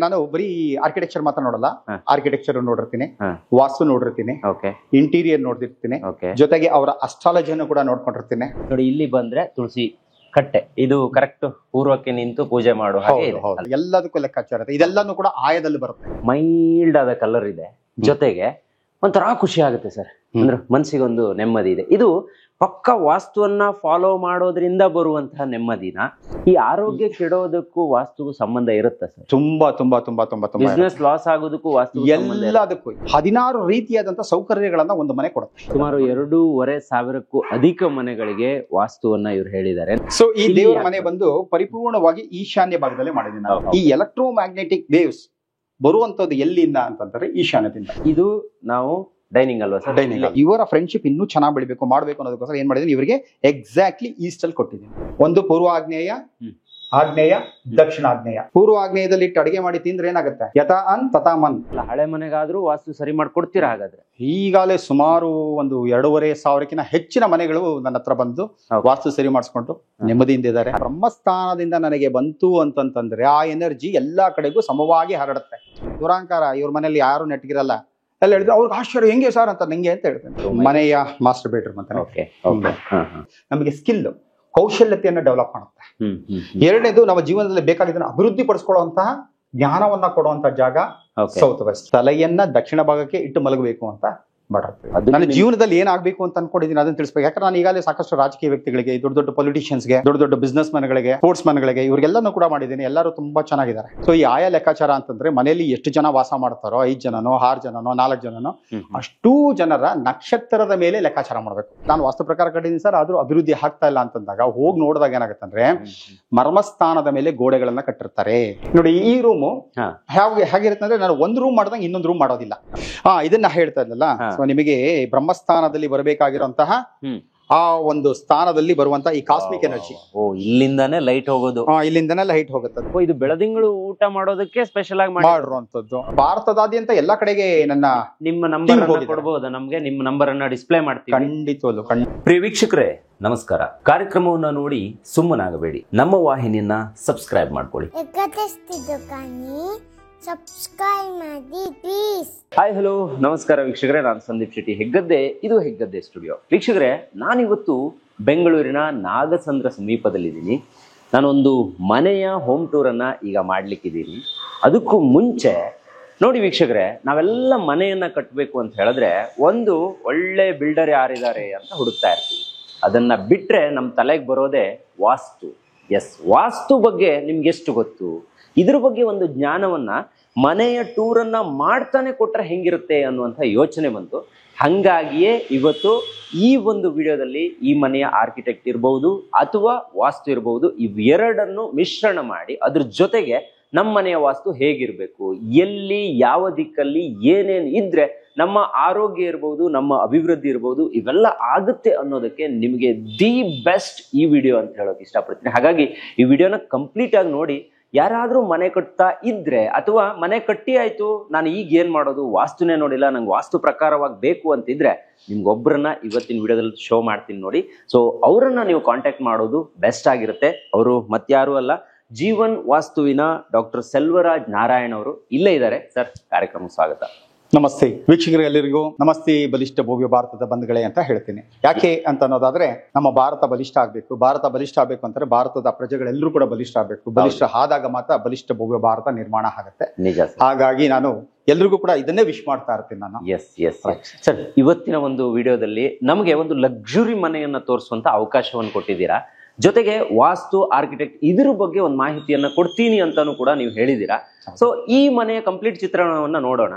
ನಾನು ಬರೀ ಆರ್ಕಿಟೆಕ್ಚರ್ ಮಾತ್ರ ನೋಡಲ್ಲ, ಆರ್ಕಿಟೆಕ್ಚರ್ ನೋಡಿರ್ತೀನಿ, ವಾಸ್ತು ನೋಡಿರ್ತೀನಿ, ಇಂಟೀರಿಯರ್ ನೋಡಿರ್ತೀನಿ, ಜೊತೆಗೆ ಅವರ ಅಸ್ಟ್ರಾಲಜಿಯನ್ನು ಕೂಡ ನೋಡ್ಕೊಂಡಿರ್ತೀನಿ. ನೋಡಿ ಇಲ್ಲಿ ಬಂದ್ರೆ ತುಳಸಿ ಕಟ್ಟೆ, ಇದು ಕರೆಕ್ಟ್ ಪೂರ್ವಕ್ಕೆ ನಿಂತು ಪೂಜೆ ಮಾಡುವ ಹಾಗೆ ಎಲ್ಲದಕ್ಕೂ ಲೆಕ್ಕಾಚಾರ ಇರುತ್ತೆ. ಇದೆಲ್ಲಾನು ಕೂಡ ಆಯದಲ್ಲಿ ಬರುತ್ತೆ. ಮೈಲ್ಡ್ ಆದ ಕಲರ್ ಇದೆ, ಜೊತೆಗೆ ಒಂಥರ ಖುಷಿ ಆಗುತ್ತೆ ಸರ್. ಅಂದ್ರೆ ಮನ್ಸಿಗೊಂದು ನೆಮ್ಮದಿ ಇದೆ. ಇದು ಪಕ್ಕ ವಾಸ್ತುವನ್ನ ಫಾಲೋ ಮಾಡೋದ್ರಿಂದ ಬರುವಂತಹ ನೆಮ್ಮದಿನ ಈ ಆರೋಗ್ಯ ಕೆಡೋದಕ್ಕೂ ವಾಸ್ತುಗೂ ಸಂಬಂಧ ಇರುತ್ತೆ ಸರ್. ತುಂಬಾ ತುಂಬಾ ತುಂಬಾ ತುಂಬಾ ತುಂಬಾ ಬಿಸ್ನೆಸ್ ಲಾಸ್ ಆಗೋದಕ್ಕೂ ವಾಸ್ತು ಎಲ್ಲದಕ್ಕೂ 16 ರೀತಿಯಾದಂತ ಸೌಕರ್ಯಗಳನ್ನ ಒಂದು ಮನೆ ಕೊಡುತ್ತೆ. ಸುಮಾರು 2,500ಕ್ಕೂ ಅಧಿಕ ಮನೆಗಳಿಗೆ ವಾಸ್ತುವನ್ನ ಇವ್ರು ಹೇಳಿದ್ದಾರೆ. ಸೊ ಈ ದೇವರ ಮನೆ ಬಂದು ಪರಿಪೂರ್ಣವಾಗಿ ಈಶಾನ್ಯ ಭಾಗದಲ್ಲೇ ಮಾಡಿದ್ದೀನಿ. ಈ ಎಲೆಕ್ಟ್ರೋಮ್ಯಾಗ್ನೆಟಿಕ್ ವೇವ್ಸ್ ಬರುವಂತದ್ದು ಎಲ್ಲಿಂದ ಅಂತಂದ್ರೆ ಈಶಾನ್ಯದಿಂದ. ಇದು ನಾವು ಡೈನಿಂಗ್ ಅಲ್ವಾ ಸರ್? ಡೈನಿಂಗ್. ಇವರ ಫ್ರೆಂಡ್ಶಿಪ್ ಇನ್ನೂ ಚೆನ್ನಾಗಿ ಬೆಳಿಬೇಕು ಮಾಡಬೇಕು ಅನ್ನೋದಕ್ಕೋಸ್ಕರ ಏನ್ ಮಾಡಿದೀನಿ, ಇವರಿಗೆ ಎಕ್ಸಾಕ್ಟ್ಲಿ ಈಸ್ಟ್ ಅಲ್ಲಿ ಕೊಟ್ಟಿದ್ದೀನಿ. ಒಂದು ಪೂರ್ವ ಆಗ್ನೇಯ, ಆಗ್ನೇಯ, ದಕ್ಷಿಣಾಗ್ನೇಯ. ಪೂರ್ವ ಆಗ್ನೇಯದಲ್ಲಿ ಇಟ್ಟು ಅಡಿಗೆ ಮಾಡಿ ತಿಂದ್ರೆ ಏನಾಗುತ್ತೆ, ಯಥಾ ಅನ್ ತಥಾ ಮನ್. ಹಳೆ ಮನೆಗಾದ್ರೂ ವಾಸ್ತು ಸರಿ ಮಾಡ್ಕೊಡ್ತೀರಾ ಹಾಗಾದ್ರೆ? ಈಗಾಗಲೇ ಸುಮಾರು ಒಂದು 2,500ಕ್ಕಿಂತ ಹೆಚ್ಚಿನ ಮನೆಗಳು ನನ್ನ ಹತ್ರ ಬಂದು ವಾಸ್ತು ಸರಿ ಮಾಡಿಸ್ಕೊಂಡು ನೆಮ್ಮದಿಯಿಂದ ಇದ್ದಾರೆ. ಬ್ರಹ್ಮಸ್ಥಾನದಿಂದ ನನಗೆ ಬಂತು ಅಂತಂತಂದ್ರೆ ಆ ಎನರ್ಜಿ ಎಲ್ಲಾ ಕಡೆಗೂ ಸಮವಾಗಿ ಹರಡುತ್ತೆ. ದುರಾಂಕಾರ ಇವ್ರ ಮನೇಲಿ ಯಾರು ನೆಟ್ಗಿರಲ್ಲ. ಎಲ್ಲ ಹೇಳಿದ್ರು ಅವ್ರಿಗೆ ಆಶ್ಚರ್ಯ, ಹೆಂಗೆ ಸರ್ ಅಂತ ನಂಗೆ ಅಂತ ಹೇಳ್ತೇನೆ. ಮನೆಯ ಮಾಸ್ಟರ್ ಬೆಡ್ರೂಮ್ ಅಂತ ನಮಗೆ ಸ್ಕಿಲ್ ಕೌಶಲ್ಯತೆಯನ್ನು ಡೆವಲಪ್ ಮಾಡುತ್ತೆ. ಎರಡನೇದು ನಮ್ಮ ಜೀವನದಲ್ಲಿ ಬೇಕಾಗಿದ್ದನ್ನು ಅಭಿವೃದ್ಧಿ ಪಡಿಸ್ಕೊಳ್ಳುವಂತಹ ಜ್ಞಾನವನ್ನ ಕೊಡುವಂತಹ ಜಾಗ ಸೌತ್ ವೆಸ್ಟ್. ತಲೆಯನ್ನ ದಕ್ಷಿಣ ಭಾಗಕ್ಕೆ ಇಟ್ಟು ಮಲಗಬೇಕು ಅಂತ ಬರುತ್ತೆ. ನನ್ನ ಜೀವನದಲ್ಲಿ ಏನಾಗಬೇಕು ಅಂತ ಅನ್ಕೊಂಡಿದ್ದೀನಿ ಅದನ್ನ ತಿಳಿಸ್ಬೇಕು. ಯಾಕಂದ್ರೆ ನಾನು ಈಗಾಗಲೇ ಸಾಕಷ್ಟು ರಾಜಕೀಯ ವ್ಯಕ್ತಿಗಳಿಗೆ, ದೊಡ್ಡ ದೊಡ್ಡ ಪೊಲಿಟಿಷಿಯನ್ಸ್ಗೆ, ದೊಡ್ಡ ದೊಡ್ಡ ಬಿಸ್ನೆಸ್ ಮನ್ಗಳಿಗೆ, ಸ್ಪೋರ್ಟ್ಸ್ ಮನ್ಗಳಿಗೆ, ಇವರಿಗೆಲ್ಲನೂ ಕೂಡ ಮಾಡಿದ್ದೀನಿ. ಎಲ್ಲರೂ ತುಂಬಾ ಚೆನ್ನಾಗಿದ್ದಾರೆ. ಸೊ ಈ ಆಯಾ ಲೆಕ್ಕಾಚಾರ ಅಂತಂದ್ರೆ ಮನೆಯಲ್ಲಿ ಎಷ್ಟು ಜನ ವಾಸ ಮಾಡ್ತಾರೋ, 5 ಜನನೋ 6 ಜನನೋ 4 ಜನನೋ ಅಷ್ಟೂ ಜನರ ನಕ್ಷತ್ರದ ಮೇಲೆ ಲೆಕ್ಕಾಚಾರ ಮಾಡ್ಬೇಕು. ನಾನು ವಾಸ್ತು ಪ್ರಕಾರ ಕಟ್ಟಿದ್ದೀನಿ ಸರ್, ಆದ್ರೂ ಅಭಿವೃದ್ಧಿ ಆಗ್ತಾ ಇಲ್ಲ ಅಂತಂದಾಗ ಹೋಗಿ ನೋಡಿದಾಗ ಏನಾಗುತ್ತೆ ಅಂದ್ರೆ ಮರ್ಮಸ್ಥಾನದ ಮೇಲೆ ಗೋಡೆಗಳನ್ನ ಕಟ್ಟಿರ್ತಾರೆ. ನೋಡಿ ಈ ರೂಮು ಹೇಗಿರುತ್ತೆ ಅಂದ್ರೆ ನಾನು ಒಂದು ರೂಮ್ ಮಾಡಿದಾಗ ಇನ್ನೊಂದು ರೂಮ್ ಮಾಡೋದಿಲ್ಲ. ಇದನ್ನ ಹೇಳ್ತಾ ಇದ್ದಲ್ಲ, ನಿಮಗೆ ಬ್ರಹ್ಮಸ್ಥಾನದಲ್ಲಿ ಬರಬೇಕಾಗಿರುವಂತಹ ಆ ಒಂದು ಸ್ಥಾನದಲ್ಲಿ ಬರುವಂತಹ ಈ ಕಾಸ್ಮಿಕ್ ಎನರ್ಜಿ ಇಲ್ಲಿಂದಾನೇ ಲೈಟ್ ಹೋಗೋದು, ಇಲ್ಲಿಂದಾನೇ ಲೈಟ್ ಹೋಗುತ್ತೆ. ಇದು ಬೆಳದಿಂಗಳು ಊಟ ಮಾಡೋದಕ್ಕೆ ಸ್ಪೆಷಲ್ ಆಗಿ ಮಾಡಿರುವಂತದ್ದು. ಭಾರತದಾದ್ಯಂತ ಎಲ್ಲ ಕಡೆಗೆ ನಿಮ್ಮ ನಂಬರ್ ಕೊಡಬಹುದು, ನಮ್ಗೆ ನಿಮ್ಮ ನಂಬರ್ ಅನ್ನ ಡಿಸ್ಪ್ಲೇ ಮಾಡ್ತೀವಿ. ಖಂಡಿತವಲ್ಲ. ಪ್ರಿಯ ವೀಕ್ಷಕರೇ ನಮಸ್ಕಾರ. ಕಾರ್ಯಕ್ರಮವನ್ನ ನೋಡಿ ಸುಮ್ಮನಾಗಬೇಡಿ, ನಮ್ಮ ವಾಹಿನಿಯನ್ನ ಸಬ್ಸ್ಕ್ರೈಬ್ ಮಾಡ್ಕೊಳ್ಳಿ. ಸಬ್ಸ್ಕ್ರೈಬ್ ಮಾಡಿ ಪ್ಲೀಸ್. ಹಾಯ್ ಹಲೋ ನಮಸ್ಕಾರ ವೀಕ್ಷಕರೇ, ನಾನು ಸಂದೀಪ್ ಶೆಟ್ಟಿ ಹೆಗ್ಗದ್ದೆ. ಇದು ಹೆಗ್ಗದ್ದೆ ಸ್ಟುಡಿಯೋ. ವೀಕ್ಷಕರೇ, ನಾನಿವತ್ತು ಬೆಂಗಳೂರಿನ ನಾಗಸಂದ್ರ ಸಮೀಪದಲ್ಲಿದ್ದೀನಿ. ನಾನೊಂದು ಮನೆಯ ಹೋಮ್ ಟೂರ್ ಅನ್ನ ಈಗ ಮಾಡ್ಲಿಕ್ಕಿದ್ದೀನಿ. ಅದಕ್ಕೂ ಮುಂಚೆ ನೋಡಿ ವೀಕ್ಷಕರೇ, ನಾವೆಲ್ಲ ಮನೆಯನ್ನ ಕಟ್ಟಬೇಕು ಅಂತ ಹೇಳಿದ್ರೆ ಒಂದು ಒಳ್ಳೆ ಬಿಲ್ಡರ್ ಯಾರಿದ್ದಾರೆ ಅಂತ ಹುಡುಕ್ತಾ ಇರ್ತೀವಿ. ಅದನ್ನ ಬಿಟ್ರೆ ನಮ್ಮ ತಲೆಗೆ ಬರೋದೇ ವಾಸ್ತು. ಎಸ್, ವಾಸ್ತು ಬಗ್ಗೆ ನಿಮ್ಗೆ ಎಷ್ಟು ಗೊತ್ತು? ಇದ್ರ ಬಗ್ಗೆ ಒಂದು ಜ್ಞಾನವನ್ನ ಮನೆಯ ಟೂರನ್ನ ಮಾಡ್ತಾನೆ ಕೊಟ್ರೆ ಹೆಂಗಿರುತ್ತೆ ಅನ್ನುವಂಥ ಯೋಚನೆ ಬಂತು. ಹಂಗಾಗಿಯೇ ಇವತ್ತು ಈ ಒಂದು ವಿಡಿಯೋದಲ್ಲಿ ಈ ಮನೆಯ ಆರ್ಕಿಟೆಕ್ಟ್ ಇರ್ಬೋದು ಅಥವಾ ವಾಸ್ತು ಇರ್ಬೋದು, ಇವೆರಡನ್ನು ಮಿಶ್ರಣ ಮಾಡಿ ಅದ್ರ ಜೊತೆಗೆ ನಮ್ಮ ಮನೆಯ ವಾಸ್ತು ಹೇಗಿರ್ಬೇಕು, ಎಲ್ಲಿ ಯಾವ ದಿಕ್ಕಲ್ಲಿ ಏನೇನು ಇದ್ರೆ ನಮ್ಮ ಆರೋಗ್ಯ ಇರ್ಬೋದು, ನಮ್ಮ ಅಭಿವೃದ್ಧಿ ಇರ್ಬೋದು, ಇವೆಲ್ಲ ಆಗುತ್ತೆ ಅನ್ನೋದಕ್ಕೆ ನಿಮಗೆ ದಿ ಬೆಸ್ಟ್ ಈ ವಿಡಿಯೋ ಅಂತ ಹೇಳೋಕೆ ಇಷ್ಟಪಡ್ತೀನಿ. ಹಾಗಾಗಿ ಈ ವಿಡಿಯೋನ ಕಂಪ್ಲೀಟ್ ಆಗಿ ನೋಡಿ. ಯಾರಾದ್ರೂ ಮನೆ ಕಟ್ತಾ ಇದ್ರೆ ಅಥವಾ ಮನೆ ಕಟ್ಟಿ ಆಯ್ತು, ನಾನು ಈಗ ಏನ್ ಮಾಡೋದು, ವಾಸ್ತುನೇ ನೋಡಿಲ್ಲ, ನಂಗೆ ವಾಸ್ತು ಪ್ರಕಾರವಾಗಿ ಬೇಕು ಅಂತಿದ್ರೆ ನಿಮ್ಗೊಬ್ಬರನ್ನ ಇವತ್ತಿನ ವಿಡಿಯೋದಲ್ಲಿ ಶೋ ಮಾಡ್ತೀನಿ ನೋಡಿ. ಸೊ ಅವರನ್ನ ನೀವು ಕಾಂಟ್ಯಾಕ್ಟ್ ಮಾಡೋದು ಬೆಸ್ಟ್ ಆಗಿರುತ್ತೆ. ಅವರು ಮತ್ಯಾರು ಅಲ್ಲ, ಜೀವನ್ ವಾಸ್ತುವಿನ ಡಾಕ್ಟರ್ ಸೆಲ್ವರಾಜ್ ನಾರಾಯಣ್ ಅವರು ಇಲ್ಲೇ ಇದ್ದಾರೆ. ಸರ್, ಕಾರ್ಯಕ್ರಮಕ್ಕೆ ಸ್ವಾಗತ. ನಮಸ್ತೆ ವೀಕ್ಷಕರಿಗೆಲ್ಲರಿಗೂ ನಮಸ್ತೆ. ಬಲಿಷ್ಠ ಭವ್ಯ ಭಾರತದ ಬಂಧುಗಳೇ ಅಂತ ಹೇಳ್ತೀನಿ. ಯಾಕೆ ಅಂತ ಅನ್ನೋದಾದ್ರೆ ನಮ್ಮ ಭಾರತ ಬಲಿಷ್ಠ ಆಗ್ಬೇಕು. ಭಾರತ ಬಲಿಷ್ಠ ಆಗ್ಬೇಕು ಅಂತಾರೆ ಭಾರತದ ಪ್ರಜೆಗಳೆಲ್ಲರೂ ಕೂಡ ಬಲಿಷ್ಠ ಆಗ್ಬೇಕು. ಬಲಿಷ್ಠ ಆದಾಗ ಮಾತ್ರ ಬಲಿಷ್ಠ ಭವ್ಯ ಭಾರತ ನಿರ್ಮಾಣ ಆಗುತ್ತೆ. ನಿಜ. ಹಾಗಾಗಿ ನಾನು ಎಲ್ರಿಗೂ ಕೂಡ ಇದನ್ನೇ ವಿಶ್ ಮಾಡ್ತಾ ಇರ್ತೀನಿ ನಾನು. ಎಸ್ ಎಸ್ ಸರ್, ಇವತ್ತಿನ ಒಂದು ವಿಡಿಯೋದಲ್ಲಿ ನಮಗೆ ಒಂದು ಲಕ್ಸುರಿ ಮನೆಯನ್ನ ತೋರಿಸುವಂತ ಅವಕಾಶವನ್ನು ಕೊಟ್ಟಿದ್ದೀರಾ. ಜೊತೆಗೆ ವಾಸ್ತು ಆರ್ಕಿಟೆಕ್ಟ್ ಇದ್ರ ಬಗ್ಗೆ ಒಂದು ಮಾಹಿತಿಯನ್ನ ಕೊಡ್ತೀನಿ ಅಂತಾನು ಕೂಡ ನೀವು ಹೇಳಿದ್ದೀರಾ. ಸೊ ಈ ಮನೆಯ ಕಂಪ್ಲೀಟ್ ಚಿತ್ರಣವನ್ನ ನೋಡೋಣ.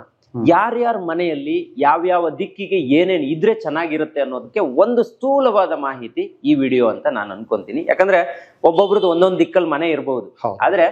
ಯಾರ್ಯಾರ ಮನೆಯಲ್ಲಿ ಯಾವ್ಯಾವ ದಿಕ್ಕಿಗೆ ಏನೇನು ಇದ್ರೆ ಚೆನ್ನಾಗಿರುತ್ತೆ ಅನ್ನೋದಕ್ಕೆ ಒಂದು ಸ್ಥೂಲವಾದ ಮಾಹಿತಿ ಈ ವಿಡಿಯೋ ಅಂತ ನಾನು ಅನ್ಕೊಂತೀನಿ. ಯಾಕಂದ್ರೆ ಒಬ್ಬೊಬ್ರದ್ದು ಒಂದೊಂದು ದಿಕ್ಕಲ್ಲಿ ಮನೆ ಇರಬಹುದು, ಆದ್ರೆ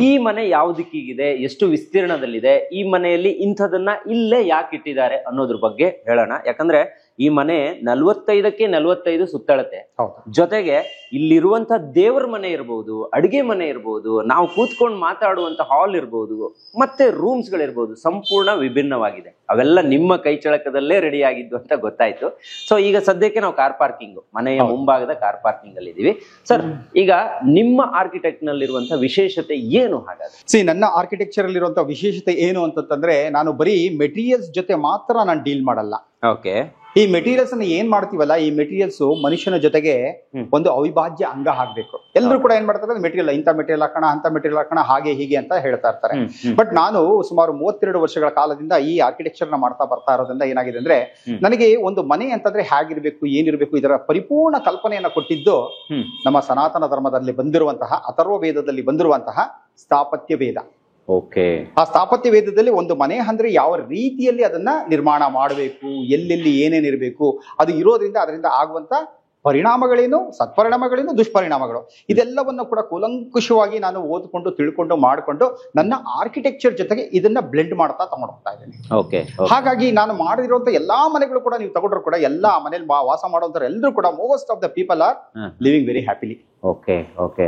ಈ ಮನೆ ಯಾವ ದಿಕ್ಕಿಗಿದೆ, ಎಷ್ಟು ವಿಸ್ತೀರ್ಣದಲ್ಲಿದೆ, ಈ ಮನೆಯಲ್ಲಿ ಇಂಥದನ್ನ ಇಲ್ಲೇ ಯಾಕೆ ಇಟ್ಟಿದ್ದಾರೆ ಅನ್ನೋದ್ರ ಬಗ್ಗೆ ಹೇಳೋಣ. ಯಾಕಂದ್ರೆ ಈ ಮನೆ 45ಕ್ಕೆ 45 ಸುತ್ತಳತೆ. ಹೌದು. ಜೊತೆಗೆ ಇಲ್ಲಿರುವಂತ ದೇವರ ಮನೆ ಇರ್ಬೋದು, ಅಡಿಗೆ ಮನೆ ಇರ್ಬೋದು, ನಾವು ಕೂತ್ಕೊಂಡು ಮಾತಾಡುವಂತ ಹಾಲ್ ಇರ್ಬೋದು, ಮತ್ತೆ ರೂಮ್ಸ್ ಗಳಿರ್ಬೋದು, ಸಂಪೂರ್ಣ ವಿಭಿನ್ನವಾಗಿದೆ. ಅವೆಲ್ಲ ನಿಮ್ಮ ಕೈ ಚಳಕದಲ್ಲೇ ರೆಡಿ ಆಗಿದ್ದು ಅಂತ ಗೊತ್ತಾಯ್ತು. ಸೊ ಈಗ ಸದ್ಯಕ್ಕೆ ನಾವು ಕಾರ್ ಪಾರ್ಕಿಂಗ್, ಮನೆಯ ಮುಂಭಾಗದ ಕಾರ್ ಪಾರ್ಕಿಂಗ್ ಅಲ್ಲಿ ಇದೀವಿ. ಸರ್, ಈಗ ನಿಮ್ಮ ಆರ್ಕಿಟೆಕ್ಟ್ ನಲ್ಲಿರುವಂತ ವಿಶೇಷತೆ ಏನು ಹಾಗಾದ್ರೆ? ನನ್ನ ಆರ್ಕಿಟೆಕ್ಚರ್ ಅಲ್ಲಿರುವಂತಹ ವಿಶೇಷತೆ ಏನು ಅಂತಂದ್ರೆ, ನಾನು ಬರೀ ಮೆಟೀರಿಯಲ್ಸ್ ಜೊತೆ ಮಾತ್ರ ನಾನು ಡೀಲ್ ಮಾಡಲ್ಲ. ಓಕೆ. ಈ ಮೆಟೀರಿಯಲ್ಸ್ ಅನ್ನ ಏನ್ ಮಾಡ್ತೀವಲ್ಲ, ಈ ಮೆಟೀರಿಯಲ್ಸ್ ಮನುಷ್ಯನ ಜೊತೆಗೆ ಒಂದು ಅವಿಭಾಜ್ಯ ಅಂಗ ಆಗ್ಬೇಕು. ಎಲ್ಲರೂ ಕೂಡ ಏನ್ ಮಾಡ್ತಾರೆ, ಮೆಟೀರಿಯಲ್ ಇಂಥ ಮೆಟೀರಿಯಲ್ ಹಾಕೋಣ, ಅಂತ ಮೆಟೀರಿಯಲ್ ಹಾಕೋಣ, ಹಾಗೆ ಹೀಗೆ ಅಂತ ಹೇಳ್ತಾ ಇರ್ತಾರೆ. ಬಟ್ ನಾನು ಸುಮಾರು 32 ವರ್ಷಗಳ ಕಾಲದಿಂದ ಈ ಆರ್ಕಿಟೆಕ್ಚರ್ ನ ಮಾಡ್ತಾ ಬರ್ತಾ ಇರೋದ್ರಿಂದ ಏನಾಗಿದೆ ಅಂದ್ರೆ, ನನಗೆ ಒಂದು ಮನೆ ಅಂತಂದ್ರೆ ಹೇಗಿರ್ಬೇಕು, ಏನಿರ್ಬೇಕು, ಇದರ ಪರಿಪೂರ್ಣ ಕಲ್ಪನೆಯನ್ನ ಕೊಟ್ಟಿದ್ದು ನಮ್ಮ ಸನಾತನ ಧರ್ಮದಲ್ಲಿ ಬಂದಿರುವಂತಹ ಅಥರ್ವ ವೇದದಲ್ಲಿ ಬಂದಿರುವಂತಹ ಸ್ಥಾಪತ್ಯ ವೇದ. ಓಕೆ. ಆ ಸ್ಥಾಪತ್ಯ ವೇದದಲ್ಲಿ ಒಂದು ಮನೆ ಅಂದ್ರೆ ಯಾವ ರೀತಿಯಲ್ಲಿ ಅದನ್ನ ನಿರ್ಮಾಣ ಮಾಡಬೇಕು, ಎಲ್ಲೆಲ್ಲಿ ಏನೇನಿರಬೇಕು, ಅದು ಇರೋದ್ರಿಂದ ಅದರಿಂದ ಆಗುವಂತ ಪರಿಣಾಮಗಳೇನು, ಸತ್ಪರಿಣಾಮಗಳೇನು, ದುಷ್ಪರಿಣಾಮಗಳು, ಇದೆಲ್ಲವನ್ನು ಕೂಡ ಕೂಲಂಕುಷವಾಗಿ ನಾನು ಓದ್ಕೊಂಡು ತಿಳ್ಕೊಂಡು ಮಾಡಿಕೊಂಡು ನನ್ನ ಆರ್ಕಿಟೆಕ್ಚರ್ ಜೊತೆಗೆ ಇದನ್ನ ಬ್ಲೆಂಡ್ ಮಾಡ್ತಾ ತಗೊಂಡು ಹೋಗ್ತಾ ಇದ್ದೇನೆ. ಓಕೆ. ಹಾಗಾಗಿ ನಾನು ಮಾಡಿರುವಂತ ಎಲ್ಲಾ ಮನೆಗಳು ಕೂಡ ನೀವು ತಗೊಂಡ್ರು ಕೂಡ ಎಲ್ಲಾ ಮನೇಲಿ ವಾಸ ಮಾಡುವಂತ ಎಲ್ಲರೂ ಕೂಡ most of the people are living very happily. Okay. Okay.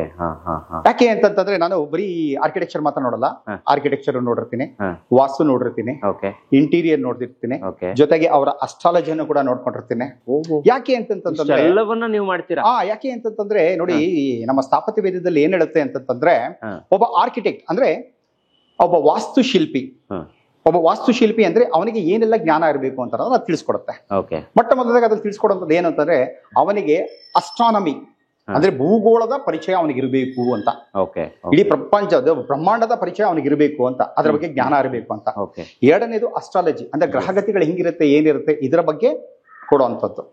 ಯಾಕೆ ಅಂತಂದ್ರೆ, ನಾನು ಬರೀ ಆರ್ಕಿಟೆಕ್ಚರ್ ಮಾತ್ರ ನೋಡಲ್ಲ, ಆರ್ಕಿಟೆಕ್ಚರ್ ನೋಡಿರ್ತೀನಿ, ವಾಸ್ತು ನೋಡಿರ್ತೀನಿ, ಇಂಟೀರಿಯರ್ ನೋಡಿರ್ತೀನಿ, ಜೊತೆಗೆ ಅವರ ಅಸ್ಟ್ರಾಲಜಿಯನ್ನು ಕೂಡ ನೋಡ್ಕೊಂಡಿರ್ತೀನಿ. ಯಾಕೆ ಅಂತಂದ್ರೆ ಎಲ್ಲವನ್ನ ನೀವು ಮಾಡ್ತೀರಾ? ಯಾಕೆ ಅಂತಂದ್ರೆ ನೋಡಿ, ನಮ್ಮ ಸ್ಥಾಪತ್ಯ ವೇದದಲ್ಲಿ ಏನ್ ಹೇಳುತ್ತೆ ಅಂತಂದ್ರೆ, ಒಬ್ಬ ಆರ್ಕಿಟೆಕ್ಟ್ ಅಂದ್ರೆ ಒಬ್ಬ ವಾಸ್ತುಶಿಲ್ಪಿ. ಒಬ್ಬ ವಾಸ್ತುಶಿಲ್ಪಿ ಅಂದ್ರೆ ಅವನಿಗೆ ಏನೆಲ್ಲ ಜ್ಞಾನ ಇರಬೇಕು ಅಂತ ಅದು ತಿಳಿಸ್ಕೊಡುತ್ತೆ. ಮೊಟ್ಟ ಮೊದಲಾಗಿ ಅದ್ರಲ್ಲಿ ತಿಳಿಸ್ಕೊಡುವಂಥದ್ದು ಏನು ಅಂತಂದ್ರೆ, ಅವನಿಗೆ ಅಸ್ಟ್ರಾನಮಿ ಅಂದ್ರೆ ಭೂಗೋಳದ ಪರಿಚಯ ಅವನಿಗೆ ಇರಬೇಕು ಅಂತ. ಇಡೀ ಪ್ರಪಂಚದ ಬ್ರಹ್ಮಾಂಡದ ಪರಿಚಯ ಅವನಿಗೆ ಇರಬೇಕು ಅಂತ, ಅದ್ರ ಬಗ್ಗೆ ಜ್ಞಾನ ಇರಬೇಕು ಅಂತ. ಎರಡನೇದು ಅಸ್ಟ್ರಾಲಜಿ ಅಂದ್ರೆ ಗ್ರಹಗತಿಗಳು ಹೆಂಗಿರುತ್ತೆ, ಏನಿರುತ್ತೆ, ಇದರ ಬಗ್ಗೆ ಕೊಡುವಂಥದ್ದು.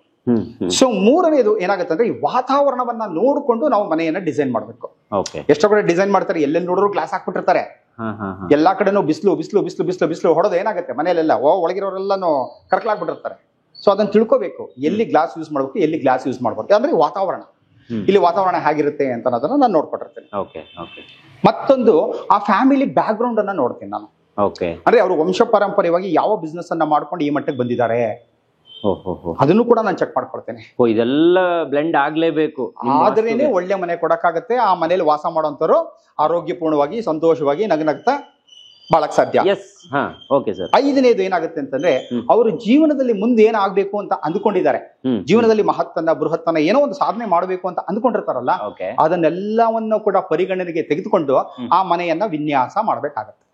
ಸೊ ಮೂರನೇದು ಏನಾಗುತ್ತೆ ಅಂದ್ರೆ, ಈ ವಾತಾವರಣವನ್ನ ನೋಡ್ಕೊಂಡು ನಾವು ಮನೆಯನ್ನ ಡಿಸೈನ್ ಮಾಡ್ಬೇಕು. ಎಷ್ಟೋ ಕಡೆ ಡಿಸೈನ್ ಮಾಡ್ತಾರೆ, ಎಲ್ಲೆಲ್ಲಿ ನೋಡಿದ್ರು ಗ್ಲಾಸ್ ಹಾಕ್ಬಿಟ್ಟಿರ್ತಾರೆ, ಎಲ್ಲಾ ಕಡೆನೂ ಬಿಸಿಲು ಬಿಸಿಲು ಬಿಸಿಲು ಬಿಸಿಲು ಬಿಸಿಲು ಹೊಡೋದು ಏನಾಗುತ್ತೆ, ಮನೆಯಲ್ಲೆಲ್ಲ ಒಳಗಿರೋರೆಲ್ಲಾನು ಕರ್ಕಲಾಗ್ಬಿಟ್ಟಿರ್ತಾರೆ. ಸೊ ಅದನ್ನ ತಿಳ್ಕೋಬೇಕು, ಎಲ್ಲಿ ಗ್ಲಾಸ್ ಯೂಸ್ ಮಾಡ್ಬೇಕು, ಎಲ್ಲಿ ಗ್ಲಾಸ್ ಯೂಸ್ ಮಾಡ್ಬೇಕು, ಅಂದ್ರೆ ವಾತಾವರಣ, ಇಲ್ಲಿ ವಾತಾವರಣ ಹೇಗಿರುತ್ತೆ ಅಂತ ಅನ್ನೋದನ್ನ ನಾನು ನೋಡ್ಕೊಟ್ಟಿರ್ತೇನೆ. ಮತ್ತೊಂದು, ಆ ಫ್ಯಾಮಿಲಿ ಬ್ಯಾಕ್ ಗ್ರೌಂಡ್ ಅನ್ನ ನೋಡ್ತೀನಿ ನಾನು. ಅಂದ್ರೆ ಅವರು ವಂಶ ಪಾರಂಪರ್ಯವಾಗಿ ಯಾವ ಬಿಸ್ನೆಸ್ ಅನ್ನ ಮಾಡ್ಕೊಂಡು ಈ ಮಟ್ಟಕ್ಕೆ ಬಂದಿದ್ದಾರೆ ಅದನ್ನು ಕೂಡ ನಾನು ಚೆಕ್ ಮಾಡ್ಕೊಳ್ತೇನೆ. ಇದೆಲ್ಲ ಬ್ಲೆಂಡ್ ಆಗ್ಲೇಬೇಕು, ಆದ್ರೇನೆ ಒಳ್ಳೆ ಮನೆ ಕೊಡಕ್ಕಾಗತ್ತೆ. ಆ ಮನೇಲಿ ವಾಸ ಮಾಡೋಂಥವ್ರು ಆರೋಗ್ಯಪೂರ್ಣವಾಗಿ ಸಂತೋಷವಾಗಿ ನಗನಗ್ತಾ ಬಾಳಕ್ ಸಾಧ್ಯ. ಐದನೇದು ಏನಾಗುತ್ತೆ ಅಂತಂದ್ರೆ, ಅವರು ಜೀವನದಲ್ಲಿ ಮುಂದೆ ಏನಾಗ್ಬೇಕು ಅಂತ ಅಂದ್ಕೊಂಡಿದ್ದಾರೆ, ಜೀವನದಲ್ಲಿ ಮಹತ್ತನ್ನ ಬೃಹತ್ತನ್ನ ಏನೋ ಒಂದು ಸಾಧನೆ ಮಾಡಬೇಕು ಅಂತ ಅಂದ್ಕೊಂಡಿರ್ತಾರಲ್ಲ, ಅದನ್ನೆಲ್ಲವನ್ನು ಕೂಡ ಪರಿಗಣನೆಗೆ ತೆಗೆದುಕೊಂಡು ಆ ಮನೆಯನ್ನ ವಿನ್ಯಾಸ ಮಾಡ್ಬೇಕಾಗತ್ತೆ.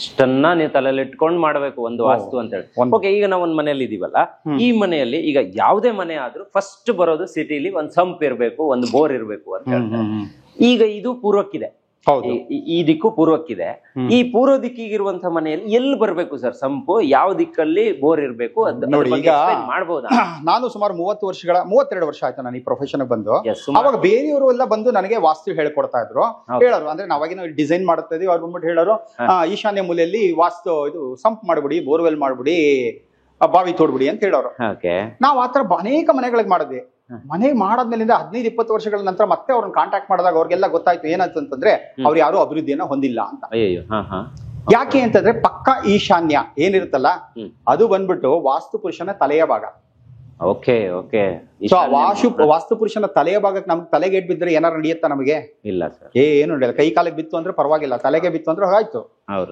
ಇಷ್ಟನ್ನ ನೀವು ತಲೆಯಲ್ಲಿ ಇಟ್ಕೊಂಡು ಮಾಡ್ಬೇಕು ಒಂದು ವಾಸ್ತು ಅಂತ ಹೇಳಿ. ಓಕೆ, ಈಗ ನಾವು ಒಂದ್ ಮನೆಯಲ್ಲಿ ಇದೀವಲ್ಲ, ಈ ಮನೆಯಲ್ಲಿ ಈಗ ಯಾವುದೇ ಮನೆ ಆದ್ರೂ ಫಸ್ಟ್ ಬರೋದು ಸಿಟಿಲಿ ಒಂದ್ ಸಂಪ್ ಇರ್ಬೇಕು, ಒಂದು ಬೋರ್ ಇರ್ಬೇಕು ಅಂತ ಹೇಳ್ತಾರೆ. ಈಗ ಇದು ಪೂರ್ವಕ್ಕಿದೆ, ಈ ದಿಕ್ಕು ಪೂರ್ವಕ್ಕಿದೆ. ಈ ಪೂರ್ವ ದಿಕ್ಕಿಗಿರುವಂತಹ ಮನೆಯಲ್ಲಿ ಎಲ್ಲಿ ಬರ್ಬೇಕು ಸರ್ ಸಂಪು, ಯಾವ ದಿಕ್ಕಲ್ಲಿ ಬೋರ್ ಇರ್ಬೇಕು ಮಾಡಬಹುದಾ? ನಾನು ಸುಮಾರು 32 ವರ್ಷ ಆಯ್ತು ನಾನು ಈ ಪ್ರೊಫೆಷನ್ ಬಂದು. ಅವಾಗ ಬೇರೆಯವರು ಎಲ್ಲ ಬಂದು ನನಗೆ ವಾಸ್ತು ಹೇಳ್ಕೊಡ್ತಾ ಇದ್ರು, ಹೇಳೋರು. ಅಂದ್ರೆ ನಾವಾಗಿನ ಡಿಸೈನ್ ಮಾಡ್ತಾ ಇದೀವಿ, ಅವ್ರು ಬಂದ್ಬಿಟ್ಟು ಹೇಳೋರು, ಈಶಾನ್ಯ ಮೂಲೆಯಲ್ಲಿ ವಾಸ್ತು ಇದು ಸಂಪ್ ಮಾಡ್ಬಿಡಿ, ಬೋರ್ವೆಲ್ ಮಾಡ್ಬಿಡಿ, ಬಾವಿ ತೋಡ್ಬಿಡಿ ಅಂತ ಹೇಳೋರು. ನಾವ್ ಆತರ ಅನೇಕ ಮನೆಗಳಿಗೆ ಮಾಡಿದ್ವಿ. ಮನೆ ಮಾಡಾದ್ಮೇಲಿಂದ 15-20 ವರ್ಷಗಳ ನಂತರ ಮತ್ತೆ ಅವ್ರನ್ನ ಕಾಂಟ್ಯಾಕ್ಟ್ ಮಾಡಿದಾಗ ಅವ್ರಿಗೆಲ್ಲ ಗೊತ್ತಾಯ್ತು ಏನಂತಂದ್ರೆ, ಅವ್ರು ಯಾರು ಅಭಿವೃದ್ಧಿಯನ್ನ ಹೊಂದಿಲ್ಲ ಅಂತ. ಯಾಕೆ ಅಂತಂದ್ರೆ, ಪಕ್ಕ ಈಶಾನ್ಯ ಏನಿರುತ್ತಲ್ಲ ಅದು ಬಂದ್ಬಿಟ್ಟು ವಾಸ್ತು ಪುರುಷನ ತಲೆಯ ಭಾಗ. ವಾಸ್ತು ಪುರುಷನ ತಲೆಯ ಭಾಗಕ್ಕೆ ನಮ್ಗೆ ತಲೆಗೆ ಏಟ್ ಬಿದ್ರೆ ಏನಾರು ನಡೆಯುತ್ತಾ? ನಮಗೆ ಇಲ್ಲ ಸರ್, ಏನು ನಡೆಯಲ್ಲ. ಕೈ ಕಾಲಿಗೆ ಬಿತ್ತು ಅಂದ್ರೆ ಪರವಾಗಿಲ್ಲ, ತಲೆಗೆ ಬಿತ್ತು ಅಂದ್ರೆ ಆಯ್ತು.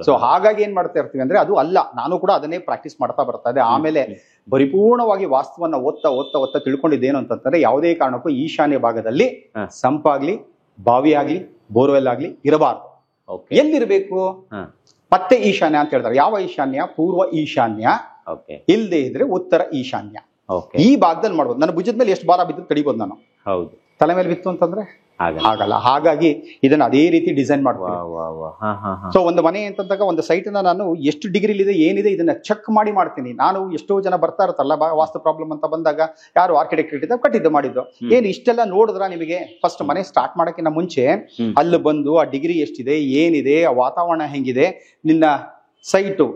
ಸೊ ಹಾಗಾಗಿ ಏನ್ ಮಾಡ್ತಾ ಇರ್ತೀವಿ ಅಂದ್ರೆ, ಅದು ಅಲ್ಲ. ನಾನು ಕೂಡ ಅದನ್ನೇ ಪ್ರಾಕ್ಟೀಸ್ ಮಾಡ್ತಾ ಬರ್ತಾ ಇದೆ. ಆಮೇಲೆ ಪರಿಪೂರ್ಣವಾಗಿ ವಾಸ್ತುವನ್ನ ಓದ್ತಾ ಓದ್ತಾ ಓದ್ತಾ ತಿಳ್ಕೊಂಡಿದ್ದೇನು ಅಂತಂದ್ರೆ, ಯಾವುದೇ ಕಾರಣಕ್ಕೂ ಈಶಾನ್ಯ ಭಾಗದಲ್ಲಿ ಸಂಪಾಗ್ಲಿ, ಬಾವಿ ಆಗ್ಲಿ, ಬೋರ್ವೆಲ್ ಆಗ್ಲಿ ಇರಬಾರ್ದು. ಎಲ್ಲಿರ್ಬೇಕು? ಮತ್ತೆ ಈಶಾನ್ಯ ಅಂತ ಹೇಳ್ತಾರೆ. ಯಾವ ಈಶಾನ್ಯ? ಪೂರ್ವ ಈಶಾನ್ಯ. ಇಲ್ಲದೆ ಇದ್ರೆ ಉತ್ತರ ಈಶಾನ್ಯ. ಈ ಭಾಗದಲ್ಲಿ ಮಾಡ್ಬೋದು. ನನ್ನ ಭುಜದ ಮೇಲೆ ಎಷ್ಟು ಭಾರ ಬಿದ್ದು ತಡಿಬೋದು ನಾನು. ತಲೆ ಮೇಲೆ ಬಿತ್ತು ಅಂತಂದ್ರೆ ಆಗಲ್ಲ. ಹಾಗಾಗಿ ಇದನ್ನ ಅದೇ ರೀತಿ ಡಿಸೈನ್ ಮಾಡ್ಬೋದು. ಸೊ ಒಂದು ಮನೆ ಅಂತಂದಾಗ ಒಂದು ಸೈಟ್ ನ ನಾನು ಎಷ್ಟು ಡಿಗ್ರಿ ಇದೆ, ಏನಿದೆ, ಇದನ್ನ ಚೆಕ್ ಮಾಡ್ತೀನಿ ನಾನು. ಎಷ್ಟೋ ಜನ ಬರ್ತಾ ಇರುತ್ತಲ್ಲ ವಾಸ್ತು ಪ್ರಾಬ್ಲಮ್ ಅಂತ ಬಂದಾಗ, ಯಾರು ಆರ್ಕಿಟೆಕ್ಟ್ ಕಟ್ಟಿದ್ದು ಮಾಡಿದ್ದು, ಏನು ಇಷ್ಟೆಲ್ಲ ನೋಡಿದ್ರ ನಿಮಗೆ? ಫಸ್ಟ್ ಮನೆ ಸ್ಟಾರ್ಟ್ ಮಾಡಕ್ಕಿಂತ ಮುಂಚೆ ಅಲ್ಲಿ ಬಂದು ಆ ಡಿಗ್ರಿ ಎಷ್ಟಿದೆ, ಏನಿದೆ, ಆ ವಾತಾವರಣ ಹೆಂಗಿದೆ, ನಿನ್ನ ಸೈಟು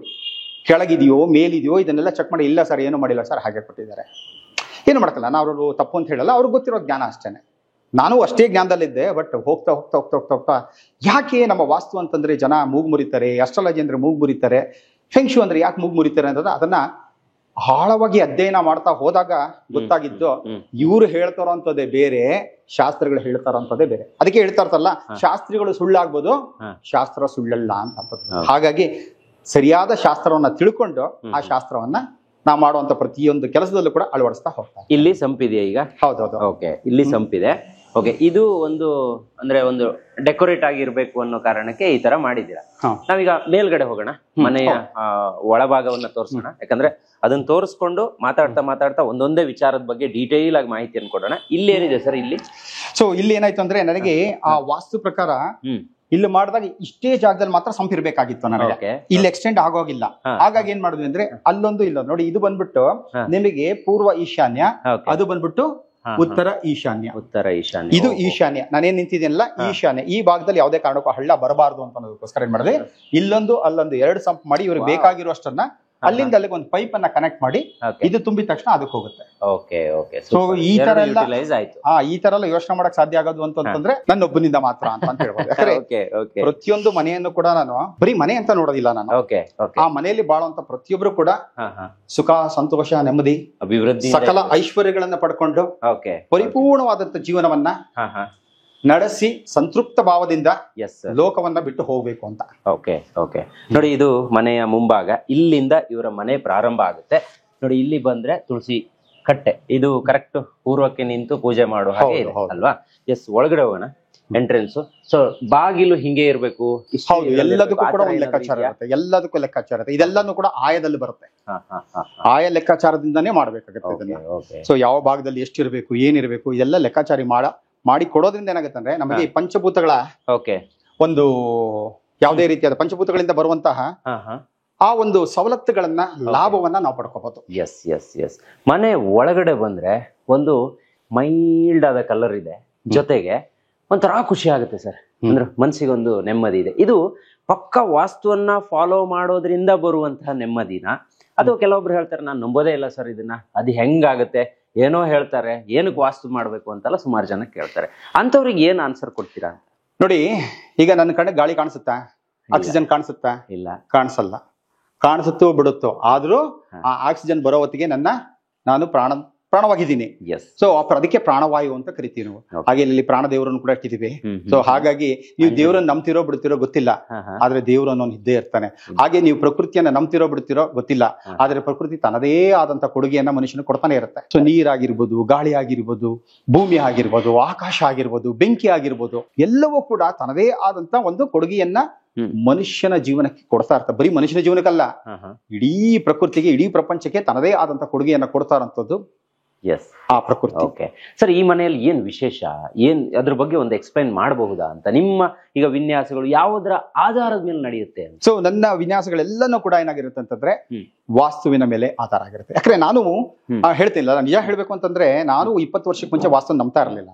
ಕೆಳಗಿದೆಯೋ ಮೇಲಿದೆಯೋ ಇದನ್ನೆಲ್ಲ ಚೆಕ್ ಮಾಡಿ. ಇಲ್ಲ ಸರ್, ಏನು ಮಾಡಿಲ್ಲ ಸರ್, ಹಾಗೆ ಕೊಟ್ಟಿದ್ದಾರೆ, ಏನು ಮಾಡಕ್ಕಲ್ಲ. ನಾವು ತಪ್ಪು ಅಂತ ಹೇಳಲ್ಲ, ಅವ್ರಿಗೆ ಗೊತ್ತಿರೋ ಜ್ಞಾನ ಅಷ್ಟೇನೆ. ನಾನು ಅಷ್ಟೇ ಜ್ಞಾನದಲ್ಲಿದ್ದೆ. ಬಟ್ ಹೋಗ್ತಾ ಹೋಗ್ತಾ ಹೋಗ್ತಾ ಹೋಗ್ತಾ ಹೋಗ್ತಾ ಯಾಕೆ ನಮ್ಮ ವಾಸ್ತು ಅಂತಂದ್ರೆ ಜನ ಮೂಗು ಮುರಿತಾರೆ, ಅಸ್ಟ್ರಾಲಜಿ ಅಂದ್ರೆ ಮೂಗು ಮುರಿತಾರೆ, ಫೆಂಕ್ಷು ಅಂದ್ರೆ ಯಾಕೆ ಮೂಗು ಮುರಿತಾರೆ ಅಂತ ಅದನ್ನ ಆಳವಾಗಿ ಅಧ್ಯಯನ ಮಾಡ್ತಾ ಹೋದಾಗ ಗೊತ್ತಾಗಿದ್ದು ಇವ್ರು ಹೇಳ್ತಾರಂತದೇ ಬೇರೆ, ಶಾಸ್ತ್ರಗಳು ಹೇಳ್ತಾರಂತದೇ ಬೇರೆ. ಅದಕ್ಕೆ ಹೇಳ್ತಾ ಇರ್ತಾರಲ್ಲ, ಶಾಸ್ತ್ರಿಗಳು ಸುಳ್ಳಾಗ್ಬೋದು, ಶಾಸ್ತ್ರ ಸುಳ್ಳಲ್ಲ ಅಂತ. ಹಾಗಾಗಿ ಸರಿಯಾದ ಶಾಸ್ತ್ರವನ್ನ ತಿಳ್ಕೊಂಡು ಆ ಶಾಸ್ತ್ರವನ್ನ ನಾ ಮಾಡುವಂತ ಪ್ರತಿಯೊಂದು ಕೆಲಸದಲ್ಲೂ ಕೂಡ ಅಳವಡಿಸ್ತಾ ಹೋಗ್ತಾರೆ. ಇಲ್ಲಿ ಸಂಪಿದೆಯಾ ಈಗ? ಹೌದೌದು. ಓಕೆ, ಇಲ್ಲಿ ಸಂಪಿದೆ. ಓಕೆ, ಇದು ಒಂದು ಅಂದ್ರೆ ಒಂದು ಡೆಕೋರೇಟ್ ಆಗಿರ್ಬೇಕು ಅನ್ನೋ ಕಾರಣಕ್ಕೆ ಈ ತರ ಮಾಡಿದ್ದೀರಾ. ನಾವೀಗ ಮೇಲ್ಗಡೆ ಹೋಗೋಣ, ಮನೆಯ ಒಳಭಾಗವನ್ನ ತೋರಿಸೋಣ. ಯಾಕಂದ್ರೆ ಅದನ್ನ ತೋರಿಸ್ಕೊಂಡು ಮಾತಾಡ್ತಾ ಒಂದೊಂದೇ ವಿಚಾರದ ಬಗ್ಗೆ ಡೀಟೇಲ್ ಆಗಿ ಮಾಹಿತಿಯನ್ನು ಕೊಡೋಣ. ಇಲ್ಲಿ ಏನಿದೆ ಸರ್? ಇಲ್ಲಿ ಇಲ್ಲಿ ಏನಾಯ್ತು ಅಂದ್ರೆ, ನನಗೆ ಆ ವಾಸ್ತು ಪ್ರಕಾರ ಇಲ್ಲಿ ಮಾಡಿದಾಗ ಇಷ್ಟೇ ಜಾಗದಲ್ಲಿ ಮಾತ್ರ ಸಂಪಿರ್ಬೇಕಾಗಿತ್ತು ನನಗೆ. ಇಲ್ಲಿ ಎಕ್ಸ್ಟೆಂಡ್ ಆಗೋಗಿಲ್ಲ. ಹಾಗಾಗಿ ಏನ್ ಮಾಡಿದ್ವಿ ಅಂದ್ರೆ, ಅಲ್ಲೊಂದು ಇಲ್ಲೊಂದು ನೋಡಿ, ಇದು ಬಂದ್ಬಿಟ್ಟು ನಿಮಗೆ ಪೂರ್ವ ಈಶಾನ್ಯ, ಅದು ಬಂದ್ಬಿಟ್ಟು ಉತ್ತರ ಈಶಾನ್ಯ. ಇದು ಈಶಾನ್ಯ. ನಾನೇನ್ ನಿಂತಿದ್ದೀನಲ್ಲ ಈಶಾನ್ಯ, ಈ ಭಾಗದಲ್ಲಿ ಯಾವುದೇ ಕಾರಣಕ್ಕೂ ಹಳ್ಳ ಬರಬಾರ್ದು ಅಂತ ಅನ್ನೋದಕ್ಕೋಸ್ಕರ ಏನ್ ಮಾಡಿದೆ, ಇಲ್ಲೊಂದು ಅಲ್ಲೊಂದು 2 ಸಂಪ್ ಮಾಡಿ ಇವ್ರಿಗೆ ಬೇಕಾಗಿರುವಷ್ಟನ್ನ ಅಲ್ಲಿಂದ ಅಲ್ಲಿಗೆ ಒಂದು ಪೈಪ್ ಅನ್ನ ಕನೆಕ್ಟ್ ಮಾಡಿ ಇದು ತುಂಬಿದ ತಕ್ಷಣ ಅದಕ್ಕೆ ಹೋಗುತ್ತೆ. ಸೊ ಈ ತರ ಎಲ್ಲ ಈ ತರ ಎಲ್ಲ ಯೋಚನೆ ಮಾಡಕ್ ಸಾಧ್ಯ ಆಗೋದು ಅಂತಂದ್ರೆ ನನ್ನೊಬ್ಬನಿಂದ ಮಾತ್ರ ಅಂತ ಹೇಳ್ಬೋದು. ಯಾಕಂದ್ರೆ ಪ್ರತಿಯೊಂದು ಮನೆಯನ್ನು ಕೂಡ ನಾನು ಬರೀ ಮನೆ ಅಂತ ನೋಡೋದಿಲ್ಲ ನಾನು. ಆ ಮನೆಯಲ್ಲಿ ಬಾಳುವಂತ ಪ್ರತಿಯೊಬ್ರು ಕೂಡ ಸುಖ, ಸಂತೋಷ, ನೆಮ್ಮದಿ, ಅಭಿವೃದ್ಧಿ, ಸಕಲ ಐಶ್ವರ್ಯಗಳನ್ನ ಪಡ್ಕೊಂಡು ಪರಿಪೂರ್ಣವಾದಂತ ಜೀವನವನ್ನ ನಡೆಸಿ ಸಂತೃಪ್ತ ಭಾವದಿಂದ ಲೋಕವನ್ನ ಬಿಟ್ಟು ಹೋಗ್ಬೇಕು ಅಂತ. ನೋಡಿ, ಇದು ಮನೆಯ ಮುಂಭಾಗ. ಇಲ್ಲಿಂದ ಇವರ ಮನೆ ಪ್ರಾರಂಭ ಆಗುತ್ತೆ. ನೋಡಿ, ಇಲ್ಲಿ ಬಂದ್ರೆ ತುಳಸಿ ಕಟ್ಟೆ, ಇದು ಕರೆಕ್ಟ್ ಪೂರ್ವಕ್ಕೆ ನಿಂತು ಪೂಜೆ ಮಾಡುವ ಹಾಗೆ ಇದೆ ಅಲ್ವಾ? ಒಳಗಡೆ ಹೋಗೋಣ. ಎಂಟ್ರೆನ್ಸ್. ಸೊ ಬಾಗಿಲು ಹಿಂಗೆ ಇರ್ಬೇಕು. ಎಲ್ಲದಕ್ಕೂ ಕೂಡ ಒಂದು ಲೆಕ್ಕಾಚಾರ ಇರುತ್ತೆ. ಎಲ್ಲದಕ್ಕೂ ಲೆಕ್ಕಾಚಾರ ಇರುತ್ತೆ. ಇದೆಲ್ಲಾನು ಕೂಡ ಆಯದಲ್ಲಿ ಬರುತ್ತೆ. ಆಯ ಲೆಕ್ಕಾಚಾರದಿಂದಾನೇ ಮಾಡ್ಬೇಕಾಗುತ್ತೆ ಇದನ್ನ. ಸೊ ಯಾವ ಭಾಗದಲ್ಲಿ ಎಷ್ಟಿರ್ಬೇಕು, ಏನಿರ್ಬೇಕು, ಇದೆಲ್ಲ ಲೆಕ್ಕಾಚಾರಿ ಮಾಡಿ ಕೊಡೋದ್ರಿಂದ ಏನಾಗುತ್ತೆ ಅಂದ್ರೆ, ನಮಗೆ ಈ ಪಂಚಭೂತಗಳ ಒಂದು ಯಾವುದೇ ರೀತಿಯಾದ ಪಂಚಭೂತಗಳಿಂದ ಬರುವಂತಹ ಆ ಒಂದು ಸವಲತ್ತುಗಳನ್ನ, ಲಾಭವನ್ನ ನಾವು ಪಡ್ಕೋಬಹುದು. ಮನೆ ಒಳಗಡೆ ಬಂದ್ರೆ ಒಂದು ಮೈಲ್ಡ್ ಆದ ಕಲರ್ ಇದೆ, ಜೊತೆಗೆ ಒಂಥರ ಖುಷಿ ಆಗುತ್ತೆ ಸರ್. ಅಂದ್ರೆ ಮನ್ಸಿಗೆ ಒಂದು ನೆಮ್ಮದಿ ಇದೆ. ಇದು ಪಕ್ಕ ವಾಸ್ತುವನ್ನ ಫಾಲೋ ಮಾಡೋದ್ರಿಂದ ಬರುವಂತಹ ನೆಮ್ಮದಿನ, ಅಥವಾ ಕೆಲವೊಬ್ರು ಹೇಳ್ತಾರೆ ನಾನು ನಂಬೋದೇ ಇಲ್ಲ ಸರ್ ಇದನ್ನ, ಅದು ಹೆಂಗಾಗುತ್ತೆ, ಏನೋ ಹೇಳ್ತಾರೆ, ಏನಕ್ಕೆ ವಾಸ್ತು ಮಾಡ್ಬೇಕು ಅಂತೆಲ್ಲ ಸುಮಾರು ಜನ ಕೇಳ್ತಾರೆ. ಅಂತವ್ರಿಗೆ ಏನ್ ಆನ್ಸರ್ ಕೊಡ್ತೀರಾ? ನೋಡಿ, ಈಗ ನನ್ನ ಕಡೆ ಗಾಳಿ ಕಾಣಿಸುತ್ತಾ, ಆಕ್ಸಿಜನ್ ಕಾಣಿಸುತ್ತಾ? ಇಲ್ಲ, ಕಾಣಿಸಲ್ಲ. ಕಾಣಿಸುತ್ತೋ ಬಿಡುತ್ತೋ, ಆದ್ರೂ ಆ ಆಕ್ಸಿಜನ್ ಬರೋ ಹೊತ್ತಿಗೆ ನಾನು ಪ್ರಾಣವಾಗಿದ್ದೀನಿ. ಸೊ ಅದಕ್ಕೆ ಪ್ರಾಣವಾಯು ಅಂತ ಕರಿತೀವಿ ನಾವು. ಹಾಗೆ ಇಲ್ಲಿ ಪ್ರಾಣ ದೇವರನ್ನು ಕೂಡ ಇಟ್ಟಿದೀವಿ. ಸೊ ಹಾಗಾಗಿ ನೀವು ದೇವರನ್ನು ನಂಬ್ತಿರೋ ಬಿಡ್ತಿರೋ ಗೊತ್ತಿಲ್ಲ, ಆದ್ರೆ ದೇವರು ಅನ್ನೋನು ಇದ್ದೇ ಇರ್ತಾನೆ. ಹಾಗೆ ನೀವು ಪ್ರಕೃತಿಯನ್ನ ನಂಬ್ತಿರೋ ಬಿಡ್ತಿರೋ ಗೊತ್ತಿಲ್ಲ, ಆದ್ರೆ ಪ್ರಕೃತಿ ತನ್ನದೇ ಆದಂತ ಕೊಡುಗೆಯನ್ನ ಮನುಷ್ಯನ ಕೊಡ್ತಾನೆ ಇರುತ್ತೆ. ಸೊ ನೀರಾಗಿರ್ಬೋದು, ಗಾಳಿ ಆಗಿರ್ಬೋದು, ಭೂಮಿ ಆಗಿರ್ಬೋದು, ಆಕಾಶ ಆಗಿರ್ಬೋದು, ಬೆಂಕಿ ಆಗಿರ್ಬೋದು, ಎಲ್ಲವೂ ಕೂಡ ತನ್ನದೇ ಆದಂತ ಒಂದು ಕೊಡುಗೆಯನ್ನ ಮನುಷ್ಯನ ಜೀವನಕ್ಕೆ ಕೊಡ್ತಾ ಇರ್ತಾರೆ. ಬರೀ ಮನುಷ್ಯನ ಜೀವನಕ್ಕಲ್ಲ, ಇಡೀ ಪ್ರಕೃತಿಗೆ, ಇಡೀ ಪ್ರಪಂಚಕ್ಕೆ ತನ್ನದೇ ಆದಂತ ಕೊಡುಗೆಯನ್ನ ಕೊಡ್ತಾ ಇರೋಂಥದ್ದು ಆ ಪ್ರಕೃತಿ. ಸರ್, ಈ ಮನೆಯಲ್ಲಿ ಏನ್ ವಿಶೇಷ, ಅದ್ರ ಬಗ್ಗೆ ಒಂದು ಎಕ್ಸ್ಪ್ಲೈನ್ ಮಾಡಬಹುದಾ ಅಂತ? ನಿಮ್ಮ ಈಗ ವಿನ್ಯಾಸಗಳು ಯಾವುದರ ಆಧಾರದ ಮೇಲೆ ನಡೆಯುತ್ತೆ? ಸೊ ನನ್ನ ವಿನ್ಯಾಸಗಳೆಲ್ಲನೂ ಕೂಡ ಏನಾಗಿರುತ್ತೆ ಅಂತಂದ್ರೆ ವಾಸ್ತುವಿನ ಮೇಲೆ ಆಧಾರ ಆಗಿರುತ್ತೆ. ಯಾಕಂದ್ರೆ ನಾನು ಹೇಳ್ತಿಲ್ಲ, ನಿಜ ಹೇಳ್ಬೇಕು ಅಂತಂದ್ರೆ ನಾನು 20 ವರ್ಷಕ್ಕೆ ಮುಂಚೆ ವಾಸ್ತು ನಂಬ್ತಾ ಇರಲಿಲ್ಲ.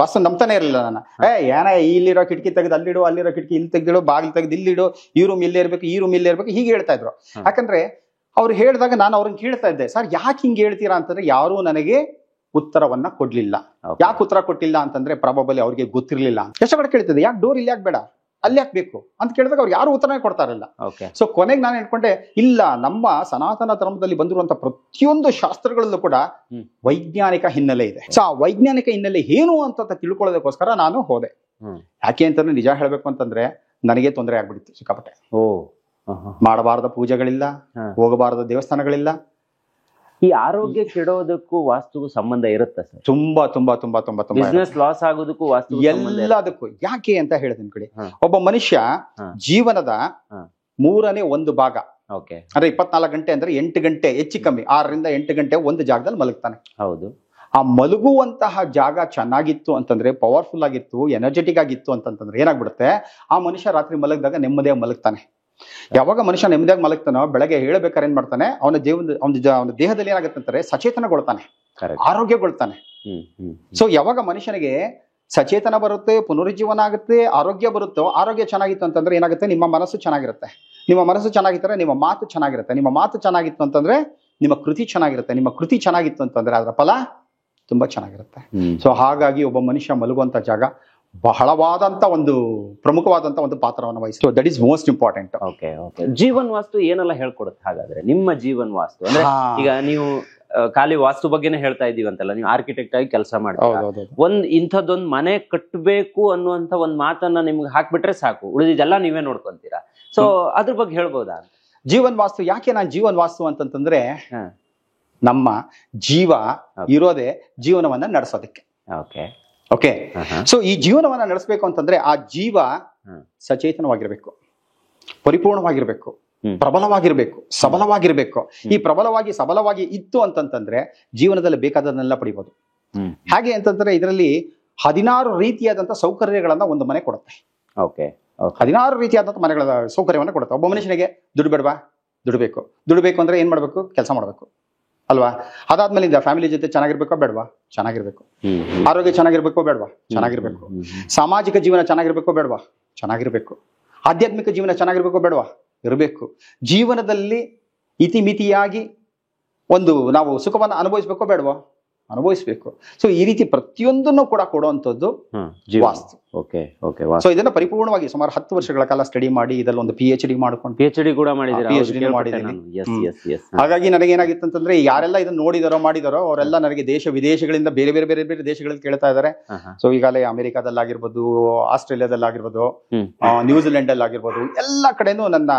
ವಾಸ್ತು ನಂಬ್ತಾನೆ ಇರಲಿಲ್ಲ ನಾನು. ಏನ ಇಲ್ಲಿರೋ ಕಿಟಕಿ ತೆಗೆದು ಅಲ್ಲಿಡು, ಅಲ್ಲಿರೋ ಕಿಟಕಿ ಇಲ್ಲಿ ತೆಗೆದಿಡು, ಬಾಗಿಲು ತೆಗೆದು ಇಲ್ಲಿಡು, ಈ ರೂಮ್ ಇಲ್ಲೇ ಇರ್ಬೇಕು, ಈ ರೂಮ್ ಇಲ್ಲೇ ಇರ್ಬೇಕು, ಹೀಗೆ ಹೇಳ್ತಾ ಇದ್ರು. ಯಾಕಂದ್ರೆ ಅವ್ರು ಹೇಳಿದಾಗ ನಾನು ಅವ್ರನ್ನ ಕೇಳ್ತಾ ಇದ್ದೆ, ಸರ್ ಯಾಕೆ ಹಿಂಗೆ ಹೇಳ್ತೀರಾ ಅಂತಂದ್ರೆ ಯಾರೂ ನನಗೆ ಉತ್ತರವನ್ನ ಕೊಡ್ಲಿಲ್ಲ. ಯಾಕೆ ಉತ್ತರ ಕೊಟ್ಟಿಲ್ಲ ಅಂತಂದ್ರೆ ಪ್ರಾಬಬಲಿ ಅವ್ರಿಗೆ ಗೊತ್ತಿರ್ಲಿಲ್ಲ. ಎಷ್ಟು ಕಡೆ ಕೇಳ್ತಿದ್ದೆ, ಯಾಕೆ ಡೋರ್ ಇಲ್ಲಿ ಯಾಕೆ ಬೇಡ, ಅಲ್ಲಿ ಯಾಕೆ ಬೇಕು ಅಂತ ಕೇಳಿದಾಗ ಅವ್ರು ಯಾರು ಉತ್ತರನೇ ಕೊಡ್ತಾ ಇರಲಿಲ್ಲ. ಸೊ ಕೊನೆಗೆ ನಾನು ಹೇಳ್ಕೊಂಡೆ, ಇಲ್ಲ, ನಮ್ಮ ಸನಾತನ ಧರ್ಮದಲ್ಲಿ ಬಂದಿರುವಂತ ಪ್ರತಿಯೊಂದು ಶಾಸ್ತ್ರಗಳಲ್ಲೂ ಕೂಡ ವೈಜ್ಞಾನಿಕ ಹಿನ್ನೆಲೆ ಇದೆ. ಸೊ ಆ ವೈಜ್ಞಾನಿಕ ಹಿನ್ನೆಲೆ ಏನು ಅಂತ ತಿಳ್ಕೊಳ್ಳೋದಕ್ಕೋಸ್ಕರ ನಾನು ಹೋದೆ. ಯಾಕೆ ಅಂತಂದ್ರೆ ನಿಜ ಹೇಳ್ಬೇಕು ಅಂತಂದ್ರೆ ನನಗೆ ತೊಂದರೆ ಆಗ್ಬಿಟ್ಟಿತ್ತು ಸಿಕ್ಕಾಪಟ್ಟೆ. ಮಾಡಬಾರದ ಪೂಜೆಗಳಿಲ್ಲ, ಹೋಗಬಾರದ ದೇವಸ್ಥಾನಗಳಿಲ್ಲ. ಈ ಆರೋಗ್ಯ ಕೆಡೋದಕ್ಕೂ ವಾಸ್ತುಗೂ ಸಂಬಂಧ ಇರುತ್ತೆ ಸರ್? ತುಂಬಾ ತುಂಬಾ ತುಂಬಾ ತುಂಬಾ ತುಂಬಾ. ಬಿಸ್ನೆಸ್ ಲಾಸ್ ಆಗೋದಕ್ಕೂ ವಾಸ್ತು ಎಲ್ಲದಕ್ಕೂ. ಯಾಕೆ ಅಂತ ಹೇಳಿದನ್ ಕಡೆ, ಒಬ್ಬ ಮನುಷ್ಯ ಜೀವನದ 1/3 ಭಾಗ ಅಂದ್ರೆ 24 ಗಂಟೆ ಅಂದ್ರೆ 8 ಗಂಟೆ, ಹೆಚ್ಚು ಕಮ್ಮಿ 6 ರಿಂದ 8 ಗಂಟೆ ಒಂದು ಜಾಗದಲ್ಲಿ ಮಲಗ್ತಾನೆ. ಹೌದು. ಆ ಮಲಗುವಂತಹ ಜಾಗ ಚೆನ್ನಾಗಿತ್ತು ಅಂತಂದ್ರೆ, ಪವರ್ಫುಲ್ ಆಗಿತ್ತು, ಎನರ್ಜೆಟಿಕ್ ಆಗಿತ್ತು ಅಂತಂದ್ರೆ ಏನಾಗ್ಬಿಡುತ್ತೆ, ಆ ಮನುಷ್ಯ ರಾತ್ರಿ ಮಲಗಿದಾಗ ನೆಮ್ಮದಿಯಾಗಿ ಮಲಗ್ತಾನೆ. ಯಾವಾಗ ಮನುಷ್ಯ ನೆಮ್ಮದಿಯಾಗಿ ಮಲಗ್ತಾನೋ, ಬೆಳಗ್ಗೆ ಹೇಳಬೇಕಾದ್ರೆ ಏನ್ ಮಾಡ್ತಾನೆ, ಅವನ ದೇಹದಲ್ಲಿ ಏನಾಗುತ್ತೆ ಅಂತಾರೆ, ಸಚೇತನಗೊಳ್ತಾನೆ, ಆರೋಗ್ಯಗೊಳ್ತಾನೆ. ಸೊ ಯಾವಾಗ ಮನುಷ್ಯನಿಗೆ ಸಚೇತನ ಬರುತ್ತೆ, ಪುನರುಜ್ಜೀವನ ಆಗುತ್ತೆ, ಆರೋಗ್ಯ ಬರುತ್ತೋ, ಆರೋಗ್ಯ ಚೆನ್ನಾಗಿತ್ತು ಅಂತಂದ್ರೆ ಏನಾಗುತ್ತೆ, ನಿಮ್ಮ ಮನಸ್ಸು ಚೆನ್ನಾಗಿರುತ್ತೆ. ನಿಮ್ಮ ಮನಸ್ಸು ಚೆನ್ನಾಗಿದ್ದರೆ ನಿಮ್ಮ ಮಾತು ಚೆನ್ನಾಗಿರುತ್ತೆ. ನಿಮ್ಮ ಮಾತು ಚೆನ್ನಾಗಿತ್ತು ಅಂತಂದ್ರೆ ನಿಮ್ಮ ಕೃತಿ ಚೆನ್ನಾಗಿರುತ್ತೆ. ನಿಮ್ಮ ಕೃತಿ ಚೆನ್ನಾಗಿತ್ತು ಅಂತಂದ್ರೆ ಅದರ ಫಲ ತುಂಬಾ ಚೆನ್ನಾಗಿರುತ್ತೆ. ಸೊ ಹಾಗಾಗಿ ಒಬ್ಬ ಮನುಷ್ಯ ಮಲಗುವಂತ ಜಾಗ ಬಹಳವಾದಂತ ಒಂದು ಪ್ರಮುಖವಾದಂತ ಒಂದು ಪಾತ್ರವನ್ನು ವಹಿಸ್ತು. That is most important. Okay okay. Jeevan Vastu ಏನೆಲ್ಲ ಹೇಳ್ಕೊಡುತ್ತೆ ಹಾಗಾದ್ರೆ ನಿಮ್ಮ ಜೀವನ್ ವಾಸ್ತು? ಅಂದ್ರೆ ಈಗ ನೀವು ಖಾಲಿ ವಾಸ್ತು ಬಗ್ಗೆನೇ ಹೇಳ್ತಾ ಇದೀವಿ ಅಂತಲ್ಲ, ನೀವು ಆರ್ಕಿಟೆಕ್ಟ್ ಆಗಿ ಕೆಲಸ ಮಾಡ್ತೀರಾ. ಇಂಥದ್ದೊಂದು ಮನೆ ಕಟ್ಟಬೇಕು ಅನ್ನುವಂತ ಒಂದ್ ಮಾತನ್ನ ನಿಮ್ಗೆ ಹಾಕ್ಬಿಟ್ರೆ ಸಾಕು, ಉಳಿದಿದ್ದೆಲ್ಲ ನೀವೇ ನೋಡ್ಕೊಂತೀರಾ. ಸೊ ಅದ್ರ ಬಗ್ಗೆ ಹೇಳ್ಬೋದಾ? ಜೀವನ್ ವಾಸ್ತು ಯಾಕೆ ನಾನು ಜೀವನ್ ವಾಸ್ತು ಅಂತಂತಂದ್ರೆ, ನಮ್ಮ ಜೀವ ಇರೋದೇ ಜೀವನವನ್ನ ನಡೆಸೋದಕ್ಕೆ. Okay okay. ಸೊ ಈ ಜೀವನವನ್ನ ನಡೆಸಬೇಕು ಅಂತಂದ್ರೆ ಆ ಜೀವ ಸಚೇತನವಾಗಿರ್ಬೇಕು, ಪರಿಪೂರ್ಣವಾಗಿರ್ಬೇಕು, ಪ್ರಬಲವಾಗಿರ್ಬೇಕು, ಸಬಲವಾಗಿರ್ಬೇಕು. ಈ ಪ್ರಬಲವಾಗಿ ಸಬಲವಾಗಿ ಇತ್ತು ಅಂತಂತಂದ್ರೆ ಜೀವನದಲ್ಲಿ ಬೇಕಾದನ್ನೆಲ್ಲ ಪಡಿಬಹುದು. ಹಾಗೆ ಅಂತಂದ್ರೆ ಇದರಲ್ಲಿ 16 ರೀತಿಯಾದಂತಹ ಸೌಕರ್ಯಗಳನ್ನ ಒಂದು ಮನೆ ಕೊಡುತ್ತೆ. ಓಕೆ. 16 ರೀತಿಯಾದಂತಹ ಮನೆಗಳ ಸೌಕರ್ಯವನ್ನ ಕೊಡುತ್ತೆ. ಒಬ್ಬ ಮನುಷ್ಯನಿಗೆ ದುಡ್ಡು ಬೇಡವಾ? ದುಡ್ಬೇಕು ಅಂದ್ರೆ ಏನ್ ಮಾಡ್ಬೇಕು? ಕೆಲಸ ಮಾಡ್ಬೇಕು ಅಲ್ವಾ? ಅದಾದ್ಮೇಲೆ ಫ್ಯಾಮಿಲಿ ಜೊತೆ ಚೆನ್ನಾಗಿರ್ಬೇಕೋ ಬೇಡವಾ? ಚೆನ್ನಾಗಿರ್ಬೇಕು. ಆರೋಗ್ಯ ಚೆನ್ನಾಗಿರ್ಬೇಕೋ ಬೇಡವಾ? ಚೆನ್ನಾಗಿರ್ಬೇಕು. ಸಾಮಾಜಿಕ ಜೀವನ ಚೆನ್ನಾಗಿರ್ಬೇಕೋ ಬೇಡವಾ? ಚೆನ್ನಾಗಿರ್ಬೇಕು. ಆಧ್ಯಾತ್ಮಿಕ ಜೀವನ ಚೆನ್ನಾಗಿರ್ಬೇಕೋ ಬೇಡವಾ? ಇರಬೇಕು. ಜೀವನದಲ್ಲಿ ಇತಿಮಿತಿಯಾಗಿ ಒಂದು ನಾವು ಸುಖವನ್ನು ಅನುಭವಿಸ್ಬೇಕೋ ಬೇಡವಾ? ಅನುಭವಿಸ್ಬೇಕು. ಸೊ ಈ ರೀತಿ ಪ್ರತಿಯೊಂದನ್ನು ಕೂಡ ಕೊಡುವಂಥದ್ದು ವಾಸ್ತು. ಸೊ ಇದನ್ನ ಪರಿಪೂರ್ಣವಾಗಿ ಸುಮಾರು 10 ವರ್ಷಗಳ ಕಾಲ ಸ್ಟಡಿ ಮಾಡಿ ಇದರಲ್ಲಿ ಒಂದು PhD ಮಾಡ್ಕೊಂಡು PhD ಕೂಡ ಮಾಡಿದ್ದೀನಿ. ಹಾಗಾಗಿ ನನಗೇನಾಗಿತ್ತು ಅಂತಂದ್ರೆ ಯಾರೆಲ್ಲ ಇದನ್ನ ನೋಡಿದಾರೋ ಮಾಡಿದಾರೋ ಅವರೆಲ್ಲ ನನಗೆ ದೇಶ ವಿದೇಶಗಳಿಂದ ಬೇರೆ ಬೇರೆ ಬೇರೆ ಬೇರೆ ದೇಶಗಳಲ್ಲಿ ಕೇಳ್ತಾ ಇದಾರೆ. ಸೊ ಈಗಾಗಲೇ ಅಮೆರಿಕಾದಲ್ಲಾಗಿರ್ಬೋದು, ಆಸ್ಟ್ರೇಲಿಯಾದಲ್ಲಾಗಿರ್ಬೋದು, ನ್ಯೂಜಿಲೆಂಡ್ ಅಲ್ಲಿ ಆಗಿರ್ಬೋದು, ಎಲ್ಲ ಕಡೆನೂ ನನ್ನ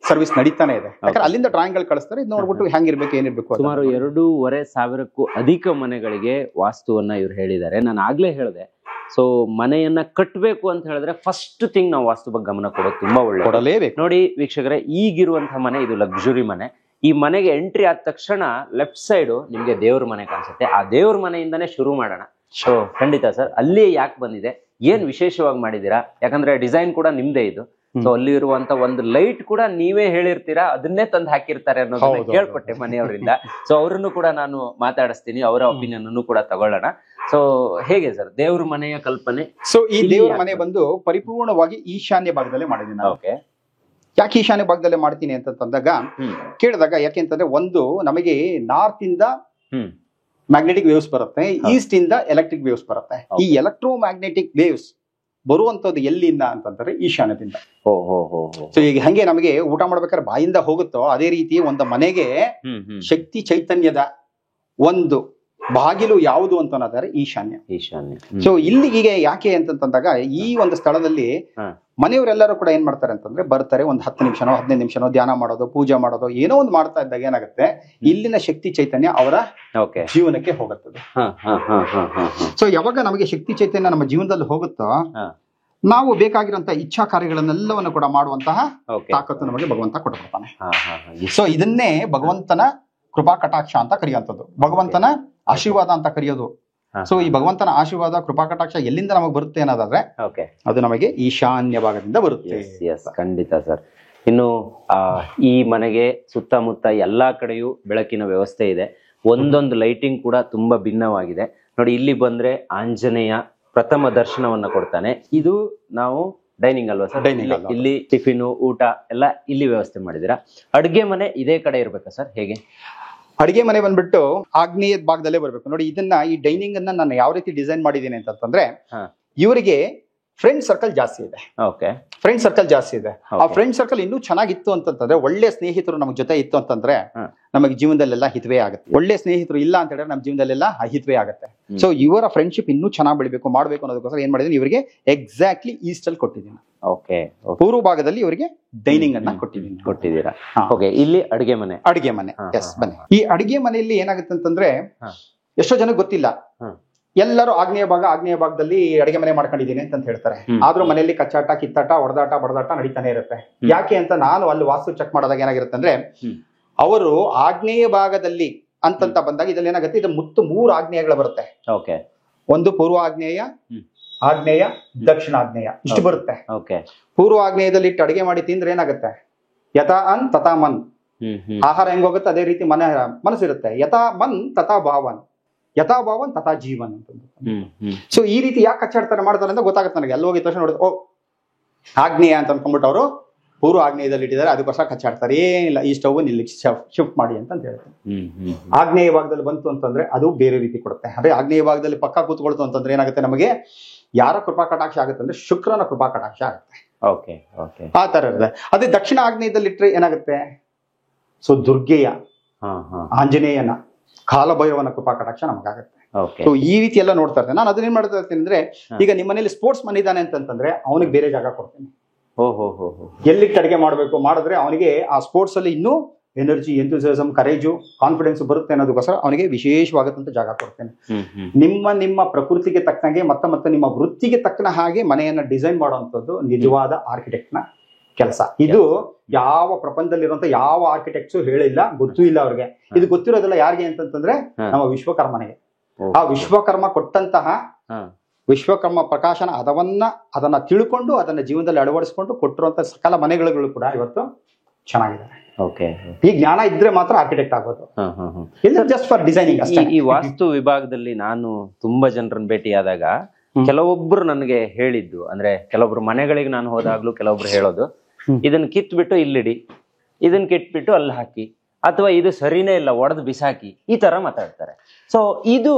ಸರ್ವಿಸ್ ನಡೀತಾನೆ ಇದೆ. ಯಾಕಂದ್ರೆ ಅಲ್ಲಿಂದ ಡ್ರಾಯಿಂಗ್ ಕಳಿಸ್ತಾರೆ, ಇದು ನೋಡ್ಬಿಟ್ಟು ಹೆಂಗಿರ್ಬೇಕು ಏನಿರ್ಬೇಕು. ಸುಮಾರು 2,500ಕ್ಕೂ ಅಧಿಕ ಮನೆಗಳಿಗೆ ವಾಸ್ತುವನ್ನ ಇವ್ರು ಹೇಳಿದ್ದಾರೆ. ನಾನು ಆಗ್ಲೇ ಹೇಳಿದೆ, ಸೊ ಮನೆಯನ್ನ ಕಟ್ಟಬೇಕು ಅಂತ ಹೇಳಿದ್ರೆ ಫಸ್ಟ್ ಥಿಂಗ್ ನಾವು ವಾಸ್ತು ಬಗ್ಗೆ ಗಮನ ಕೊಡೋದು ತುಂಬಾ ಒಳ್ಳೆ ಕೊಡಲೇಬೇಕು. ನೋಡಿ ವೀಕ್ಷಕರೇ, ಈಗಿರುವಂತಹ ಮನೆ ಇದು ಲಕ್ಸುರಿ ಮನೆ. ಈ ಮನೆಗೆ ಎಂಟ್ರಿ ಆದ ತಕ್ಷಣ ಲೆಫ್ಟ್ ಸೈಡ್ ನಿಮ್ಗೆ ದೇವ್ರ ಮನೆ ಕಾಣಿಸುತ್ತೆ. ಆ ದೇವ್ರ ಮನೆಯಿಂದಾನೇ ಶುರು ಮಾಡೋಣ. ಸೊ ಖಂಡಿತ ಸರ್, ಅಲ್ಲಿ ಯಾಕೆ ಬಂದಿದೆ, ಏನ್ ವಿಶೇಷವಾಗಿ ಮಾಡಿದೀರಾ? ಯಾಕಂದ್ರೆ ಡಿಸೈನ್ ಕೂಡ ನಿಮ್ದೇ ಇದು. ಸೊ ಅಲ್ಲಿ ಇರುವಂತ ಒಂದು ಲೈಟ್ ಕೂಡ ನೀವೇ ಹೇಳಿರ್ತೀರಾ, ಅದನ್ನೇ ತಂದು ಹಾಕಿರ್ತಾರೆ ಅನ್ನೋದನ್ನ ಕೇಳ್ಪಟ್ಟೆ ಮನೆಯವರಿಂದ. ಸೊ ಅವರನ್ನು ಕೂಡ ನಾನು ಮಾತಾಡಿಸ್ತೀನಿ, ಅವರ ಒಪಿನಿಯನ್ ಅನ್ನು ಕೂಡ ತಗೊಳ್ಳೋಣ. ಸೊ ಹೇಗೆ ಸರ್ ದೇವ್ರ ಮನೆಯ ಕಲ್ಪನೆ? ಸೊ ಈ ದೇವ್ರ ಮನೆ ಬಂದು ಪರಿಪೂರ್ಣವಾಗಿ ಈಶಾನ್ಯ ಭಾಗದಲ್ಲೇ ಮಾಡಿದ್ದೀನಿ. ಓಕೆ. ಯಾಕೆ ಈಶಾನ್ಯ ಭಾಗದಲ್ಲೇ ಮಾಡ್ತೀನಿ ಅಂತಂದಾಗ ಕೇಳಿದಾಗ, ಯಾಕೆ ಅಂತಂದ್ರೆ ಒಂದು ನಮಗೆ ನಾರ್ತ್ ಇಂದ ಮ್ಯಾಗ್ನೆಟಿಕ್ ವೇವ್ಸ್ ಬರುತ್ತೆ, ಈಸ್ಟ್ ಇಂದ ಎಲೆಕ್ಟ್ರಿಕ್ ವೇವ್ಸ್ ಬರುತ್ತೆ. ಈ ಎಲೆಕ್ಟ್ರೋ ಮ್ಯಾಗ್ನೆಟಿಕ್ ವೇವ್ಸ್ ಬರುವಂತದ್ದು ಎಲ್ಲಿಂದ ಅಂತಂದ್ರೆ ಈಶಾನ್ಯದಿಂದ. ಸೊ ಈಗ ಹಂಗೆ ನಮಗೆ ಊಟ ಮಾಡ್ಬೇಕಾದ್ರೆ ಬಾಯಿಂದ ಹೋಗುತ್ತೋ ಅದೇ ರೀತಿ ಒಂದು ಮನೆಗೆ ಶಕ್ತಿ ಚೈತನ್ಯದ ಒಂದು ಬಾಗಿಲು ಯಾವುದು ಅಂತ ಅನ್ನೋದಾದ್ರೆ ಈಶಾನ್ಯ. ಸೊ ಇಲ್ಲಿ ಈಗ ಯಾಕೆ ಅಂತಂದಾಗ ಈ ಒಂದು ಸ್ಥಳದಲ್ಲಿ ಮನೆಯವರೆಲ್ಲರೂ ಕೂಡ ಏನ್ ಮಾಡ್ತಾರೆ ಅಂತಂದ್ರೆ ಬರ್ತಾರೆ, ಒಂದು 10 ನಿಮಿಷನೋ 15 ನಿಮಿಷನೋ ಧ್ಯಾನ ಮಾಡೋದು, ಪೂಜೆ ಮಾಡೋದು, ಏನೋ ಒಂದು ಮಾಡ್ತಾ ಇದ್ದಾಗ ಏನಾಗುತ್ತೆ, ಇಲ್ಲಿನ ಶಕ್ತಿ ಚೈತನ್ಯ ಅವರ ಜೀವನಕ್ಕೆ ಹೋಗುತ್ತದೆ. ಸೊ ಯಾವಾಗ ನಮಗೆ ಶಕ್ತಿ ಚೈತನ್ಯ ನಮ್ಮ ಜೀವನದಲ್ಲಿ ಹೋಗುತ್ತೋ ನಾವು ಬೇಕಾಗಿರುವಂತಹ ಇಚ್ಛಾ ಕಾರ್ಯಗಳನ್ನೆಲ್ಲವನ್ನು ಕೂಡ ಮಾಡುವಂತಹ ತಾಕತ್ತು ನಮಗೆ ಭಗವಂತ ಕೊಟ್ಟಿರ್ತಾನೆ. ಸೊ ಇದನ್ನೇ ಭಗವಂತನ ಕೃಪಾ ಕಟಾಕ್ಷ ಅಂತ ಕರೆಯುವಂಥದ್ದು, ಭಗವಂತನ ಆಶೀರ್ವಾದ ಅಂತ ಕರೆಯೋದು. ಸೊ ಈ ಭಗವಂತನ ಆಶೀರ್ವಾದ ಕೃಪಾ ಕಟಾಕ್ಷ ಎಲ್ಲಿಂದ ನಮಗೆ ಬರುತ್ತೆ ಅನ್ನೋದಾದ್ರೆ ಅದು ನಮಗೆ ಈಶಾನ್ಯ ಭಾಗದಿಂದ ಬರುತ್ತೆ. ಖಂಡಿತ ಸರ್. ಇನ್ನು ಈ ಮನೆಗೆ ಸುತ್ತಮುತ್ತ ಎಲ್ಲಾ ಕಡೆಯೂ ಬೆಳಕಿನ ವ್ಯವಸ್ಥೆ ಇದೆ. ಒಂದೊಂದು ಲೈಟಿಂಗ್ ಕೂಡ ತುಂಬಾ ಭಿನ್ನವಾಗಿದೆ. ನೋಡಿ, ಇಲ್ಲಿ ಬಂದ್ರೆ ಆಂಜನೇಯ ಪ್ರಥಮ ದರ್ಶನವನ್ನ ಕೊಡ್ತಾನೆ. ಇದು ನಾವು ಡೈನಿಂಗ್ ಅಲ್ವಾ ಸರ್? ಇಲ್ಲಿ ಟಿಫಿನ್ ಊಟ ಎಲ್ಲ ಇಲ್ಲಿ ವ್ಯವಸ್ಥೆ ಮಾಡಿದೀರಾ. ಅಡ್ಗೆ ಮನೆ ಇದೇ ಕಡೆ ಇರ್ಬೇಕಾ ಸರ್, ಹೇಗೆ? ಅಡಿಗೆ ಮನೆ ಬಂದ್ಬಿಟ್ಟು ಆಗ್ನೇಯ ಭಾಗದಲ್ಲೇ ಬರ್ಬೇಕು. ನೋಡಿ, ಇದನ್ನ ಈ ಡೈನಿಂಗ್ ಅನ್ನ ನಾನು ಯಾವ ರೀತಿ ಡಿಸೈನ್ ಮಾಡಿದ್ದೀನಿ ಅಂತಂದ್ರೆ, ಇವರಿಗೆ ಫ್ರೆಂಡ್ ಸರ್ಕಲ್ ಜಾಸ್ತಿ ಇದೆ. ಫ್ರೆಂಡ್ ಸರ್ಕಲ್ ಜಾಸ್ತಿ ಇದೆ. ಆ ಫ್ರೆಂಡ್ ಸರ್ಕಲ್ ಇನ್ನೂ ಚೆನ್ನಾಗಿತ್ತು ಅಂತಂದ್ರೆ, ಒಳ್ಳೆ ಸ್ನೇಹಿತರು ನಮ್ ಜೊತೆ ಇತ್ತು ಅಂತಂದ್ರೆ ನಮಗೆ ಜೀವನದಲ್ಲೆಲ್ಲ ಹಿತವೇ ಆಗುತ್ತೆ. ಒಳ್ಳೆ ಸ್ನೇಹಿತರು ಇಲ್ಲ ಅಂತ ಹೇಳಿದ್ರೆ ನಮ್ಮ ಜೀವನದಲ್ಲೆಲ್ಲ ಅಹಿತವೇ ಆಗುತ್ತೆ. ಸೊ ಇವರ ಫ್ರೆಂಡ್ಶಿಪ್ ಇನ್ನೂ ಚೆನ್ನಾಗಿ ಬೆಳಿಬೇಕು, ಮಾಡ್ಬೇಕು ಅನ್ನೋದಕ್ಕೋಸ್ಕರ ಏನ್ ಮಾಡಿದೀನಿ, ಇವರಿಗೆ ಎಕ್ಸಾಕ್ಟ್ಲಿ ಈಸ್ಟ್ ಅಲ್ಲಿ ಕೊಟ್ಟಿದ್ದೀನಿ. ಪೂರ್ವ ಭಾಗದಲ್ಲಿ ಇವರಿಗೆ ಡೈನಿಂಗ್ ಅನ್ನ ಕೊಟ್ಟಿದ್ದೀರಾ. ಇಲ್ಲಿ ಅಡಿಗೆ ಮನೆ. ಎಸ್, ಬನ್ನಿ. ಈ ಅಡಿಗೆ ಮನೆಯಲ್ಲಿ ಏನಾಗುತ್ತೆ ಅಂತಂದ್ರೆ, ಎಷ್ಟೋ ಜನಕ್ಕೆ ಗೊತ್ತಿಲ್ಲ, ಎಲ್ಲರೂ ಆಗ್ನೇಯ ಭಾಗದಲ್ಲಿ ಅಡಿಗೆ ಮನೆ ಮಾಡ್ಕೊಂಡಿದ್ದೀನಿ ಅಂತ ಹೇಳ್ತಾರೆ. ಆದ್ರೂ ಮನೆಯಲ್ಲಿ ಕಚ್ಚಾಟ, ಕಿತ್ತಾಟ, ಹೊಡೆದಾಟ, ಬಡದಾಟ ನಡೀತಾನೆ ಇರುತ್ತೆ. ಯಾಕೆ ಅಂತ ನಾನು ಅಲ್ಲಿ ವಾಸ್ತು ಚೆಕ್ ಮಾಡಿದಾಗ ಏನಾಗಿರುತ್ತೆ ಅಂದ್ರೆ, ಅವರು ಆಗ್ನೇಯ ಭಾಗದಲ್ಲಿ ಅಂತಂತ ಬಂದಾಗ ಇದ್ರಲ್ಲಿ ಏನಾಗುತ್ತೆ, ಇದು 3 ಆಗ್ನೇಯಗಳು ಬರುತ್ತೆ. ಒಂದು ಪೂರ್ವ ಆಗ್ನೇಯ, ಆಗ್ನೇಯ, ದಕ್ಷಿಣಾಗ್ನೇಯ, ಇಷ್ಟು ಬರುತ್ತೆ. ಪೂರ್ವ ಆಗ್ನೇಯದಲ್ಲಿ ಇಟ್ಟು ಅಡಿಗೆ ಮಾಡಿ ತಿಂದ್ರೆ ಏನಾಗುತ್ತೆ, ಯಥಾ ಅನ್ ತಥಾ ಮನ್. ಆಹಾರ ಹೆಂಗೋಗುತ್ತೆ ಅದೇ ರೀತಿ ಮನಸ್ಸಿರುತ್ತೆ. ಯಥಾ ಮನ್ ತಥಾ ಭಾವನ್, ಯಥಾ ಭಾವನ್ ತಥಾ ಜೀವನ್ ಅಂತ. ಸೊ ಈ ರೀತಿ ಯಾಕೆ ಕಚ್ಚಾಡ್ತಾರೆ ಮಾಡ್ತಾರೆ ಅಂತ ಗೊತ್ತಾಗುತ್ತೆ ನನಗೆ. ಅಲ್ಲಿ ಹೋಗಿದ ತಕ್ಷಣ ನೋಡಿದ್ರೆ, ಓ ಆಗ್ನೇಯ ಅಂತ ಅನ್ಕೊಂಡ್ಬಿಟ್ಟು ಅವರು ಪೂರ್ವ ಆಗ್ನೇಯದಲ್ಲಿ ಇಟ್ಟಿದ್ದಾರೆ, ಅದಕ್ಕೋಸ್ಕರ ಕಚ್ಚಾಡ್ತಾರೆ. ಏನಿಲ್ಲ, ಈ ಸ್ಟವ್ ಇಲ್ಲಿ ಶಿಫ್ಟ್ ಮಾಡಿ ಅಂತ ಹೇಳ್ತಾರೆ. ಆಗ್ನೇಯ ಭಾಗದಲ್ಲಿ ಬಂತು ಅಂತಂದ್ರೆ ಅದು ಬೇರೆ ರೀತಿ ಕೊಡುತ್ತೆ. ಅದೇ ಆಗ್ನೇಯ ಭಾಗದಲ್ಲಿ ಪಕ್ಕ ಕೂತ್ಕೊಳ್ತು ಅಂತಂದ್ರೆ ಏನಾಗುತ್ತೆ, ನಮಗೆ ಯಾರ ಕೃಪಾ ಕಟಾಕ್ಷ ಆಗುತ್ತೆ ಅಂದ್ರೆ ಶುಕ್ರನ ಕೃಪಾ ಕಟಾಕ್ಷ ಆಗುತ್ತೆ. Okay okay. ಆ ತರ ಇರುತ್ತೆ. ಅದೇ ದಕ್ಷಿಣ ಆಗ್ನೇಯದಲ್ಲಿ ಇಟ್ರೆ ಏನಾಗುತ್ತೆ, ಸೊ ದುರ್ಗೆಯ, ಆಂಜನೇಯನ, ಕಾಲಭೈರವನ ಕೃಪಾ ಕಟಾಕ್ಷ ನಮಗಾಗುತ್ತೆ. ಸೊ ಈ ರೀತಿ ಎಲ್ಲ ನೋಡ್ತಾ ಇರ್ತೇನೆ ನಾನು. ಅದನ್ನೇನ್ ಮಾಡ್ತಾ ಇರ್ತೀನಿ ಅಂದ್ರೆ, ಈಗ ನಿಮ್ಮ ಮನೇಲಿ ಸ್ಪೋರ್ಟ್ಸ್ ಮನ್ ಇದ್ದಾನೆ ಅಂತಂದ್ರೆ ಅವನಿಗೆ ಬೇರೆ ಜಾಗ ಕೊಡ್ತೀನಿ. ಎಲ್ಲಿಟ್ಟು ಅಡಿಗೆ ಮಾಡ್ಬೇಕು ಮಾಡಿದ್ರೆ ಅವನಿಗೆ ಆ ಸ್ಪೋರ್ಟ್ಸ್ ಅಲ್ಲಿ ಇನ್ನೂ ಎನರ್ಜಿ, ಎಂಥೂಸಿಯಾಸಮ್, ಕರೇಜು, ಕಾನ್ಫಿಡೆನ್ಸ್ ಬರುತ್ತೆ ಅನ್ನೋದಕ್ಕೋಸ್ಕರ ಅವನಿಗೆ ವಿಶೇಷವಾದಂತ ಜಾಗ ಕೊಡ್ತೇನೆ. ನಿಮ್ಮ ಪ್ರಕೃತಿಗೆ ತಕ್ಕಂಗೆ ಮತ್ತೆ ನಿಮ್ಮ ವೃತ್ತಿಗೆ ತಕ್ಕನ ಹಾಗೆ ಮನೆಯನ್ನ ಡಿಸೈನ್ ಮಾಡುವಂಥದ್ದು ನಿಜವಾದ ಆರ್ಕಿಟೆಕ್ಟ್ ನ ಕೆಲಸ. ಇದು ಯಾವ ಪ್ರಪಂಚದಲ್ಲಿರುವಂತ ಯಾವ ಆರ್ಕಿಟೆಕ್ಟ್ಸು ಹೇಳಿಲ್ಲ, ಗೊತ್ತೂ ಇಲ್ಲ ಅವ್ರಿಗೆ. ಇದು ಗೊತ್ತಿರೋದಿಲ್ಲ ಯಾರಿಗೆ ಅಂತಂದ್ರೆ ನಮ್ಮ ವಿಶ್ವಕರ್ಮನಿಗೆ. ಆ ವಿಶ್ವಕರ್ಮ ಕೊಟ್ಟಂತಹ ವಿಶ್ವಕರ್ಮ ಪ್ರಕಾಶನ ಅದನ್ನ ತಿಳ್ಕೊಂಡು ಅದನ್ನ ಜೀವನದಲ್ಲಿ ಅಳವಡಿಸಿಕೊಂಡು ಕೊಟ್ಟಿರುವಂತ ಸಕಲ ಮನೆಗಳು ಕೂಡ ಇವತ್ತು ಚೆನ್ನಾಗಿದ್ದಾರೆ. ಈ ಜ್ಞಾನ ಇದ್ರೆ ಮಾತ್ರ ಆರ್ಕಿಟೆಕ್ಟ್ ಆಗೋದು, ಜಸ್ಟ್ ಫಾರ್ ಡಿಸೈನಿಂಗ್ ಅಷ್ಟೇ. ಈ ವಾಸ್ತು ವಿಭಾಗದಲ್ಲಿ ನಾನು ತುಂಬಾ ಜನರನ್ನ ಭೇಟಿಯಾದಾಗ ಕೆಲವೊಬ್ರು ನನಗೆ ಹೇಳಿದ್ದು ಅಂದ್ರೆ, ಕೆಲವೊಬ್ರು ಮನೆಗಳಿಗೆ ನಾನು ಹೋದಾಗ್ಲೂ ಕೆಲವೊಬ್ರು ಹೇಳೋದು, ಇದನ್ನ ಕಿತ್ಬಿಟ್ಟು ಇಲ್ಲಿಡಿ, ಇದನ್ನ ಕಿಟ್ಬಿಟ್ಟು ಅಲ್ಲಿ ಹಾಕಿ, ಅಥವಾ ಇದು ಸರಿನೇ ಇಲ್ಲ ಒಡೆದು ಬಿಸಾಕಿ, ಈ ತರ ಮಾತಾಡ್ತಾರೆ. ಸೊ ಇದು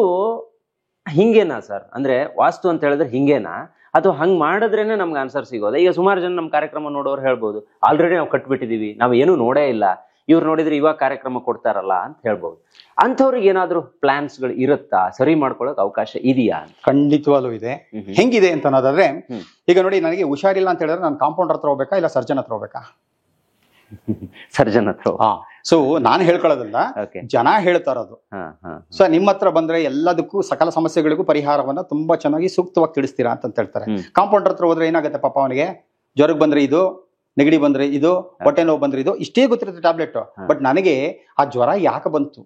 ಹಿಂಗೇನಾ ಸರ್? ಅಂದ್ರೆ ವಾಸ್ತು ಅಂತ ಹೇಳಿದ್ರೆ ಹಿಂಗೇನಾ, ಅಥವಾ ಹಂಗ್ ಮಾಡಿದ್ರೇನೆ ನಮ್ಗೆ ಆನ್ಸರ್ ಸಿಗೋದ? ಈಗ ಸುಮಾರು ಜನ ನಮ್ಮ ಕಾರ್ಯಕ್ರಮ ನೋಡೋರು ಹೇಳ್ಬೋದು, ಆಲ್ರೆಡಿ ನಾವು ಕಟ್ಬಿಟ್ಟಿದೀವಿ, ನಾವು ಏನೂ ನೋಡೇ ಇಲ್ಲ, ಇವ್ರು ನೋಡಿದ್ರೆ ಇವಾಗ ಕಾರ್ಯಕ್ರಮ ಕೊಡ್ತಾರಲ್ಲ ಅಂತ ಹೇಳ್ಬೋದು. ಅಂಥವ್ರಿಗೆ ಏನಾದ್ರು ಪ್ಲಾನ್ಸ್ ಗಳು ಇರುತ್ತಾ, ಸರಿ ಮಾಡ್ಕೊಳಕ್ ಅವಕಾಶ ಇದೆಯಾ? ಖಂಡಿತವಾಗ್ಲೂ ಇದೆ. ಹೆಂಗಿದೆ ಅಂತ ಅನ್ನೋದಾದ್ರೆ, ಈಗ ನೋಡಿ, ನನಗೆ ಹುಷಾರಿಲ್ಲ ಅಂತ ಹೇಳಿದ್ರೆ ನಾನು ಕಾಂಪೌಂಡರ್ ಹತ್ರ ಹೋಗ್ಬೇಕಾ ಇಲ್ಲ ಸರ್ಜನ್ ಹತ್ರ ಹೋಗ್ಬೇಕಾ? ಸರ್ಜನ್ ಹತ್ರ. ಸೊ ನಾನು ಹೇಳ್ಕೊಳ್ಳೋದಲ್ಲ, ಜನ ಹೇಳ್ತಾ ಇರೋದು. ಸೊ ನಿಮ್ಮ ಹತ್ರ ಬಂದ್ರೆ ಎಲ್ಲದಕ್ಕೂ ಸಕಲ ಸಮಸ್ಯೆಗಳಿಗೂ ಪರಿಹಾರವನ್ನ ತುಂಬಾ ಚೆನ್ನಾಗಿ ಸೂಕ್ತವಾಗಿ ತಿಳಿಸ್ತೀರಾ ಅಂತ ಹೇಳ್ತಾರೆ. ಕಾಂಪೌಂಡರ್ ಹತ್ರ ಹೋದ್ರೆ ಏನಾಗುತ್ತೆ ಪಾಪ, ಅವನಿಗೆ ಜ್ವರಕ್ಕೆ ಬಂದ್ರೆ ಇದು, ನೆಗಡಿ ಬಂದ್ರೆ ಇದು, ಹೊಟ್ಟೆ ನೋವು ಬಂದ್ರೆ ಇದು, ಇಷ್ಟೇ ಗೊತ್ತಿರುತ್ತೆ ಟ್ಯಾಬ್ಲೆಟ್. ಬಟ್ ನನಗೆ ಆ ಜ್ವರ ಯಾಕೆ ಬಂತು,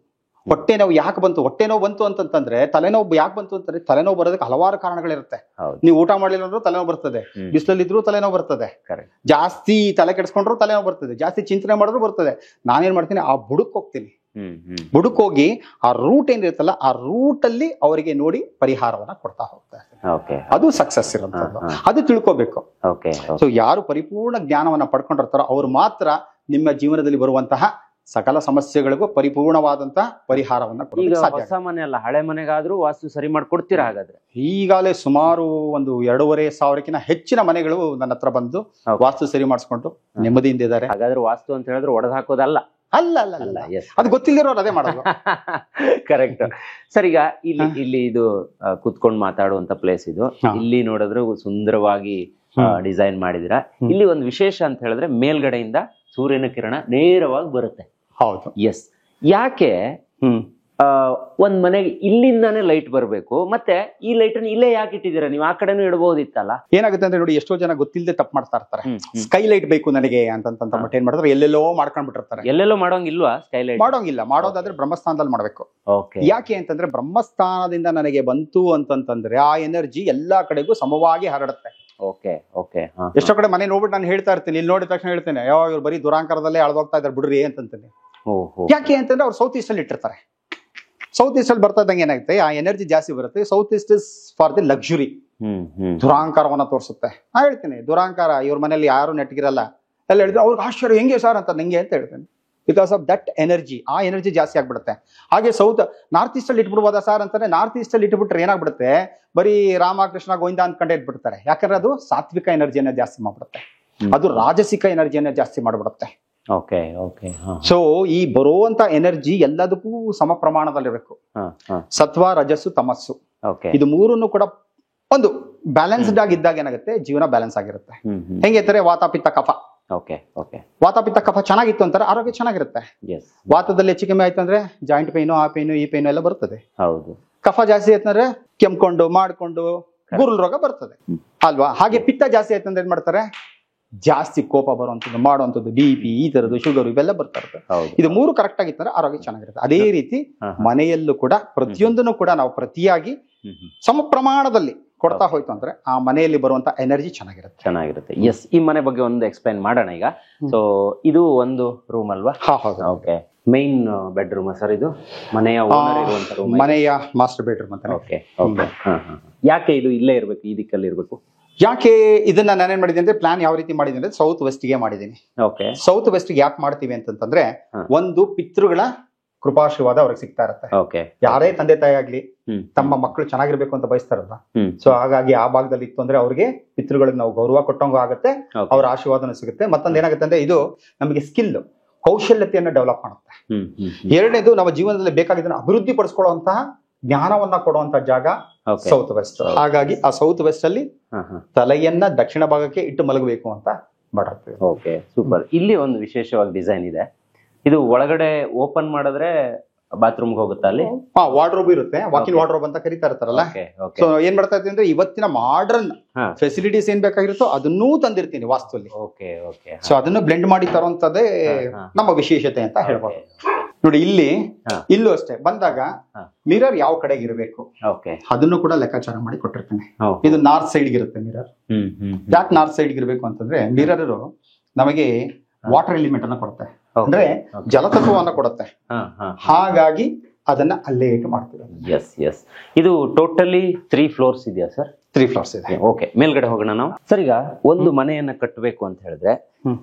ಹೊಟ್ಟೆ ನೋವು ಯಾಕೆ ಬಂತು, ಹೊಟ್ಟೆ ನೋವು ಬಂತು ಅಂತಂದ್ರೆ ತಲೆನೋವು ಯಾಕೆ ಬಂತು ಅಂತಂದ್ರೆ, ತಲೆನೋವು ಬರೋದಕ್ಕೆ ಹಲವಾರು ಕಾರಣಗಳಿರುತ್ತೆ. ನೀವು ಊಟ ಮಾಡಲಿಲ್ಲ ಅಂದ್ರೂ ತಲೆನೋವು ಬರ್ತದೆ, ಬಿಸಿಲಲ್ಲಿದ್ರು ತಲೆನೋವು ಬರ್ತದೆ, ಜಾಸ್ತಿ ತಲೆ ಕೆಡಿಸ್ಕೊಂಡ್ರು ತಲೆನೋವು ಬರ್ತದೆ, ಜಾಸ್ತಿ ಚಿಂತನೆ ಮಾಡಿದ್ರು ಬರ್ತದೆ. ನಾನೇನ್ ಮಾಡ್ತೀನಿ, ಆ ಬುಡಕ್ ಹೋಗ್ತೀನಿ. ಬುಡಕ್ ಹೋಗಿ ಆ ರೂಟ್ ಏನಿರುತ್ತಲ್ಲ, ಆ ರೂಟ್ ಅಲ್ಲಿ ಅವರಿಗೆ ನೋಡಿ ಪರಿಹಾರವನ್ನ ಕೊಡ್ತಾ ಹೋಗ್ತಾರೆ. ಅದು ಸಕ್ಸಸ್ ಇರುವಂತದ್ದು, ಅದು ತಿಳ್ಕೋಬೇಕು. ಸೊ ಯಾರು ಪರಿಪೂರ್ಣ ಜ್ಞಾನವನ್ನ ಪಡ್ಕೊಂಡಿರ್ತಾರೋ ಅವ್ರು ಮಾತ್ರ ನಿಮ್ಮ ಜೀವನದಲ್ಲಿ ಬರುವಂತಹ ಸಕಲ ಸಮಸ್ಯೆಗಳಿಗೂ ಪರಿಪೂರ್ಣವಾದಂತಹ ಪರಿಹಾರವನ್ನ ಕೊಡೋಕೆ ಸಾಧ್ಯ. ಹೊಸ ಮನೆ ಅಲ್ಲ, ಹಳೆ ಮನೆಗಾದ್ರೂ ವಾಸ್ತು ಸರಿ ಮಾಡ್ಕೊಡ್ತೀರಾ? ಹಾಗಾದ್ರೆ ಈಗಾಗಲೇ ಸುಮಾರು ಒಂದು 2,500 ಹೆಚ್ಚಿನ ಮನೆಗಳು ನನ್ನ ಹತ್ರ ಬಂದು ವಾಸ್ತು ಸರಿ ಮಾಡಿಸ್ಕೊಂಡು ನೆಮ್ಮದಿಯಿಂದ ಇದ್ದಾರೆ. ಹಾಗಾದ್ರೆ ವಾಸ್ತು ಅಂತ ಹೇಳಿದ್ರೆ ಒಡೆದು ಹಾಕೋದಲ್ಲ. ಅಲ್ಲ ಅಲ್ಲ ಅಲ್ಲ, ಅದು ಗೊತ್ತಿಲ್ಲದಿರೋರು ಅದೇ ಮಾಡೋದು. Correct sir. ಈಗ ಇಲ್ಲಿ ಇದು ಕುತ್ಕೊಂಡು ಮಾತಾಡುವಂತ ಪ್ಲೇಸ್ ಇದು. ಇಲ್ಲಿ ನೋಡಿದ್ರೆ ಸುಂದರವಾಗಿ ಡಿಸೈನ್ ಮಾಡಿದಿರಾ. ಇಲ್ಲಿ ಒಂದು ವಿಶೇಷ ಅಂತ ಹೇಳಿದ್ರೆ, ಮೇಲ್ಗಡೆಯಿಂದ ಸೂರ್ಯನ ಕಿರಣ ನೇರವಾಗಿ ಬರುತ್ತೆ. ಹೌದು, ಎಸ್. ಯಾಕೆ ಒಂದ್ ಮನೆಗೆ ಇಲ್ಲಿಂದಾನೇ ಲೈಟ್ ಬರಬೇಕು, ಮತ್ತೆ ಈ ಲೈಟ್ ಅನ್ನು ಇಲ್ಲೇ ಯಾಕೆ ಇಟ್ಟಿದ್ದೀರಾ? ನೀವು ಆ ಕಡೆನೂ ಇಡಬಹುದಿತ್ತಲ್ಲ. ಏನಾಗುತ್ತೆ ಅಂದ್ರೆ ನೋಡಿ, ಎಷ್ಟೋ ಜನ ಗೊತ್ತಿಲ್ಲದೆ ತಪ್ಪು ಮಾಡ್ತಾ ಇರ್ತಾರೆ. ಸ್ಕೈ ಲೈಟ್ ಬೇಕು ನನಗೆ ಅಂತ ಬಟ್ ಏನ್ ಮಾಡ್ತಾರೆ, ಎಲ್ಲೆಲ್ಲೋ ಮಾಡ್ಕೊಂಡ್ಬಿಟ್ಟಿರ್ತಾರೆ. ಎಲ್ಲೆಲ್ಲೋ ಮಾಡೋಂಗಿಲ್ವಾ ಸ್ಕೈ ಲೈಟ್? ಮಾಡೋಂಗಿಲ್ಲ. ಮಾಡೋದಾದ್ರೆ ಬ್ರಹ್ಮಸ್ಥಾನದಲ್ಲಿ ಮಾಡ್ಬೇಕು. ಯಾಕೆ ಅಂತಂದ್ರೆ, ಬ್ರಹ್ಮಸ್ಥಾನದಿಂದ ನನಗೆ ಬಂತು ಅಂತಂದ್ರೆ ಆ ಎನರ್ಜಿ ಎಲ್ಲಾ ಕಡೆಗೂ ಸಮವಾಗಿ ಹರಡುತ್ತೆ. ಎಷ್ಟೋ ಕಡೆ ಮನೆ ನೋಡ್ಬಿಟ್ಟು ನಾನು ಹೇಳ್ತಾ ಇರ್ತೀನಿ, ಇಲ್ಲಿ ನೋಡಿದ ತಕ್ಷಣ ಹೇಳ್ತೇನೆ, ಇವ್ರು ಬರೀ ದುರಾಂಕಾರದಲ್ಲೇ ಅಳದೋಗ್ತಾ ಇದಾರೆ ಬಿಡ್ರಿ ಅಂತಂತೀನಿ. ಯಾಕೆ ಅಂತಂದ್ರೆ ಅವ್ರು ಸೌತ್ ಈಸ್ಟ್ ಅಲ್ಲಿ ಇಟ್ಟಿರ್ತಾರೆ. ಸೌತ್ ಈಸ್ಟ್ ಅಲ್ಲಿ ಬರ್ತಾ ಇದ್ದಂಗೆ ಏನಾಗುತ್ತೆ, ಆ ಎನರ್ಜಿ ಜಾಸ್ತಿ ಬರುತ್ತೆ. South east is for the luxury, ದುರಾಂಕಾರವನ್ನ ತೋರಿಸುತ್ತೆ. ನಾ ಹೇಳ್ತೀನಿ, ದುರಾಂಕಾರ ಇವ್ರ ಮನೇಲಿ ಯಾರು ನೆಟ್ಗಿರಲ್ಲ ಎಲ್ಲ ಹೇಳಿದ್ರೆ ಅವ್ರಿಗೆ ಆಶ್ಚರ್ಯ, ಹೆಂಗೆ ಸರ್ ಅಂತ ನಂಗೆ ಅಂತ ಹೇಳ್ತೇನೆ. ಬಿಕಾಸ್ ಆಫ್ ದಟ್ ಎನರ್ಜಿ, ಆ ಎನರ್ಜಿ ಜಾಸ್ತಿ ಆಗ್ಬಿಡುತ್ತೆ. ಹಾಗೆ ನಾರ್ತ್ ಈಸ್ಟ್ ಅಲ್ಲಿ ಇಟ್ಬಿಡ್ಬೋದಾ ಸರ್ ಅಂತಂದ್ರೆ, ನಾರ್ತ್ ಈಸ್ಟ್ ಅಲ್ಲಿ ಇಟ್ಬಿಟ್ರೆ ಏನಾಗ್ಬಿಡುತ್ತೆ, ಬರೀ ರಾಮಕೃಷ್ಣ ಗೋವಿಂದ ಅನ್ಕೊಂಡೆ ಇಟ್ಬಿಡ್ತಾರೆ. ಯಾಕಂದ್ರೆ ಅದು ಸಾತ್ವಿಕ ಎನರ್ಜಿಯನ್ನ ಜಾಸ್ತಿ ಮಾಡ್ಬಿಡುತ್ತೆ, ಅದು ರಾಜಸಿಕ ಎನರ್ಜಿಯನ್ನ ಜಾಸ್ತಿ ಮಾಡ್ಬಿಡುತ್ತೆ. ಸೊ ಈ ಬರುವಂತ ಎನರ್ಜಿ ಎಲ್ಲದಕ್ಕೂ ಸಮ ಪ್ರಮಾಣದಲ್ಲಿರಬೇಕು. ಸತ್ವ, ರಜಸ್ಸು, ತಮಸ್ಸು, ಇದು ಮೂರನ್ನು ಕೂಡ ಒಂದು ಬ್ಯಾಲೆನ್ಸ್ಡ್ ಆಗಿದ್ದಾಗ ಏನಾಗುತ್ತೆ, ಜೀವನ ಬ್ಯಾಲೆನ್ಸ್ ಆಗಿರುತ್ತೆ. ಹೆಂಗೆ ಅಂತಾರೆ, ವಾತ, ಪಿತ್ತ, ಕಫ. ವಾತ, ಪಿತ್ತ, ಕಫ ಚೆನ್ನಾಗಿತ್ತು ಅಂತಾರೆ, ಆರೋಗ್ಯ ಚೆನ್ನಾಗಿರುತ್ತೆ. ವಾತದಲ್ಲಿ ಹೆಚ್ಚು ಕಮ್ಮಿ ಆಯ್ತು ಅಂದ್ರೆ ಜಾಯಿಂಟ್ ಪೈನು, ಆ ಪೈನು, ಈ ಪೈನು ಎಲ್ಲ ಬರ್ತದೆ. ಕಫ ಜಾಸ್ತಿ ಆಯ್ತಂದ್ರೆ ಕೆಮ್ಕೊಂಡು ಮಾಡ್ಕೊಂಡು ಗುರುಲ್ ರೋಗ ಬರ್ತದೆ ಅಲ್ವಾ. ಹಾಗೆ ಪಿತ್ತ ಜಾಸ್ತಿ ಆಯ್ತಂದ್ರೆ ಏನ್ ಮಾಡ್ತಾರೆ, ಜಾಸ್ತಿ ಕೋಪ ಬರುವಂಥದ್ದು, ಮಾಡುವಂಥದ್ದು, BP, ಈ ತರದ್ದು, ಶುಗರ್, ಇವೆಲ್ಲ ಬರ್ತಾ ಇರುತ್ತೆ. ಇದು ಮೂರು ಕರೆಕ್ಟ್ ಆಗಿತ್ತಂದ್ರೆ ಆರೋಗ್ಯ ಚೆನ್ನಾಗಿರುತ್ತೆ. ಅದೇ ರೀತಿ ಮನೆಯಲ್ಲೂ ಕೂಡ ಪ್ರತಿಯೊಂದನ್ನು ಕೂಡ ನಾವು ಪ್ರತಿಯಾಗಿ ಸಮ ಪ್ರಮಾಣದಲ್ಲಿ ಕೊಡ್ತಾ ಹೋಯ್ತು ಅಂದ್ರೆ ಆ ಮನೆಯಲ್ಲಿ ಬರುವಂತ ಎನರ್ಜಿ ಚೆನ್ನಾಗಿರುತ್ತೆ. ಎಸ್, ಈ ಮನೆ ಬಗ್ಗೆ ಒಂದು ಎಕ್ಸ್ಪ್ಲೈನ್ ಮಾಡೋಣ ಈಗ. ಸೊ ಇದು ಒಂದು ರೂಮ್ ಅಲ್ವಾ? ಓಕೆ. ಮೈನ್ ಬೆಡ್ರೂಮ್ ಸರ್ ಇದು? ಮನೆಯ ಓನರ್ ಇರುವಂತ ರೂಮ್, ಮನೆಯ ಮಾಸ್ಟರ್ ಬೆಡ್ರೂಮ್ ಅಂತ. ಓಕೆ. ಯಾಕೆ ಇದು ಇಲ್ಲೇ ಇರ್ಬೇಕು, ಈ ದಿಕ್ಕಲ್ಲಿ ಇರ್ಬೇಕು? ಯಾಕೆ ಇದನ್ನ ನಾನೇನ್ ಮಾಡಿದ್ದೀನಿ ಅಂದ್ರೆ, ಪ್ಲಾನ್ ಯಾವ ರೀತಿ ಮಾಡಿದ್ದೀನಿ ಅಂದ್ರೆ ಸೌತ್ ವೆಸ್ಟ್ ಗೆ ಮಾಡಿದ್ದೀನಿ. ಸೌತ್ ವೆಸ್ಟ್ ಗೆ ಯಾಕೆ ಮಾಡ್ತೀವಿ ಅಂತಂದ್ರೆ, ಒಂದು ಪಿತೃಗಳ ಕೃಪಾಶೀರ್ವಾದ ಅವ್ರಿಗೆ ಸಿಗ್ತಾ ಇರುತ್ತೆ. ಓಕೆ. ಯಾರೇ ತಂದೆ ತಾಯಿ ಆಗ್ಲಿ ಹ್ಮ್. ತಮ್ಮ ಮಕ್ಕಳು ಚೆನ್ನಾಗಿರ್ಬೇಕು ಅಂತ ಬಯಸ್ತಾರಲ್ಲ, ಹ್ಮ್. ಸೊ ಹಾಗಾಗಿ ಆ ಭಾಗದಲ್ಲಿ ಇತ್ತು ಅಂದ್ರೆ ಅವ್ರಿಗೆ ಪಿತೃಗಳಿಗೆ ನಾವು ಗೌರವ ಕೊಟ್ಟಂಗೂ ಆಗುತ್ತೆ, Okay. ಅವ್ರ ಆಶೀರ್ವಾದನೂ ಸಿಗುತ್ತೆ. ಮತ್ತೊಂದು ಏನಾಗುತ್ತೆ ಅಂದ್ರೆ ಇದು ನಮಗೆ ಸ್ಕಿಲ್ ಕೌಶಲ್ಯತೆಯನ್ನ ಡೆವಲಪ್ ಮಾಡುತ್ತೆ. ಹ್ಮ್. ಹ್ಮ್. ಎರಡನೇದು ನಮ್ಮ ಜೀವನದಲ್ಲಿ ಬೇಕಾಗಿದ್ದನ್ನ ಅಭಿವೃದ್ಧಿ ಪಡಿಸ್ಕೊಳ್ಳುವಂತಹ ಜ್ಞಾನವನ್ನ ಕೊಡುವಂತ ಜಾಗ Okay. South West. ಹಾಗಾಗಿ ಆ ಸೌತ್ ವೆಸ್ಟ್ ಅಲ್ಲಿ ಹಾ, ಹಾ. ತಲೆಯನ್ನ ದಕ್ಷಿಣ ಭಾಗಕ್ಕೆ ಇಟ್ಟು ಮಲಗಬೇಕು ಅಂತ ಮಾಡಿರ್ತೀವಿ. Okay, super. ಇಲ್ಲಿ ಒಂದು ವಿಶೇಷವಾಗಿ ಡಿಸೈನ್ ಇದೆ. ಇದು ಒಳಗಡೆ ಓಪನ್ ಮಾಡಿದ್ರೆ ಬಾತ್ರೂಮ್ಗೆ ಹೋಗುತ್ತಾ ಅಲ್ಲಿ? ವಾರ್ಡ್ರೋಬ್ ಇರುತ್ತೆ, ವಾಕಿನ್ Okay. ವಾರ್ಡ್ರೋಬ್ ಅಂತ ಕರೀತಾ ಇರ್ತಾರಲ್ಲ. Okay, okay. ಸೊ ಏನ್ ಮಾಡ್ತಾ ಇರ್ತೀನಿ ಅಂದ್ರೆ ಇವತ್ತಿನ ಮಾಡರ್ನ್ ಹಾ. ಫೆಸಿಲಿಟೀಸ್ ಏನ್ ಬೇಕಾಗಿರುತ್ತೋ ಅದನ್ನೂ ತಂದಿರ್ತೀನಿ ವಾಸ್ತುಲ್ಲಿ. Okay, okay. ಸೊ ಅದನ್ನು ಬ್ಲೆಂಡ್ ಮಾಡಿ ತರುವಂತದ್ದೇ ಹಾ. ನಮ್ಮ ವಿಶೇಷತೆ ಅಂತ ಹೇಳ್ಬೋದು. ಓಕೆ, ನೋಡಿ ಇಲ್ಲಿ ಹಾ. ಇಲ್ಲೂ ಅಷ್ಟೇ ಬಂದಾಗ ಹಾ. ಮಿರರ್ ಯಾವ ಕಡೆಗೆ ಇರಬೇಕು ಓಕೆ. ಅದನ್ನು ಕೂಡ ಲೆಕ್ಕಾಚಾರ ಮಾಡಿ ಕೊಟ್ಟಿರ್ತೀನಿ. ಓಕೆ. ಇದು ನಾರ್ತ್ ಸೈಡ್ ಇರುತ್ತೆ ಮಿರರ್. ಹ್ಮ್. ಹ್ಮ್. ಯಾಕೆ ನಾರ್ತ್ ಸೈಡ್ ಇರಬೇಕು ಅಂತಂದ್ರೆ ಮಿರರ್ ನಮಗೆ ವಾಟರ್ ಎಲಿಮೆಂಟ್ ಅನ್ನ ಕೊಡುತ್ತೆ, ಓಕೆ. ಅಂದ್ರೆ ಓಕೆ. ಜಲತತ್ವವನ್ನ ಕೊಡುತ್ತೆ. ಹಾ, ಹಾ. ಹಾಗಾಗಿ ಅದನ್ನ ಅಲ್ಲೇ ಇಟ್ಟು ಮಾಡ್ತೀವಿ. Yes, yes. ಇದು ಟೋಟಲಿ 3 ಫ್ಲೋರ್ಸ್ ಇದೆಯಾ ಸರ್? 3 ಫ್ಲೋರ್ಸ್ ಇದೆ. ಓಕೆ, ಮೇಲ್ಗಡೆ ಹೋಗೋಣ ನಾವು. ಸರ್, ಈಗ ಒಂದು ಮನೆಯನ್ನ ಕಟ್ಟಬೇಕು ಅಂತ ಹೇಳಿದ್ರೆ ಹ್ಮ್.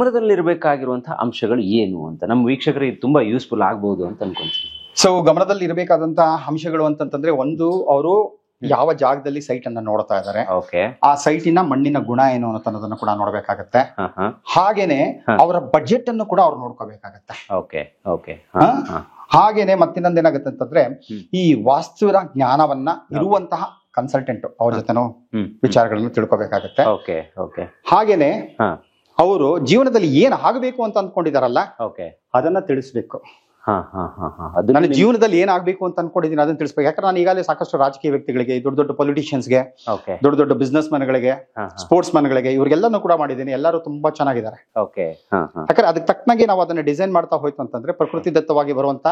ಗಮನದಲ್ಲಿರ್ಬೇಕಾಗಿರುವಂತಹ ಅಂಶಗಳು ಏನು ಅಂತ ನಮ್ಮ ವೀಕ್ಷಕರಿಗೆ ತುಂಬಾ ಯೂಸ್ಫುಲ್ ಆಗ್ಬಹುದು ಅಂತ ಅನ್ಕೊಂತೀನಿ. ಸೊ ಗಮನದಲ್ಲಿ ಇರಬೇಕಾದಂತಹ ಅಂಶಗಳು ಅಂತಂತಂದ್ರೆ, ಒಂದು ಅವರು ಯಾವ ಜಾಗದಲ್ಲಿ ಸೈಟ್ ಅನ್ನ ನೋಡ್ತಾ ಇದ್ದಾರೆ, ಓಕೆ. ಆ ಸೈಟಿನ ಮಣ್ಣಿನ ಗುಣ ಏನು ಅನ್ನೋದನ್ನ ಕೂಡ ನೋಡ್ಬೇಕಾಗತ್ತೆ. ಹಾ, ಹಾ. ಹಾಗೇನೆ ಹಾ. ಅವರ ಬಜೆಟ್ ಅನ್ನು ಕೂಡ ಅವ್ರು ನೋಡ್ಕೋಬೇಕಾಗತ್ತೆ. Okay, okay. ಹಾ? ಹಾ, ಹಾ. ಹಾಗೇನೆ ಮತ್ತಿನ್ನೊಂದ್ ಏನಾಗುತ್ತೆ ಅಂತಂದ್ರೆ, ಹ್ಮ್. ಈ ವಾಸ್ತುವಿನ ಜ್ಞಾನವನ್ನ ಇರುವಂತಹ ಕನ್ಸಲ್ಟೆಂಟ್ ಅವ್ರ ಜೊತೆನೂ ಹ್ಮ್. ವಿಚಾರಗಳನ್ನು ತಿಳ್ಕೊಬೇಕಾಗತ್ತೆ. Okay, okay. ಹಾಗೇನೆ ಹಾ. ಅವರು ಜೀವನದಲ್ಲಿ ಏನ್ ಆಗಬೇಕು ಅಂತ ಅಂದ್ಕೊಂಡಿದಾರಲ್ಲ ಓಕೆ. ಅದನ್ನ ತಿಳಿಸ್ಬೇಕು. ಹಾ, ಹಾ, ಹಾ, ಹಾ. ಅದು ನನ್ನ ಜೀವನದಲ್ಲಿ ಏನಾಗಬೇಕು ಅಂತ ಅನ್ಕೊಂಡಿದ್ದೀನಿ ಅದನ್ನ ತಿಳಿಸ್ಬೇಕು. ಯಾಕಂದ್ರೆ ನಾನು ಈಗಾಗಲೇ ಸಾಕಷ್ಟು ರಾಜಕೀಯ ವ್ಯಕ್ತಿಗಳಿಗೆ, ದೊಡ್ಡ ದೊಡ್ಡ ಪೊಲಿಟಿಷಿಯನ್ಸ್ಗೆ, ಓಕೆ. ದೊಡ್ಡ ದೊಡ್ಡ ಬಿಸ್ನೆಸ್ ಮನ್ಗಳಿಗೆ, ಹಾ, ಹಾ. ಸ್ಪೋರ್ಟ್ಸ್ ಮನ್ಗಳಿಗೆ, ಇವ್ರಿಗೆಲ್ಲಾನು ಕೂಡ ಮಾಡಿದ್ದೀನಿ. ಎಲ್ಲರೂ ತುಂಬಾ ಚೆನ್ನಾಗಿದ್ದಾರೆ. ಓಕೆ. ಹಾ, ಹಾ. ಯಾಕಂದ್ರೆ ಅದಕ್ಕೆ ತಕ್ಕನಾಗಿ ನಾವು ಅದನ್ನ ಡಿಸೈನ್ ಮಾಡ್ತಾ ಹೋಯ್ತು ಅಂತಂದ್ರೆ ಪ್ರಕೃತಿ ದತ್ತವಾಗಿ ಬರುವಂತ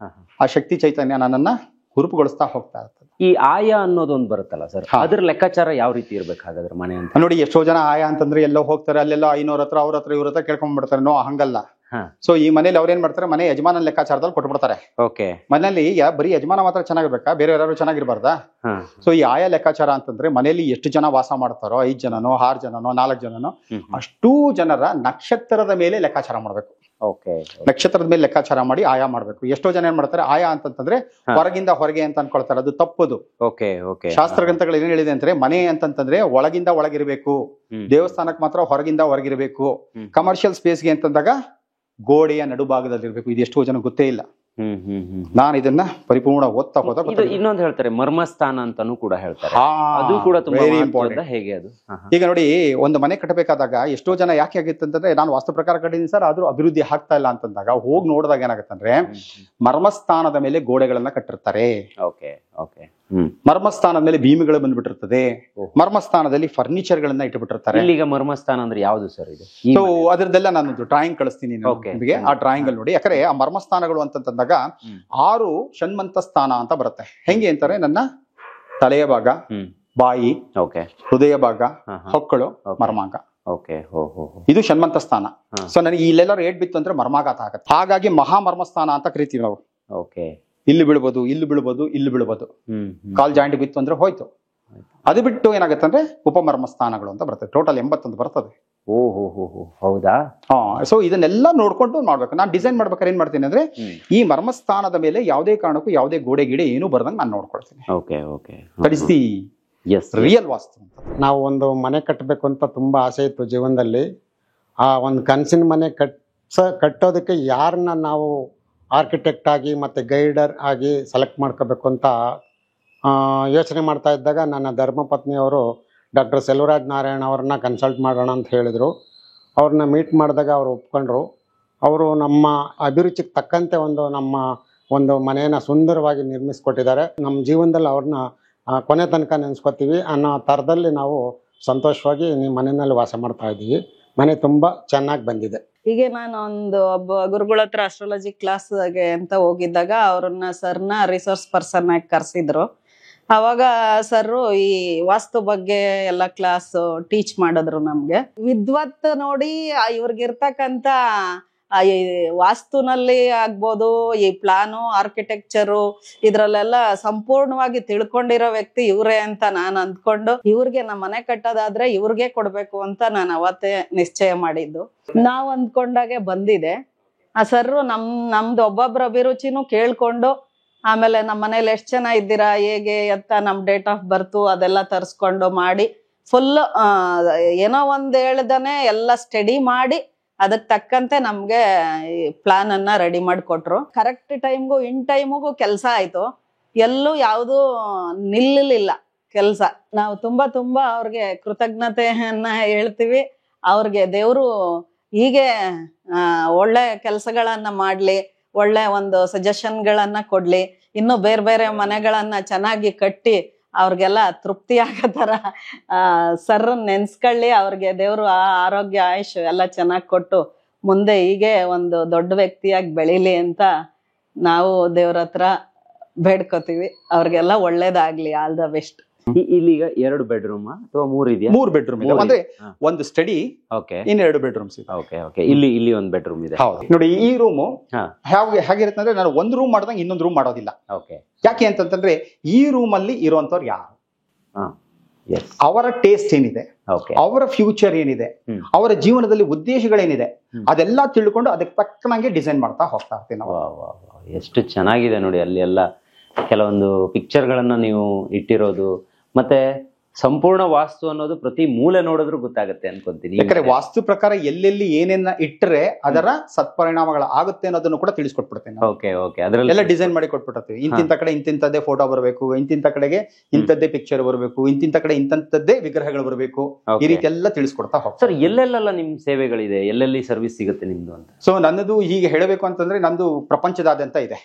ಹಾ, ಹಾ. ಆ ಶಕ್ತಿ ಚೈತನ್ಯ ನನ್ನನ್ನ ಹುರುಪುಗೊಳಿಸ್ತಾ ಹೋಗ್ತಾ ಇರ್ತದೆ. ಈ ಆಯ ಅನ್ನೋದೊಂದು ಬರುತ್ತಲ್ಲ ಸರ್, ಹಾ. ಅದ್ರ ಲೆಕ್ಕಾಚಾರ ಯಾವ ರೀತಿ ಇರ್ಬೇಕು ಹಾಗಾದ್ರೆ ಮನೆ ಅಂತ? ನೋಡಿ, ಎಷ್ಟೋ ಜನ ಆಯಾ ಅಂತಂದ್ರೆ ಎಲ್ಲೋ ಹೋಗ್ತಾರೆ, ಅಲ್ಲೆಲ್ಲೋ 500 ಹತ್ರ ಅವ್ರ ಹತ್ರ ಇವ್ರ ಹತ್ರ ಕೇಳ್ಕೊಂಡ್ಬಿಡ್ತಾರೆ. ನೋ, ಹಂಗಲ್ಲ. ಹಾ. ಸೊ ಈ ಮನೇಲಿ ಅವ್ರೇನ್ ಮಾಡ್ತಾರೆ, ಮನೆ ಯಜಮಾನನ ಲೆಕ್ಕಾಚಾರದಲ್ಲಿ ಕೊಟ್ಬಿಡ್ತಾರೆ. ಓಕೆ. ಮನೇಲಿ ಬರೀ ಯಜಮಾನ ಮಾತ್ರ ಚೆನ್ನಾಗಿರ್ಬೇಕಾ, ಬೇರೆ ಯಾರು ಚೆನ್ನಾಗಿರ್ಬಾರ್ದಾ? ಹಾ. ಸೊ ಈ ಆಯಾ ಲೆಕ್ಕಾಚಾರ ಅಂತಂದ್ರೆ ಮನೆಯಲ್ಲಿ ಎಷ್ಟು ಜನ ವಾಸ ಮಾಡ್ತಾರೋ, 5 ಜನನೋ 6 ಜನನೋ 4 ಜನನೋ, ಹ್ಮ್. ಅಷ್ಟೂ ಜನರ ನಕ್ಷತ್ರದ ಮೇಲೆ ಲೆಕ್ಕಾಚಾರ ಮಾಡ್ಬೇಕು. ಓಕೆ. ನಕ್ಷತ್ರದ ಮೇಲೆ ಲೆಕ್ಕಾಚಾರ ಮಾಡಿ ಆಯಾ ಮಾಡ್ಬೇಕು. ಎಷ್ಟೋ ಜನ ಏನ್ ಮಾಡ್ತಾರೆ, ಆಯಾ ಅಂತಂತಂದ್ರೆ ಹಾ. ಹೊರಗಿಂದ ಹೊರಗೆ ಅಂತ ಅನ್ಕೊಳ್ತಾರೆ. ಅದು ತಪ್ಪದು. Okay, okay. ಶಾಸ್ತ್ರ ಗ್ರಂಥಗಳು ಏನ್ ಹೇಳಿದೆ ಅಂದ್ರೆ, ಮನೆ ಅಂತಂತಂದ್ರೆ ಒಳಗಿಂದ ಒಳಗಿರ್ಬೇಕು, ಹ್ಮ್. ದೇವಸ್ಥಾನಕ್ಕೆ ಮಾತ್ರ ಹೊರಗಿಂದ ಹೊರಗಿರ್ಬೇಕು. ಹ್ಮ್. ಕಮರ್ಷಿಯಲ್ ಸ್ಪೇಸ್ಗೆ ಅಂತಂದಾಗ ಗೋಡೆಯ ನಡುಭಾಗದಲ್ಲಿ ಇರ್ಬೇಕು. ಇದು ಎಷ್ಟೋ ಜನ ಗೊತ್ತೇ ಇಲ್ಲ. ಹ್ಮ್, ಹ್ಮ್, ಹ್ಮ್. ನಾನು ಇದನ್ನ ಪರಿಪೂರ್ಣ ಓದ್ತಾ ಹೋದ ಇದು ಇನ್ನೊಂದು ಹೇಳ್ತಾರೆ, ಮರ್ಮಸ್ಥಾನ ಅಂತಾನೂ ಕೂಡ ಹೇಳ್ತಾರೆ. ಅದು ಕೂಡ ತುಂಬಾ ವೆರಿ ಮಹತ್ವದ, ಇಂಪಾರ್ಟೆಂಟ್. ಹೇಗೆ ಅದು? ಹಾ, ಹಾ. ಈಗ ನೋಡಿ, ಒಂದು ಮನೆ ಕಟ್ಟಬೇಕಾದಾಗ ಎಷ್ಟೋ ಜನ ಯಾಕೆ ಆಗಿತ್ತು ಅಂತಂದ್ರೆ, ನಾನು ವಾಸ್ತು ಪ್ರಕಾರ ಕಟ್ಟಿದ್ದೀನಿ ಸರ್, ಆದ್ರೂ ಅಭಿವೃದ್ಧಿ ಆಗ್ತಾ ಇಲ್ಲ ಅಂತಂದಾಗ ಹೋಗಿ ನೋಡಿದಾಗ ಏನಾಗುತ್ತಂದ್ರೆ, ಹ್ಮ್, ಹ್ಮ್. ಮರ್ಮಸ್ಥಾನದ ಮೇಲೆ ಗೋಡೆಗಳನ್ನ ಕಟ್ಟಿರ್ತಾರೆ. Okay, okay. ಹ್ಮ್. ಮರ್ಮಸ್ಥಾನದ ಮೇಲೆ ಭೀಮಿಗಳು ಬಂದ್ಬಿಟ್ಟಿರ್ತದೆ. ಓಹ್. ಮರ್ಮಸ್ಥಾನದಲ್ಲಿ ಫರ್ನಿಚರ್ ಗಳನ್ನ ಇಟ್ಟುಬಿಟ್ಟಿರ್ತಾರೆ. ಇಲ್ಲಿಗ ಮರ್ಮಸ್ಥಾನ ಅಂದ್ರೆ ಯಾವ್ದು ಸರ್ ಇದು? ಈ ಸೊ ಮನೆ? ಅದರದ್ದೆಲ್ಲ ನಾನೊಂದು ಡ್ರಾಯಿಂಗ್ ಕಳಿಸ್ತೀನಿ Okay. ನಿಮಗೆ. ಆ ಡ್ರಾಯಿಂಗ್ ಅಲ್ಲಿ ನೋಡಿ, ಯಾಕಂದ್ರೆ ಆ ಮರ್ಮಸ್ಥಾನಗಳು ಅಂತಂದಾಗ ಹ್ಮ್. 6 ಷಣ್ಮಂತ ಸ್ಥಾನ ಅಂತ ಬರುತ್ತೆ. ಹೆಂಗೆ ಅಂತಾರೆ, ನನ್ನ ತಲೆಯ ಭಾಗ, ಹ್ಮ್. ಬಾಯಿ, ಓಕೆ, ಹೃದಯ ಭಾಗ, ಹಾ, ಹಾ. ಹೊಕ್ಕಳು, Okay. ಮರ್ಮಾಂಗ. ಓಕೆ. ಹೋ, ಹೋ, ಹೋ. ಇದು ಷಣ್ಮಂತ ಸ್ಥಾನ. ಹಾ. ಸೊ ನನಗೆ ಇಲ್ಲೆಲ್ಲರೂ ಏಟ್ ಬಿತ್ತು ಅಂದ್ರೆ ಮರ್ಮಾಘಾತ ಆಗುತ್ತೆ. ಹಾಗಾಗಿ ಮಹಾಮರ್ಮಸ್ಥಾನ ಅಂತ ಕರಿತೀವಿ ನಾವು. ಓಕೆ. ಇಲ್ಲಿ ಬೀಳ್ಬೋದು, ಇಲ್ಲಿ ಬೀಳ್ಬೋದು, ಇಲ್ಲಿ ಬೀಳ್ಬೋದು. ಹ್ಮ್, ಹ್ಮ್. ಕಾಲ್ ಜಾಯಿಂಟ್ ಬಿತ್ತು ಅಂದ್ರೆ ಹೋಯ್ತು. ಅದು ಬಿಟ್ಟು ಏನಾಗುತ್ತೆ ಅಂದ್ರೆ ಉಪಮರ್ಮಸ್ಥಾನಗಳು ಅಂತ ಬರ್ತದೆ. ಟೋಟಲ್ 81 ಬರ್ತದೆ. ಓ, ಹೋ, ಹೋ, ಹೋ. ಹೌದಾ? ಸೊ ಇದನ್ನೆಲ್ಲ ನೋಡ್ಕೊಂಡು ಮಾಡ್ಬೇಕು. ನಾನು ಡಿಸೈನ್ ಮಾಡ್ಬೇಕಾದ್ರೆ ಏನ್ ಮಾಡ್ತೀನಿ ಅಂದ್ರೆ, ಹ್ಮ್. ಈ ಮರ್ಮಸ್ಥಾನದ ಮೇಲೆ ಯಾವುದೇ ಕಾರಣಕ್ಕೂ ಯಾವುದೇ ಗೋಡೆ ಗಿಡೆ ಏನು ಬರ್ದಂಗೆ ನಾನು ನೋಡ್ಕೊಳ್ತೀನಿ. Okay, okay. That is the yes, real vastu. ನಾವು ಒಂದು ಮನೆ ಕಟ್ಟಬೇಕು ಅಂತ ತುಂಬ ಆಸೆ ಇತ್ತು ಜೀವನದಲ್ಲಿ. ಆ ಒಂದು ಕನಸಿನ ಮನೆ ಕಟ್ಟೋದಕ್ಕೆ ಯಾರನ್ನ ನಾವು ಆರ್ಕಿಟೆಕ್ಟ್ ಆಗಿ ಮತ್ತು ಗೈಡರ್ ಆಗಿ ಸೆಲೆಕ್ಟ್ ಮಾಡ್ಕೋಬೇಕು ಅಂತ ಯೋಚನೆ ಮಾಡ್ತಾ ಇದ್ದಾಗ, ನನ್ನ ಧರ್ಮಪತ್ನಿಯವರು ಡಾಕ್ಟರ್ ಸೆಲ್ವರಾಜ್ ನಾರಾಯಣ್ ಅವ್ರನ್ನ ಕನ್ಸಲ್ಟ್ ಮಾಡೋಣ ಅಂತ ಹೇಳಿದರು. ಅವ್ರನ್ನ ಮೀಟ್ ಮಾಡಿದಾಗ ಅವರು ಒಪ್ಕೊಂಡ್ರು. ಅವರು ನಮ್ಮ ಅಭಿರುಚಿಗೆ ತಕ್ಕಂತೆ ನಮ್ಮ ಒಂದು ಮನೆಯನ್ನು ಸುಂದರವಾಗಿ ನಿರ್ಮಿಸ್ಕೊಟ್ಟಿದ್ದಾರೆ. ನಮ್ಮ ಜೀವನದಲ್ಲಿ ಅವ್ರನ್ನ ಕೊನೆ ತನಕ ನೆನೆಸ್ಕೊತೀವಿ ಅನ್ನೋ ಥರದಲ್ಲಿ ನಾವು ಸಂತೋಷವಾಗಿ ನಿಮ್ಮ ಮನೆಯಲ್ಲಿ ವಾಸ ಮಾಡ್ತಾ ಇದ್ದೀವಿ. ಮನೆ ತುಂಬ ಚೆನ್ನಾಗಿ ಬಂದಿದೆ. ಹೀಗೆ ನಾನು ಒಬ್ಬ ಗುರುಗಳ ಹತ್ರ ಅಸ್ಟ್ರಾಲಜಿ ಕ್ಲಾಸ್ಗೆ ಅಂತ ಹೋಗಿದ್ದಾಗ ಸರ್ನ ರಿಸೋರ್ಸ್ ಪರ್ಸನ್ ಆಗಿ ಕರೆಸಿದ್ರು. ಅವಾಗ ಸರ್ರು ಈ ವಾಸ್ತು ಬಗ್ಗೆ ಎಲ್ಲ ಕ್ಲಾಸ್ ಟೀಚ್ ಮಾಡಿದ್ರು ನಮ್ಗೆ. ವಿದ್ವತ್ ನೋಡಿ ಇವ್ರಿಗಿರ್ತಕ್ಕಂಥ ಈ ವಾಸ್ತುನಲ್ಲಿ ಆಗ್ಬೋದು, ಈ ಪ್ಲಾನು, ಆರ್ಕಿಟೆಕ್ಚರು, ಇದ್ರಲ್ಲೆಲ್ಲ ಸಂಪೂರ್ಣವಾಗಿ ತಿಳ್ಕೊಂಡಿರೋ ವ್ಯಕ್ತಿ ಇವ್ರೇ ಅಂತ ನಾನು ಅಂದ್ಕೊಂಡು, ಇವ್ರಿಗೆ ನಮ್ಮ ಮನೆ ಕಟ್ಟೋದಾದ್ರೆ ಇವ್ರಿಗೆ ಕೊಡ್ಬೇಕು ಅಂತ ನಾನು ಅವತ್ತೇ ನಿಶ್ಚಯ ಮಾಡಿದ್ದು. ನಾವು ಅಂದ್ಕೊಂಡಾಗೆ ಬಂದಿದೆ. ಆ ಸರ್ ನಮ್ದು ಒಬ್ಬೊಬ್ಬರ ಅಭಿರುಚಿನೂ ಕೇಳ್ಕೊಂಡು ಆಮೇಲೆ ನಮ್ಮ ಮನೇಲಿ ಎಷ್ಟು ಜನ ಇದ್ದೀರಾ ಹೇಗೆ ಅಂತ ನಮ್ ಡೇಟ್ ಆಫ್ ಬರ್ತು ಅದೆಲ್ಲ ತರಿಸ್ಕೊಂಡು ಮಾಡಿ ಫುಲ್ ಏನೋ ಒಂದ್ ಹೇಳ್ದಾನೆ ಎಲ್ಲ ಸ್ಟಡಿ ಮಾಡಿ ಅದಕ್ಕೆ ತಕ್ಕಂತೆ ನಮ್ಗೆ ಪ್ಲಾನ್ ಅನ್ನ ರೆಡಿ ಮಾಡಿಕೊಟ್ರು. ಕರೆಕ್ಟ್ ಟೈಮ್ಗೂ ಇನ್ ಟೈಮಿಗೂ ಕೆಲಸ ಆಯ್ತು. ಎಲ್ಲೂ ಯಾವುದು ನಿಲ್ಲಲಿಲ್ಲ ಕೆಲಸ. ನಾವು ತುಂಬಾ ಅವ್ರಿಗೆ ಕೃತಜ್ಞತೆಯನ್ನ ಹೇಳ್ತೀವಿ. ಅವ್ರಿಗೆ ದೇವ್ರು ಹೀಗೆ ಒಳ್ಳೆ ಕೆಲಸಗಳನ್ನ ಮಾಡ್ಲಿ, ಒಳ್ಳೆ ಒಂದು ಸಜೆಷನ್ಗಳನ್ನ ಕೊಡ್ಲಿ, ಇನ್ನು ಬೇರೆ ಬೇರೆ ಮನೆಗಳನ್ನ ಚೆನ್ನಾಗಿ ಕಟ್ಟಿ ಅವ್ರಿಗೆಲ್ಲ ತೃಪ್ತಿ ಆಗೋ ತರ ಸರ್ ನೆನ್ಸ್ಕೊಳ್ಳಿ. ಅವ್ರಿಗೆ ದೇವ್ರು ಆರೋಗ್ಯ ಆಯುಷ್ ಎಲ್ಲ ಚೆನ್ನಾಗಿ ಕೊಟ್ಟು ಮುಂದೆ ಹೀಗೆ ಒಂದು ದೊಡ್ಡ ವ್ಯಕ್ತಿಯಾಗಿ ಬೆಳೀಲಿ ಅಂತ ನಾವು ದೇವ್ರ ಹತ್ರ ಬೇಡ್ಕೋತೀವಿ. ಅವ್ರಿಗೆಲ್ಲ ಒಳ್ಳೇದಾಗ್ಲಿ. All the best. ಇಲ್ಲಿಗ 2 ಬೆಡ್ರೂಮ್ ಅಥವಾ 3 ಇದೆಯಾ? 3 ಬೆಡ್ರೂಮ್ ಇದೆ. ಅಂದ್ರೆ ಒಂದು ಸ್ಟಡಿ, ಇನ್ನು 2 ಬೆಡ್ರೂಮ್ಸ್ ಇದೆ. ಇಲ್ಲಿ ಒಂದು ಬೆಡ್ರೂಮ್ ಇದೆ. ನೋಡಿ ಈ ರೂಮು ಹೇಗಿರುತ್ತೆ ಅಂದ್ರೆ, ನಾನು ಒಂದು ರೂಮ್ ಮಾಡಿದಾಗ ಇನ್ನೊಂದು ರೂಮ್ ಮಾಡೋದಿಲ್ಲ. ಯಾಕೆ ಅಂತಂದ್ರೆ ಈ ರೂಮ್ ಅಲ್ಲಿ ಇರುವಂತವ್ರು ಯಾರು, ಅವರ ಟೇಸ್ಟ್ ಏನಿದೆ, ಅವರ ಫ್ಯೂಚರ್ ಏನಿದೆ, ಅವರ ಜೀವನದಲ್ಲಿ ಉದ್ದೇಶಗಳೇನಿದೆ ಅದೆಲ್ಲ ತಿಳ್ಕೊಂಡು ಅದಕ್ಕೆ ತಕ್ಕನಂಗೆ ಡಿಸೈನ್ ಮಾಡ್ತಾ ಹೋಗ್ತಾ ಇರ್ತೀವಿ ನಾವು. ಎಷ್ಟು ಚೆನ್ನಾಗಿದೆ ನೋಡಿ. ಅಲ್ಲಿ ಎಲ್ಲ ಕೆಲವೊಂದು ಪಿಕ್ಚರ್ಗಳನ್ನ ನೀವು ಇಟ್ಟಿರೋದು, ಮತ್ತೆ ಸಂಪೂರ್ಣ ವಾಸ್ತು ಅನ್ನೋದು ಪ್ರತಿ ಮೂಲೆ ನೋಡಿದ್ರು ಗೊತ್ತಾಗುತ್ತೆ ಅನ್ಕೊಂತೀನಿ. ಯಾಕಂದ್ರೆ ವಾಸ್ತು ಪ್ರಕಾರ ಎಲ್ಲೆಲ್ಲಿ ಏನೇನ ಇಟ್ಟರೆ ಅದರ ಸತ್ಪರಿಣಾಮಗಳು ಆಗುತ್ತೆ ಅನ್ನೋದನ್ನು ಕೂಡ ತಿಳಿಸ್ಕೊಟ್ಬಿಡ್ತೇನೆ. ಅದರಲ್ಲೆಲ್ಲ ಡಿಸೈನ್ ಮಾಡಿ ಕೊಟ್ಬಿಟ್ಟಿರ್ತೀವಿ. ಇಂತಿಂತ ಕಡೆ ಇಂತಿಂತದ್ದೇ ಫೋಟೋ ಬರಬೇಕು, ಇಂತಿಂತ ಕಡೆಗೆ ಇಂಥದ್ದೇ ಪಿಕ್ಚರ್ ಬರಬೇಕು, ಇಂತಿಂತ ಕಡೆ ಇಂತದ್ದೇ ವಿಗ್ರಹಗಳು ಬರಬೇಕು, ಈ ರೀತಿ ಎಲ್ಲ ತಿಳಿಸ್ಕೊಡ್ತಾ ಹೋಗ್ತಾರೆ. ಸರ್, ಎಲ್ಲೆಲ್ಲ ನಿಮ್ ಸೇವೆಗಳಿದೆ, ಎಲ್ಲೆಲ್ಲಿ ಸರ್ವಿಸ್ ಸಿಗುತ್ತೆ ನಿಮ್ದು ಅಂತ? ಸೊ ನನ್ನದು ಹೀಗೆ ಹೇಳಬೇಕು ಅಂತಂದ್ರೆ, ನಂದು ಪ್ರಪಂಚದಾದ್ಯಂತ ಇದೆ.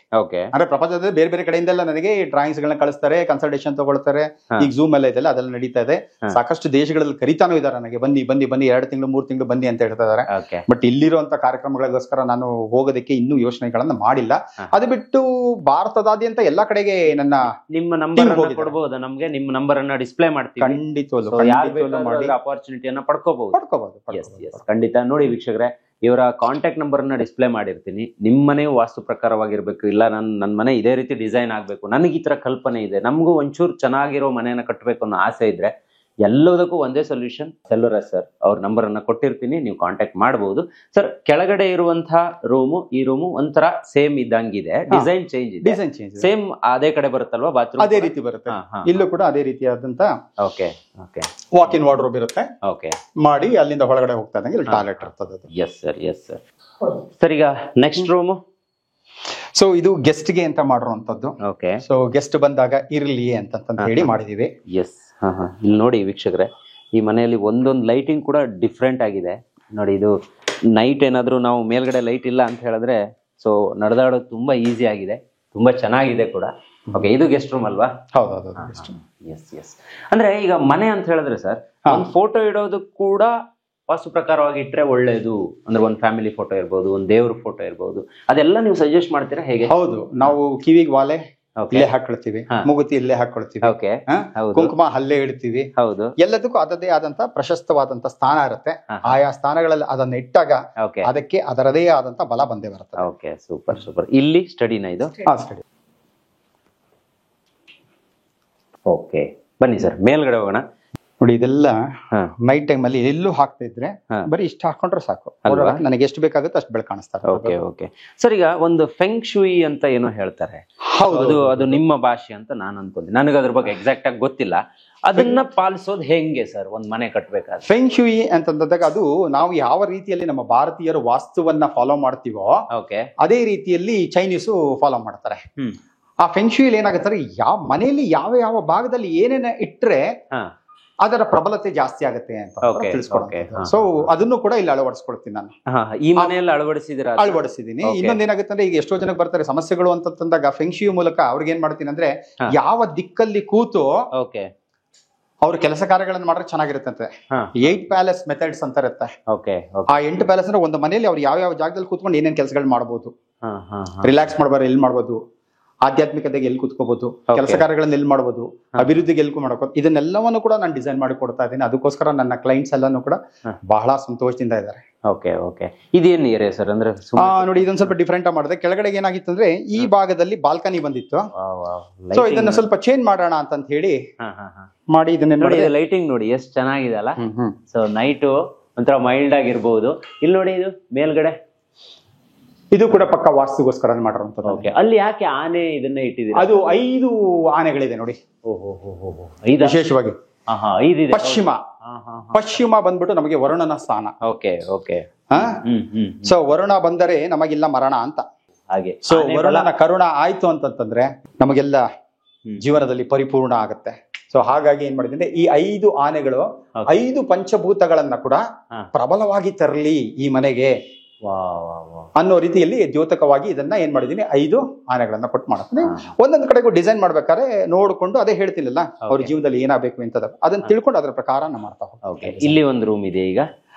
ಅಂದ್ರೆ ಪ್ರಪಂಚದ ಬೇರೆ ಬೇರೆ ಕಡೆಯಿಂದೆಲ್ಲ ನನಗೆ ಡ್ರಾಯಿಂಗ್ಸ್ ಗಳನ್ನ ಕಳಿಸ್ತಾರೆ, ಕನ್ಸಲ್ಟೇಷನ್ ತಗೊಳ್ತಾರೆ. ಈಗ ಝೂಮ್ ಎಲ್ಲ ಇದೆಲ್ಲ ಅದೆಲ್ಲ ನಡೀತಾ ಇದೆ. ಸಾಕಷ್ಟು ದೇಶಗಳಲ್ಲಿ ಕರಿತಾನೂ ಇದ್ದಾರೆ ನನಗೆ, ಬನ್ನಿ 2 ತಿಂಗಳು 3 ತಿಂಗಳು ಬನ್ನಿ ಅಂತ ಹೇಳ್ತಾ ಇದಾರೆ. ಬಟ್ ಇಲ್ಲಿರುವಂತ ಕಾರ್ಯಕ್ರಮಗಳಿಗೋಸ್ಕರ ನಾನು ಹೋಗೋದಕ್ಕೆ ಇನ್ನೂ ಯೋಚನೆಗಳನ್ನ ಮಾಡಿಲ್ಲ. ಅದು ಬಿಟ್ಟು ಭಾರತದಾದ್ಯಂತ ಎಲ್ಲಾ ಕಡೆಗೆ ನಿಮ್ಮ ನಂಬರ್ ಕೊಡಬಹುದು ನಮ್ಗೆ, ನಿಮ್ಮ ನಂಬರ್ ಅನ್ನ ಡಿಸ್ಪ್ಲೇ ಮಾಡ್ತೀವಿ. ಖಂಡಿತವಾಗ್ಲೂ ಮಾಡಿ ಅಪಾರ್ಚುನಿಟಿಯನ್ನ ಪಡ್ಕೋಬಹುದು. ಖಂಡಿತ. ನೋಡಿ ವೀಕ್ಷಕರೇ, ಇವರ ಕಾಂಟ್ಯಾಕ್ಟ್ ನಂಬರ್ ಅನ್ನ ಡಿಸ್ಪ್ಲೇ ಮಾಡಿರ್ತೀನಿ. ನಿಮ್ಮ ಮನೆ ವಾಸ್ತು ಪ್ರಕಾರವಾಗಿರ್ಬೇಕು, ಇಲ್ಲ ನನ್ನ ಮನೆ ಇದೇ ರೀತಿ ಡಿಸೈನ್ ಆಗ್ಬೇಕು, ನನಗೆ ಈ ತರ ಕಲ್ಪನೆ ಇದೆ, ನಮಗೂ ಒಂಚೂರು ಚೆನ್ನಾಗಿರೋ ಮನೆಯನ್ನ ಕಟ್ಟಬೇಕು ಅನ್ನೋ ಆಸೆ ಇದ್ರೆ ಎಲ್ಲದಕ್ಕೂ ಒಂದೇ ಸೊಲ್ಯೂಷನ್, ಸೆಲ್ವರಾಜ್ ಸರ್ ಅವ್ರ ನಂಬರ್ ಅನ್ನ ಕೊಟ್ಟಿರ್ತೀನಿ, ನೀವು ಕಾಂಟ್ಯಾಕ್ಟ್ ಮಾಡಬಹುದು. ಸರ್, ಕೆಳಗಡೆ ಇರುವಂತಹ ರೂಮು ಈ ರೂಮು ಒಂಥರ ಸೇಮ್ ಇದ್ದಂಗಿದೆ, ಡಿಸೈನ್ ಚೇಂಜ್ ಇದೆ. ಸೇಮ್ ಅದೇ ಕಡೆ ಬರುತ್ತಲ್ವಾ ಬಾತ್ರೂಮ್? ಅದೇ ರೀತಿ ಬರುತ್ತೆ. ಇಲ್ಲೂ ಕೂಡ ಅದೇ ರೀತಿಯಾದಂತ ವಾಕ್ ಇನ್ ವಾರ್ಡ್ರೋಬ್ ಇರುತ್ತೆ. ಮಾಡಿ ಅಲ್ಲಿಂದ ಹೊರಗಡೆ ಹೋಗ್ತಾ ಇದ್ದಂಗೆ ಟಾಯ್ಲೆಟ್ ಇರ್ತದೆ. Yes sir, yes sir. Sir, ಈಗ ನೆಕ್ಸ್ಟ್ ರೂಮು. ಸೊ ಇದು ಗೆಸ್ಟ್ ಗೆ ಅಂತ ಮಾಡಿರುವಂತದ್ದು. ಸೊ ಗೆಸ್ಟ್ ಬಂದಾಗ ಇರ್ಲಿ ಅಂತ ಹೇಳಿ ಮಾಡಿದೀವಿ. ಎಸ್. ಇಲ್ಲಿ ನೋಡಿ ವೀಕ್ಷಕರೇ, ಈ ಮನೆಯಲ್ಲಿ ಒಂದೊಂದು ಲೈಟಿಂಗ್ ಕೂಡ ಡಿಫ್ರೆಂಟ್ ಆಗಿದೆ ನೋಡಿ. ಇದು ನೈಟ್ ಏನಾದ್ರು ನಾವು ಮೇಲ್ಗಡೆ ಲೈಟ್ ಇಲ್ಲ ಅಂತ ಹೇಳಿದ್ರೆ ಸೊ ನಡೆದಾಡೋದು ತುಂಬಾ ಈಸಿ ಆಗಿದೆ, ತುಂಬಾ ಚೆನ್ನಾಗಿದೆ ಕೂಡ. ಇದು ಗೆಸ್ಟ್ ರೂಮ್ ಅಲ್ವಾ? ಹೌದು. Yes yes. ಅಂದ್ರೆ ಈಗ ಮನೆ ಅಂತ ಹೇಳಿದ್ರೆ ಸರ್, ಒಂದು ಫೋಟೋ ಇಡೋದು ಕೂಡ ವಾಸ್ತು ಪ್ರಕಾರವಾಗಿ ಇಟ್ರೆ ಒಳ್ಳೇದು. ಅಂದ್ರೆ ಒಂದು ಫ್ಯಾಮಿಲಿ ಫೋಟೋ ಇರ್ಬೋದು, ಒಂದು ದೇವ್ರ ಫೋಟೋ ಇರ್ಬೋದು, ಅದೆಲ್ಲ ನೀವು ಸಜೆಸ್ಟ್ ಮಾಡ್ತೀರಾ ಹೇಗೆ? ಹೌದು, ನಾವು ಕಿವಿಗೆ ವಾಲೆ ಇಲ್ಲೇ ಹಾಕೊಳ್ತೀವಿ, ಮುಗುತಿ ಇಲ್ಲೇ ಹಾಕೊಳ್ತೀವಿ, ಕುಂಕುಮ ಅಲ್ಲೇ ಇಡ್ತೀವಿ. ಹೌದು. ಎಲ್ಲದಕ್ಕೂ ಅದದೇ ಆದಂತ ಪ್ರಶಸ್ತವಾದಂತ ಸ್ಥಾನ ಇರುತ್ತೆ. ಆಯಾ ಸ್ಥಾನಗಳಲ್ಲಿ ಅದನ್ನ ಇಟ್ಟಾಗ ಅದಕ್ಕೆ ಅದರದೇ ಆದಂತ ಬಲ ಬಂದೇ ಬರುತ್ತೆ. Okay, super super. ಇಲ್ಲಿ ಸ್ಟಡಿನ ಇದು? ಸ್ಟಡಿ. ಓಕೆ, ಬನ್ನಿ ಸರ್ ಮೇಲ್ಗಡೆ ಹೋಗೋಣ. ನೋಡಿ, ಇದೆಲ್ಲ ನೈಟ್ ಟೈಮ್ ಅಲ್ಲಿ ಎಲ್ಲೂ ಹಾಕ್ತಾ ಇದ್ರೆ ಬರೀ ಇಷ್ಟ ಹಾಕೊಂಡ್ರೆ ಸಾಕು, ನನಗೆ ಎಷ್ಟು ಬೇಕಾಗುತ್ತೆ ಅಷ್ಟು ಬೆಳಕು ಕಾಣಿಸ್ತಾರೆ. ಓಕೆ ಓಕೆ ಸರ್, ಈಗ ಒಂದು ಫೆಂಗ್ ಶೂಯಿ ಅಂತ ಏನೋ ಹೇಳ್ತಾರೆ, ಅದು ನಿಮ್ಮ ಭಾಷೆ ಅಂತ ನಾನು ಅನ್ಕೊಂತೀನಿ. ನನಗೆ ಅದ್ರ ಬಗ್ಗೆ ಎಕ್ಸಾಕ್ಟ್ ಆಗಿ ಗೊತ್ತಿಲ್ಲ. ಅದನ್ನ ಪಾಲಿಸೋದು ಹೆಂಗೆ ಸರ್ ಒಂದ್ ಮನೆ ಕಟ್ಬೇಕಾದ್ರೆ? ಫೆಂಗ್ ಶೂಯಿ ಅಂತಂದಾಗ ಅದು ನಾವು ಯಾವ ರೀತಿಯಲ್ಲಿ ನಮ್ಮ ಭಾರತೀಯರು ವಾಸ್ತುವನ್ನ ಫಾಲೋ ಮಾಡ್ತೀವೋ ಅದೇ ರೀತಿಯಲ್ಲಿ ಚೈನೀಸು ಫಾಲೋ ಮಾಡ್ತಾರೆ. ಆ ಫೆಂಗ್ ಶೂಯಿಲಿ ಏನಾಗುತ್ತೆ, ಯಾವ ಮನೆಯಲ್ಲಿ ಯಾವ ಯಾವ ಭಾಗದಲ್ಲಿ ಏನೇನ ಇಟ್ರೆ ಅದರ ಪ್ರಬಲತೆ ಜಾಸ್ತಿ ಆಗುತ್ತೆ ಅಂತ ತಿಳಿಸ್ಕೊಡ್ತೀನಿ. ಸೊ ಅದನ್ನು ಕೂಡ ಇಲ್ಲಿ ಅಳವಡಿಸ್ಕೊಳ್ತೀನಿ ನಾನು. ಈ ಮನೆಯಲ್ಲಿ ಅಳವಡಿಸಿದೀನಿ. ಇನ್ನೊಂದೇನಾಗುತ್ತೆ ಅಂದ್ರೆ, ಈಗ ಎಷ್ಟೋ ಜನಕ್ಕೆ ಬರ್ತಾರೆ ಸಮಸ್ಯೆಗಳು ಅಂತಂದಾಗ ಫೆಂಗ್ ಶೂಯಿ ಮೂಲಕ ಅವ್ರಿಗೆ ಏನ್ ಮಾಡ್ತೀನಿ ಅಂದ್ರೆ, ಯಾವ ದಿಕ್ಕಲ್ಲಿ ಕೂತು ಅವ್ರ ಕೆಲಸ ಕಾರ್ಯಗಳನ್ನು ಮಾಡಿದ್ರೆ ಚೆನ್ನಾಗಿರುತ್ತೆ. 8 ಪ್ಯಾಲೇಸ್ ಮೆಥಡ್ಸ್ ಅಂತ ಇರುತ್ತೆ. ಆ 8 ಪ್ಯಾಲೇಸ್ ಅಂದ್ರೆ ಒಂದು ಮನೆಯಲ್ಲಿ ಅವ್ರು ಯಾವ ಯಾವ ಜಾಗದಲ್ಲಿ ಕೂತ್ಕೊಂಡು ಏನೇನ್ ಕೆಲಸಗಳು ಮಾಡಬಹುದು, ರಿಲ್ಯಾಕ್ಸ್ ಮಾಡ್ಬಾರ ಎಲ್ಲಿ ಮಾಡ್ಬೋದು, ಆಧ್ಯಾತ್ಮಿಕತೆಗೆ ಎಲ್ಲಿ ಕೂತ್ಕೋಬಹುದು, ಕೆಲಸ ಕಾರ್ಯಗಳನ್ನ ಎಲ್ಲಿ ಮಾಡಬಹುದು, ಅಭಿವೃದ್ಧಿಗೆ ಎಲ್ಲಿ ಮಾಡ್ಬೋದು, ಇದನ್ನೆಲ್ಲವನ್ನು ಕೂಡ ನಾನು ಡಿಸೈನ್ ಮಾಡಿ ಕೊಡ್ತಾ ಇದ್ದೀನಿ. ಅದಕ್ಕೋಸ್ಕರ ನನ್ನ ಕ್ಲೈಂಟ್ಸ್ ಎಲ್ಲಾನು ಕೂಡ ಬಹಳ ಸಂತೋಷದಿಂದ ಇದ್ದಾರೆ. Okay okay. ಇದೇನು ಏರಿಯಾ ಸರ್? ಅಂದ್ರೆ ನೋಡಿ, ಇದೊಂದು ಸ್ವಲ್ಪ ಡಿಫ್ರೆಂಟ್ ಆಗಿ ಮಾಡಿದೆ. ಕೆಳಗಡೆ ಏನಾಗಿತ್ತು ಅಂದ್ರೆ, ಈ ಭಾಗದಲ್ಲಿ ಬಾಲ್ಕನಿ ಬಂದಿತ್ತು. ಸೊ ಇದನ್ನ ಸ್ವಲ್ಪ ಚೇಂಜ್ ಮಾಡೋಣ ಅಂತ ಹೇಳಿ ಮಾಡಿ ಇದನ್ನ ನೋಡಿ. ಲೈಟಿಂಗ್ ನೋಡಿ ಎಷ್ಟು ಚೆನ್ನಾಗಿದೆ ಅಲ್ಲ. ಸೊ ನೈಟು ಒಂಥರ ಮೈಲ್ಡ್ ಆಗಿರ್ಬಹುದು. ಇಲ್ಲಿ ನೋಡಿ, ಇದು ಮೇಲ್ಗಡೆ ಇದು ಕೂಡ ಪಕ್ಕ ವಾಸ್ತುಗೋಸ್ಕರ ಮಾಡಿರುವಂತದ್ದು. ಓಕೆ, ಅಲ್ಲಿ ಯಾಕೆ ಆನೆ ಇದನ್ನ ಇಟ್ಟಿದ್ದೀರಾ? ಅದು 5 ಆನೆಗಳಿದೆ ನೋಡಿ. ವಿಶೇಷವಾಗಿ ಐದಿದೆ. ಪಶ್ಚಿಮ ಬಂದ್ಬಿಟ್ಟು ನಮಗೆ ವರುಣನ ಸ್ಥಾನ. Okay okay. ಸೊ ವರುಣ ಬಂದರೆ ನಮಗಿಲ್ಲ ಮರಣ ಅಂತ. ಹಾಗೆ ಸೊ ವರುಣನ ಕರುಣ ಆಯ್ತು ಅಂತಂದ್ರೆ ನಮಗೆಲ್ಲ ಜೀವನದಲ್ಲಿ ಪರಿಪೂರ್ಣ ಆಗತ್ತೆ. ಸೊ ಹಾಗಾಗಿ ಏನ್ ಮಾಡಿದ್ರೆ ಈ 5 ಆನೆಗಳು 5 ಪಂಚಭೂತಗಳನ್ನ ಕೂಡ ಪ್ರಬಲವಾಗಿ ತರಲಿ ಈ ಮನೆಗೆ ಅನ್ನೋ ರೀತಿಯಲ್ಲಿ ದ್ಯೋತಕವಾಗಿ ಇದನ್ನ ಏನ್ ಮಾಡಿದೀನಿ, 5 ಆನೆಗಳನ್ನ ಕೊಟ್ಟು ಮಾಡ್ತೀನಿ. ಒಂದೊಂದು ಕಡೆಗೂ ಡಿಸೈನ್ ಮಾಡ್ಬೇಕಾದ್ರೆ ನೋಡ್ಕೊಂಡು ಅದೇ ಹೇಳ್ತೀನಲ್ಲ ಅವ್ರ ಜೀವನದಲ್ಲಿ ಏನಾಗಬೇಕು ಅಂತ ಅದನ್ನ ತಿಳ್ಕೊಂಡು ಅದ್ರ ಪ್ರಕಾರ ನಾವು ಮಾಡ್ತಾ ಹೋಗ್ತೀವಿ. ಇಲ್ಲಿ ಒಂದು ರೂಮ್ ಇದೆ ಈಗ.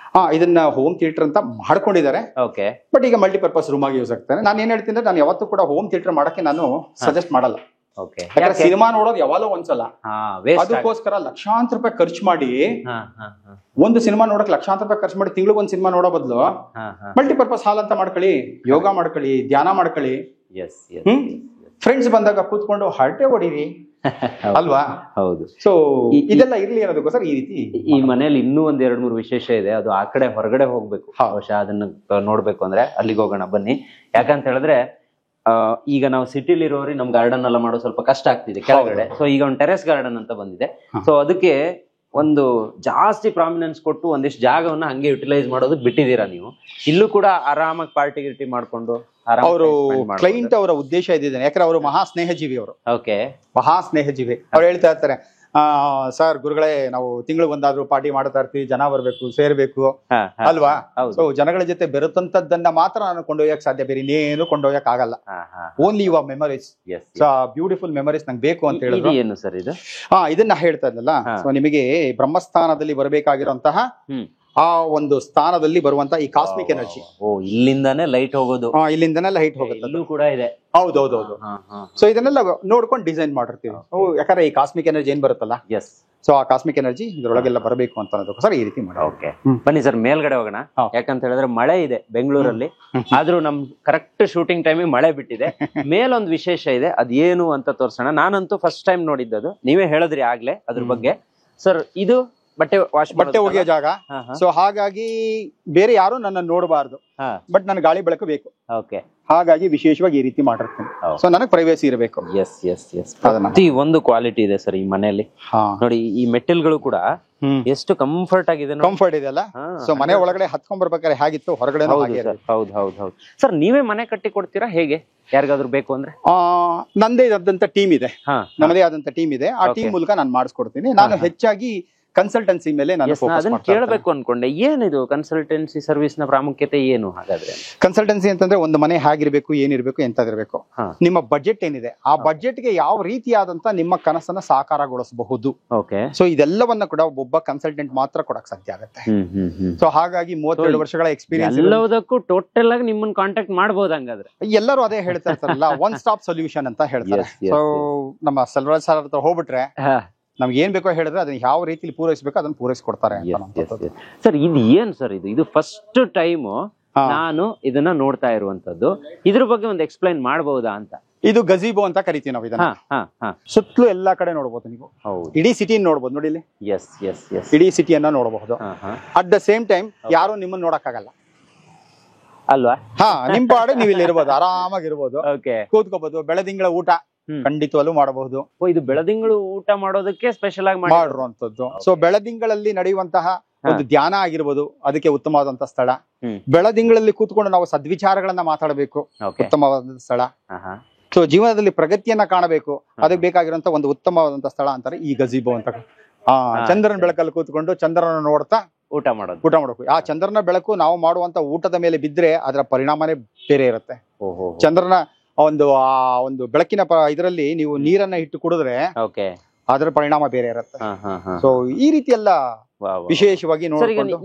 ಇದನ್ನ ಹೋಮ್ ಥಿಯೇಟರ್ ಅಂತ ಮಾಡ್ಕೊಂಡಿದ್ದಾರೆ. ಓಕೆ, ಬಟ್ ಈಗ ಮಲ್ಟಿಪರ್ಪಸ್ ರೂಮ್ ಆಗಿ ಯೂಸ್ ಆಗ್ತಾರೆ. ನಾನು ಏನ್ ಹೇಳ್ತೀನಿ, ನಾನು ಯಾವತ್ತೂ ಕೂಡ ಹೋಮ್ ಥಿಯೇಟರ್ ಮಾಡಕ್ಕೆ ನಾನು ಸಜೆಸ್ಟ್ ಮಾಡಲ್ಲ. ಸಿನಿಮಾ ನೋಡೋದು ಯಾವಾಗಲೋ ಒಂದ್ಸಲ, ಅದಕ್ಕೋಸ್ಕರ ಲಕ್ಷಾಂತರ ರೂಪಾಯಿ ಖರ್ಚು ಮಾಡಿ ಒಂದು ಸಿನಿಮಾ ನೋಡಕ್ ಲಕ್ಷಾಂತರ ರೂಪಾಯಿ ಖರ್ಚು ಮಾಡಿ ತಿಂಗಳಿಗೆ ಒಂದು ಸಿನಿಮಾ ನೋಡೋ ಬದಲು ಮಲ್ಟಿಪರ್ಪಸ್ ಹಾಲ್ ಅಂತ ಮಾಡ್ಕೊಳ್ಳಿ, ಯೋಗ ಮಾಡ್ಕೊಳ್ಳಿ, ಧ್ಯಾನ ಮಾಡ್ಕೊಳ್ಳಿ, ಫ್ರೆಂಡ್ಸ್ ಬಂದಾಗ ಕೂತ್ಕೊಂಡು ಹರಟೆ ಹೊಡೀರಿ ಅಲ್ವಾ. ಹೌದು. ಸೊ ಇದೆಲ್ಲ ಇರ್ಲಿ ಅನ್ನೋದಕ್ಕೋಸ್ಕರ ಈ ರೀತಿ. ಈ ಮನೆಯಲ್ಲಿ ಇನ್ನೂ ಒಂದ್ 2-3 ವಿಶೇಷ ಇದೆ. ಅದು ಆ ಕಡೆ ಹೊರಗಡೆ ಹೋಗ್ಬೇಕು, ಬಹುಶಃ ಅದನ್ನ ನೋಡ್ಬೇಕು ಅಂದ್ರೆ ಅಲ್ಲಿಗೆ ಹೋಗೋಣ ಬನ್ನಿ. ಯಾಕಂತ ಹೇಳಿದ್ರೆ ಈಗ ನಾವು ಸಿಟಿಲಿ ಇರೋರಿಗೆ ನಮ್ ಗಾರ್ಡನ್ ಎಲ್ಲ ಮಾಡೋದು ಸ್ವಲ್ಪ ಕಷ್ಟ ಆಗ್ತಿದೆ ಕೆಳಗಡೆ. ಸೊ ಈಗ ಒಂದು ಟೆರೆಸ್ ಗಾರ್ಡನ್ ಅಂತ ಬಂದಿದೆ. ಸೊ ಅದಕ್ಕೆ ಒಂದು ಜಾಸ್ತಿ ಪ್ರಾಮಿನೆನ್ಸ್ ಕೊಟ್ಟು ಒಂದಿಷ್ಟು ಜಾಗವನ್ನ ಹಂಗೆ ಯುಟಿಲೈಸ್ ಮಾಡೋದಕ್ಕೆ ಬಿಟ್ಟಿದ್ದೀರಾ ನೀವು. ಇಲ್ಲೂ ಕೂಡ ಆರಾಮಾಗಿ ಪಾರ್ಟಿ ಗಿರ್ಟಿ ಮಾಡ್ಕೊಂಡು ಅವರು ಕ್ಲೈಂಟ್ ಅವರ ಉದ್ದೇಶ ಇದ್ದಿದ್ದೇನೆ. ಯಾಕಂದ್ರೆ ಅವರು ಮಹಾ ಸ್ನೇಹಜೀವಿ. ಅವರು ಮಹಾ ಸ್ನೇಹಜೀವಿ. ಅವ್ರು ಹೇಳ್ತಾ ಇರ್ತಾರೆ, ಸರ್ ಗುರುಗಳೇ, ನಾವು ತಿಂಗಳಿಗೆ ಒಂದಾದ್ರೂ ಪಾರ್ಟಿ ಮಾಡ್ತಾ ಇರ್ತೀವಿ, ಜನ ಬರ್ಬೇಕು, ಸೇರ್ಬೇಕು ಅಲ್ವಾ. ಸೊ ಜನಗಳ ಜೊತೆ ಬೆರೆತಂತದ್ದನ್ನ ಮಾತ್ರ ನಾನು ಕೊಂಡೊಯ್ಯಕ್ ಸಾಧ್ಯ, ಬೇರೆ ಇನ್ನೇನು ಕೊಂಡೊಯ್ಯಕ್ ಆಗಲ್ಲ. Only your memories, beautiful memories ನಂಗೆ ಬೇಕು ಅಂತ ಹೇಳಿದ್ರು. ಏನು ಸರ್ ಇದು? ಇದನ್ನ ಹೇಳ್ತಾ ಇದ್ದಲ್ಲ. ಸೊ ನಿಮಗೆ ಬ್ರಹ್ಮಸ್ಥಾನದಲ್ಲಿ ಬರಬೇಕಾಗಿರುವಂತಹ ಆ ಒಂದು ಸ್ಥಾನದಲ್ಲಿ ಬರುವಂತ ಈ ಕಾಸ್ಮಿಕ್ ಎನರ್ಜಿ. ಇಲ್ಲಿಂದಾನೇ ಲೈಟ್ ಹೋಗೋದು. ಇಲ್ಲಿಂದಾನೇ ಲೈಟ್ ಹೋಗುತ್ತೆ. ಇಲ್ಲೂ ಕೂಡ ಇದೆ. ಹೌದೌದೌದು. ಸೊ ಇದನ್ನೆಲ್ಲ ನೋಡ್ಕೊಂಡು ಡಿಸೈನ್ ಮಾಡಿರ್ತೀವಿ. ಯಾಕಂದ್ರೆ ಈ ಕಾಸ್ಮಿಕ್ ಎನರ್ಜಿ ಏನ್ ಬರುತ್ತಲ್ಲ, ಸೊ ಆ ಕಾಸ್ಮಿಕ್ ಎನರ್ಜಿ ಇದ್ರೊಳಗೆಲ್ಲ ಬರಬೇಕು ಅಂತ ಅನ್ನೋದಕ್ಕೋಸ್ಕರ ಈ ರೀತಿ ಮಾಡಿ. ಓಕೆ, ಬನ್ನಿ ಸರ್ ಮೇಲ್ಗಡೆ ಹೋಗೋಣ. ಯಾಕಂತ ಹೇಳಿದ್ರೆ ಮಳೆ ಇದೆ ಬೆಂಗಳೂರಲ್ಲಿ, ಆದ್ರೂ ನಮ್ ಕರೆಕ್ಟ್ ಶೂಟಿಂಗ್ ಟೈಮಿಗೆ ಮಳೆ ಬಿಟ್ಟಿದೆ. ಮೇಲೊಂದು ವಿಶೇಷ ಇದೆ, ಅದೇನು ಅಂತ ತೋರ್ಸೋಣ. ನಾನಂತೂ ಫಸ್ಟ್ ಟೈಮ್ ನೋಡಿದ್ದದು, ನೀವೇ ಹೇಳಿದ್ರಿ ಆಗ್ಲೇ ಅದ್ರ ಬಗ್ಗೆ. ಸರ್ ಇದು ಬಟ್ಟೆ ಒಗೆಯೋ ಜಾಗ. ಸೊ ಹಾಗಾಗಿ ಬೇರೆ ಯಾರು ನನ್ನ ನೋಡಬಾರ್ದು, ಬಟ್ ನನ್ ಗಾಳಿ ಬೆಳಕು ಬೇಕು. ಹಾಗಾಗಿ ವಿಶೇಷವಾಗಿ ಈ ರೀತಿ ಮಾಡಿರ್ತೀನಿ. ಸೊ ನನಗೆ ಪ್ರೈವೇಸಿ ಇರಬೇಕು. ಪ್ರತಿ ಒಂದು ಕ್ವಾಲಿಟಿ ಇದೆ ಸರ್ ಈ ಮನೆಯಲ್ಲಿ. ನೋಡಿ ಈ ಮೆಟಲ್ಗಳು ಕೂಡ ಎಷ್ಟು ಕಂಫರ್ಟ್ ಆಗಿದೆ. ಕಂಫರ್ಟ್ ಇದೆ ಅಲ್ಲ. ಸೊ ಮನೆ ಒಳಗಡೆ ಹತ್ಕೊಂಡ್ ಬರ್ಬೇಕಾದ್ರೆ ಹೇಗಿತ್ತು, ಹೊರಗಡೆ. ಹೌದು ಹೌದು ಹೌದು. ಸರ್ ನೀವೇ ಮನೆ ಕಟ್ಟಿ ಕೊಡ್ತೀರಾ ಹೇಗೆ, ಯಾರಿಗಾದ್ರೂ ಬೇಕು ಅಂದ್ರೆ? ನಂದೇ ಆದಂತ ಟೀಮ್ ಇದೆ, ನಮ್ಮದೇ ಆದಂತ ಟೀಮ್ ಇದೆ. ಆ ಟೀಮ್ ಮೂಲಕ ನಾನು ಮಾಡಿಸ್ಕೊಡ್ತೀನಿ. ನಾನು ಹೆಚ್ಚಾಗಿ ಕನ್ಸಲ್ಟೆನ್ಸಿ ಮೇಲೆ ನಾನು ಕೇಳಬೇಕು ಅನ್ಕೊಂಡೆ. ಏನಿದು ಕನ್ಸಲ್ಟೆನ್ಸಿ ಸರ್ವಿಸ್ ನ ಪ್ರಾಮುಖ್ಯತೆ ಏನು ಹಾಗಾದ್ರೆ? ಕನ್ಸಲ್ಟೆನ್ಸಿ ಅಂತಂದ್ರೆ ಒಂದು ಮನೆ ಹೇಗಿರ್ಬೇಕು, ಏನಿರ್ಬೇಕು, ಎಂತದಿರ್ಬೇಕು, ನಿಮ್ಮ ಬಜೆಟ್ ಏನಿದೆ, ಆ ಬಜೆಟ್ ಗೆ ಯಾವ ರೀತಿಯಾದಂತ ನಿಮ್ಮ ಕನಸನ್ನ ಸಾಕಾರಗೊಳಿಸಬಹುದು. ಸೊ ಇದೆಲ್ಲವನ್ನ ಕೂಡ ಒಬ್ಬ ಕನ್ಸಲ್ಟೆಂಟ್ ಮಾತ್ರ ಕೊಡಕ್ ಸಾಧ್ಯ ಆಗುತ್ತೆ. ಸೊ ಹಾಗಾಗಿ 32 ವರ್ಷಗಳ ಎಕ್ಸ್ಪೀರಿಯನ್ಸ್ ಎಲ್ಲದಕ್ಕೂ ಟೋಟಲ್ ಆಗಿ ನಿಮ್ಮನ್ನ ಕಾಂಟ್ಯಾಕ್ಟ್ ಮಾಡಬಹುದು. ಹಂಗಾದ್ರೆ ಎಲ್ಲರೂ ಅದೇ ಹೇಳ್ತಾ ಇರ್ತಾರಲ್ಲ, ಒನ್ ಸ್ಟಾಪ್ ಸೊಲ್ಯೂಷನ್ ಅಂತ ಹೇಳ್ತಾರೆ. ಸೊ ನಮ್ಮ ಸೆಲ್ವರಾಜ್ ಸರ್ ಹತ್ರ ಹೋಗ್ಬಿಟ್ರೆ ನಮ್ಗೆ ಏನ್ ಬೇಕೋ ಹೇಳಿದ್ರೆ ಅದನ್ನ ಯಾವ ರೀತಿಲಿ ಪೂರೈಸಬೇಕು ಅದನ್ನ ಪೂರೈಸ್ಕೊಡ್ತಾರೆ. ಸರ್ ಇದು ಏನ್ ಸರ್ ಇದು ಫಸ್ಟ್ ಟೈಮ್ ನಾನು ಇದನ್ನ ನೋಡ್ತಾ ಇರುವಂತದ್ದು. ಇದ್ರ ಬಗ್ಗೆ ಒಂದು ಎಕ್ಸ್ಪ್ಲೈನ್ ಮಾಡಬಹುದಾ ಅಂತ? ಇದು ಗಜೀಬೋ ಅಂತ ಕರಿತೀವಿ ನಾವು ಇದನ್ನ. ಸುತ್ತಲೂ ಎಲ್ಲಾ ಕಡೆ ನೋಡಬಹುದು ನೀವು. ಇಡೀ ಸಿಟಿ ನೋಡಬಹುದು. ನೋಡಿ ಇಲ್ಲಿ ಇಡೀ ಸಿಟಿಯನ್ನ ನೋಡಬಹುದು. ಅಟ್ ದ ಸೇಮ್ ಟೈಮ್ ಯಾರು ನಿಮ್ಮನ್ನ ನೋಡಕ್ಕಾಗಲ್ಲ ಅಲ್ವಾ. ನಿಮ್ ಪಾಡೆ ನೀವು ಇಲ್ಲಿ ಇರ್ಬೋದು, ಆರಾಮಾಗಿರ್ಬೋದು, ಕೂತ್ಕೋಬಹುದು. ಬೆಳದಿಂಗಳ ಊಟ ಖಂಡಿತವಲ್ಲೂ ಮಾಡಬಹುದು. ಇದು ಬೆಳದಿಂಗಳು ಊಟ ಮಾಡೋದಕ್ಕೆ ಸ್ಪೆಷಲ್ ಆಗಿ ಮಾಡಿರುವಂತದ್ದು. ಸೊ ಬೆಳದಿಂಗಳಲ್ಲಿ ನಡೆಯುವಂತಹ ಒಂದು ಧ್ಯಾನ ಆಗಿರ್ಬೋದು, ಅದಕ್ಕೆ ಉತ್ತಮವಾದಂತ ಸ್ಥಳ. ಬೆಳದಿಂಗಳಲ್ಲಿ ಕೂತ್ಕೊಂಡು ನಾವು ಸದ್ವಿಚಾರಗಳನ್ನ ಮಾತಾಡಬೇಕು, ಉತ್ತಮವಾದಂತ ಸ್ಥಳ. ಸೊ ಜೀವನದಲ್ಲಿ ಪ್ರಗತಿಯನ್ನ ಕಾಣಬೇಕು, ಅದಕ್ಕೆ ಬೇಕಾಗಿರುವಂತ ಒಂದು ಉತ್ತಮವಾದಂತ ಸ್ಥಳ ಅಂತಾರೆ ಈ ಗಜೀಬೋ ಅಂತ. ಚಂದ್ರನ ಬೆಳಕಲ್ಲಿ ಕೂತ್ಕೊಂಡು ಚಂದ್ರನ ನೋಡ್ತಾ ಊಟ ಮಾಡಬೇಕು. ಆ ಚಂದ್ರನ ಬೆಳಕು ನಾವು ಮಾಡುವಂತ ಊಟದ ಮೇಲೆ ಬಿದ್ರೆ ಅದರ ಪರಿಣಾಮನೇ ಬೇರೆ ಇರುತ್ತೆ. ಚಂದ್ರನ ಒಂದು ಬೆಳಕಿನ ಇದರಲ್ಲಿ ನೀವು ನೀರನ್ನ ಇಟ್ಟು ಕುಡಿದ್ರೆ ಅದರ ಪರಿಣಾಮ ಬೇರೆ ಇರುತ್ತೆ. ಸೊ ಈ ರೀತಿ ಎಲ್ಲ ವಿಶೇಷವಾಗಿ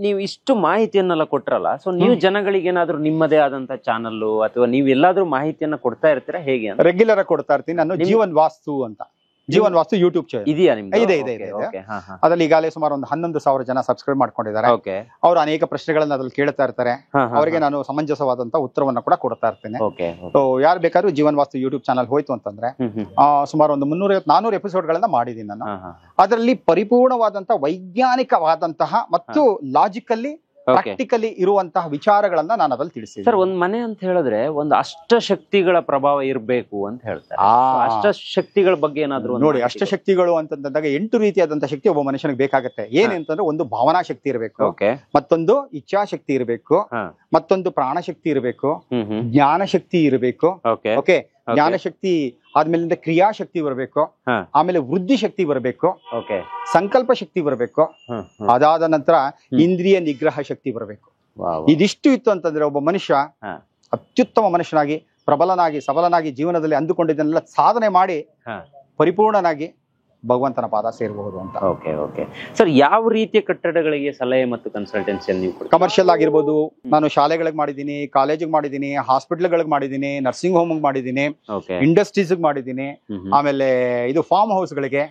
ನೀವು ಇಷ್ಟು ಮಾಹಿತಿಯನ್ನೆಲ್ಲ ಕೊಟ್ರಲ್ಲ, ಸೊ ನೀವು ಜನಗಳಿಗೆ ಏನಾದ್ರು ನಿಮ್ಮದೇ ಆದಂತ ಚಾನಲ್ ಅಥವಾ ನೀವು ಎಲ್ಲಾದ್ರೂ ಮಾಹಿತಿಯನ್ನ ಕೊಡ್ತಾ ಇರ್ತೀರಾ ಹೇಗೆ? ರೆಗ್ಯುಲರ್ ಆಗಿ ಕೊಡ್ತಾ ಇರ್ತೀನಿ ನಾನು. ಜೀವನ್ ವಾಸ್ತು ಅಂತ, ಜೀವನ್ ವಾಸ್ತು ಯೂಟ್ಯೂಬ್ ಚಾನಲ್ ಇದೆಯಾ? ಇದೆ. ಅದ್ರಲ್ಲಿ ಈಗಾಗಲೇ ಸುಮಾರು ಒಂದು 11,000 ಜನ ಸಬ್ಸ್ಕ್ರೈಬ್ ಮಾಡ್ಕೊಂಡಿದ್ದಾರೆ. ಅವರು ಅನೇಕ ಪ್ರಶ್ನೆಗಳನ್ನ ಅದ್ರಲ್ಲಿ ಕೇಳ್ತಾ ಇರ್ತಾರೆ. ಅವರಿಗೆ ನಾನು ಸಮಂಜಸವಾದಂತ ಉತ್ತರವನ್ನ ಕೂಡ ಕೊಡ್ತಾ ಇರ್ತೇನೆ. ಸೊ ಯಾರು ಬೇಕಾದ್ರೂ ಜೀವನ್ ವಾಸ್ತು ಯೂಟ್ಯೂಬ್ ಚಾನಲ್ ಹೋಯ್ತು ಅಂತಂದ್ರೆ ಸುಮಾರು ಒಂದು 350-400 ಎಪಿಸೋಡ್ ಗಳನ್ನ ಮಾಡಿದೀನಿ ನಾನು. ಅದರಲ್ಲಿ ಪರಿಪೂರ್ಣವಾದಂತ ವೈಜ್ಞಾನಿಕವಾದಂತಹ ಮತ್ತು ಲಾಜಿಕಲ್ಲಿ ಪ್ರಾಕ್ಟಿಕಲಿ ಇರುವಂತಹ ವಿಚಾರಗಳನ್ನ ನಾನು ಅದ್ರಲ್ಲಿ ತಿಳಿಸಿದ್ದೀನಿ. ಸರ್, ಒಂದ್ ಮನೆ ಅಂತ ಹೇಳಿದ್ರೆ ಒಂದು ಅಷ್ಟಶಕ್ತಿಗಳ ಪ್ರಭಾವ ಇರ್ಬೇಕು ಅಂತ ಹೇಳ್ತಾರೆ. ಅಷ್ಟಶಕ್ತಿಗಳ ಬಗ್ಗೆ ಏನಾದ್ರು ನೋಡಿ, ಅಷ್ಟಶಕ್ತಿಗಳು ಅಂತಂದಾಗ 8 ರೀತಿಯಾದಂತಹ ಶಕ್ತಿ ಒಬ್ಬ ಮನುಷ್ಯನಿಗೆ ಬೇಕಾಗತ್ತೆ. ಏನಂತಂದ್ರೆ ಒಂದು ಭಾವನಾ ಶಕ್ತಿ ಇರಬೇಕು, ಮತ್ತೊಂದು ಇಚ್ಛಾಶಕ್ತಿ ಇರಬೇಕು, ಮತ್ತೊಂದು ಪ್ರಾಣಶಕ್ತಿ ಇರಬೇಕು, ಜ್ಞಾನ ಶಕ್ತಿ ಇರಬೇಕು. ಓಕೆ, ಜ್ಞಾನ ಶಕ್ತಿ ಆದ್ಮೇಲಿಂದ ಕ್ರಿಯಾಶಕ್ತಿ ಬರಬೇಕು, ಆಮೇಲೆ ವೃದ್ಧಿ ಶಕ್ತಿ ಬರಬೇಕು, ಸಂಕಲ್ಪ ಶಕ್ತಿ ಬರಬೇಕು, ಅದಾದ ನಂತರ ಇಂದ್ರಿಯ ನಿಗ್ರಹ ಶಕ್ತಿ ಬರಬೇಕು. ಇದಿಷ್ಟು ಇತ್ತು ಅಂತಂದ್ರೆ ಒಬ್ಬ ಮನುಷ್ಯ ಅತ್ಯುತ್ತಮ ಮನುಷ್ಯನಾಗಿ, ಪ್ರಬಲನಾಗಿ, ಸಬಲನಾಗಿ ಜೀವನದಲ್ಲಿ ಅಂದುಕೊಂಡಿದ್ದನ್ನೆಲ್ಲ ಸಾಧನೆ ಮಾಡಿ ಪರಿಪೂರ್ಣನಾಗಿ ಭಗವಂತನ ಪಾದ ಸೇರಬಹುದು ಅಂತ. ಓಕೆ ಸರ್, ಯಾವ ರೀತಿಯ ಕಟ್ಟಡಗಳಿಗೆ ಸಲಹೆ ಮತ್ತು ಕನ್ಸಲ್ಟೆನ್ಸಿಯನ್ನು ನೀವು ಕೊಡ್ತೀರಾ? ಕಮರ್ಷಿಯಲ್ ಆಗಿರ್ಬೋದು, ನಾನು ಶಾಲೆಗಳಿಗೆ ಮಾಡಿದ್ದೀನಿ, ಕಾಲೇಜಿಗೆ ಮಾಡಿದ್ದೀನಿ, ಹಾಸ್ಪಿಟಲ್ಗಳಿಗೆ ಮಾಡಿದ್ದೀನಿ, ನರ್ಸಿಂಗ್ ಹೋಮ್ ಮಾಡಿದ್ದೀನಿ, ಇಂಡಸ್ಟ್ರೀಸ್ ಮಾಡಿದ್ದೀನಿ, ಆಮೇಲೆ ಇದು ಫಾರ್ಮ್ ಹೌಸ್ ಗಳಿಗೆ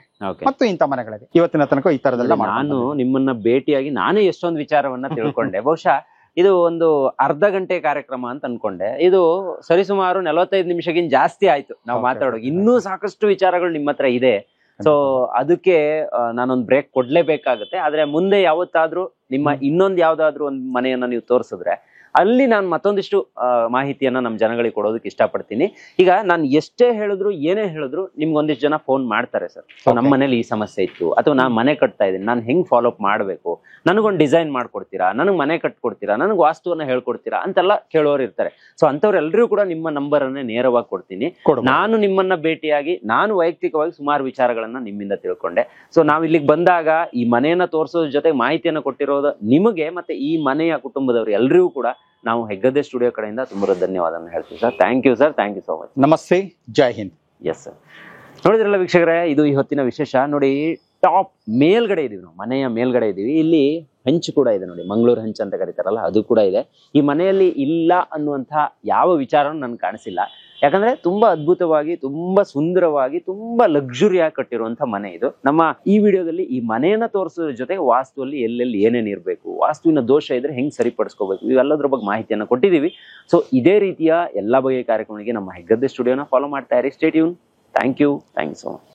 ಮತ್ತು ಇಂಥ ಮನೆಗಳಿಗೆ ಇವತ್ತಿನ ತನಕ ಈ ತರದೆಲ್ಲ. ನಾನು ನಿಮ್ಮನ್ನ ಭೇಟಿಯಾಗಿ ನಾನೇ ಎಷ್ಟೊಂದು ವಿಚಾರವನ್ನ ತಿಳ್ಕೊಂಡೆ. ಬಹುಶಃ ಇದು ಒಂದು ಅರ್ಧ ಗಂಟೆ ಕಾರ್ಯಕ್ರಮ ಅಂತ ಅನ್ಕೊಂಡೆ. ಇದು ಸರಿಸುಮಾರು 45 ನಿಮಿಷಕ್ಕಿಂತ ಜಾಸ್ತಿ ಆಯ್ತು ನಾವು ಮಾತಾಡೋದು. ಇನ್ನೂ ಸಾಕಷ್ಟು ವಿಚಾರಗಳು ನಿಮ್ಮ ಹತ್ರ ಇದೆ. ಸೊ ಅದಕ್ಕೆ ನಾನೊಂದು ಬ್ರೇಕ್ ಕೊಡ್ಲೇಬೇಕಾಗುತ್ತೆ. ಆದ್ರೆ ಮುಂದೆ ಯಾವತ್ತಾದ್ರೂ ನಿಮ್ಮ ಇನ್ನೊಂದು ಯಾವ್ದಾದ್ರು ಒಂದು ಮನೆಯನ್ನ ನೀವು ತೋರಿಸಿದ್ರೆ ಅಲ್ಲಿ ನಾನು ಮತ್ತೊಂದಿಷ್ಟು ಮಾಹಿತಿಯನ್ನ ನಮ್ಮ ಜನಗಳಿಗೆ ಕೊಡೋದಕ್ಕೆ ಇಷ್ಟಪಡ್ತೀನಿ. ಈಗ ನಾನು ಎಷ್ಟೇ ಹೇಳಿದ್ರು ಏನೇ ಹೇಳಿದ್ರು ನಿಮ್ಗೆ ಒಂದಿಷ್ಟು ಜನ ಫೋನ್ ಮಾಡ್ತಾರೆ, ಸರ್ ನಮ್ಮ ಮನೇಲಿ ಈ ಸಮಸ್ಯೆ ಇತ್ತು, ಅಥವಾ ನಾನು ಮನೆ ಕಟ್ತಾ ಇದ್ದೀನಿ, ನಾನು ಹೆಂಗ್ ಫಾಲೋ ಅಪ್ ಮಾಡ್ಬೇಕು, ನನಗೊಂದು ಡಿಸೈನ್ ಮಾಡ್ಕೊಡ್ತೀರಾ, ನನಗೆ ಮನೆ ಕಟ್ಕೊಡ್ತೀರಾ, ನನಗೆ ವಾಸ್ತುವನ್ನ ಹೇಳ್ಕೊಡ್ತೀರಾ ಅಂತೆಲ್ಲ ಕೇಳೋರು ಇರ್ತಾರೆ. ಸೊ ಅಂಥವ್ರೆಲ್ಲರೂ ಕೂಡ ನಿಮ್ಮ ನಂಬರ್ ಅನ್ನೇ ನೇರವಾಗಿ ಕೊಡ್ತೀನಿ. ನಾನು ನಿಮ್ಮನ್ನ ಭೇಟಿಯಾಗಿ ನಾನು ವೈಯಕ್ತಿಕವಾಗಿ ಸುಮಾರು ವಿಚಾರಗಳನ್ನ ನಿಮ್ಮಿಂದ ತಿಳ್ಕೊಂಡೆ. ಸೊ ನಾವು ಇಲ್ಲಿಗೆ ಬಂದಾಗ ಈ ಮನೆಯನ್ನ ತೋರಿಸೋದ್ರ ಜೊತೆ ಮಾಹಿತಿಯನ್ನ ಕೊಟ್ಟಿರೋದು ನಿಮಗೆ ಮತ್ತೆ ಈ ಮನೆಯ ಕುಟುಂಬದವರು ಎಲ್ರಿಗೂ ಕೂಡ ನಾವು ಹೆಗ್ಗದ್ದೆ ಸ್ಟುಡಿಯೋ ಕಡೆಯಿಂದ ತುಂಬಾ ಧನ್ಯವಾದ ಹೇಳ್ತೀವಿ sir. Thank you sir, thank you so much. ನಮಸ್ತೆ, ಜೈ ಹಿಂದ್. ಎಸ್ ಸರ್, ನೋಡಿದ್ರಲ್ಲ ವೀಕ್ಷಕರೇ, ಇದು ಇವತ್ತಿನ ವಿಶೇಷ. ನೋಡಿ, ಟಾಪ್ ಮೇಲ್ಗಡೆ ಇದೀವಿ ನಾವು, ಮನೆಯ ಮೇಲ್ಗಡೆ ಇದೀವಿ. ಇಲ್ಲಿ ಹಂಚು ಕೂಡ ಇದೆ ನೋಡಿ, ಮಂಗಳೂರು ಹಂಚು ಅಂತ ಕರೀತಾರಲ್ಲ, ಅದು ಕೂಡ ಇದೆ. ಈ ಮನೆಯಲ್ಲಿ ಇಲ್ಲ ಅನ್ನುವಂತಹ ಯಾವ ವಿಚಾರನೂ ನನ್ಗೆ ಕಾಣಿಸಿಲ್ಲ. ಯಾಕಂದ್ರೆ ತುಂಬಾ ಅದ್ಭುತವಾಗಿ, ತುಂಬಾ ಸುಂದರವಾಗಿ, ತುಂಬಾ ಲಕ್ಸುರಿಯಾಗಿ ಕಟ್ಟಿರುವಂತ ಮನೆ ಇದು. ನಮ್ಮ ಈ ವಿಡಿಯೋದಲ್ಲಿ ಈ ಮನೆಯನ್ನ ತೋರಿಸೋದ್ರ ಜೊತೆಗೆ ವಾಸ್ತುವಲ್ಲಿ ಎಲ್ಲೆಲ್ಲಿ ಏನೇನ್ ಇರಬೇಕು, ವಾಸ್ತುವಿನ ದೋಷ ಇದ್ರೆ ಹೆಂಗ್ ಸರಿಪಡಿಸ್ಕೋಬೇಕು, ಇವೆಲ್ಲದ್ರ ಬಗ್ಗೆ ಮಾಹಿತಿಯನ್ನ ಕೊಟ್ಟಿದ್ದೀವಿ. ಸೊ ಇದೇ ರೀತಿಯ ಎಲ್ಲಾ ಬಗೆಯ ಕಾರ್ಯಕ್ರಮಗಳಿಗೆ ನಮ್ಮ ಹೆಗ್ಗದ್ದೆ ಸ್ಟುಡಿಯೋನ ಫಾಲೋ ಮಾಡ್ತಾ ಇರಿ. Stay tune. Thank you so much.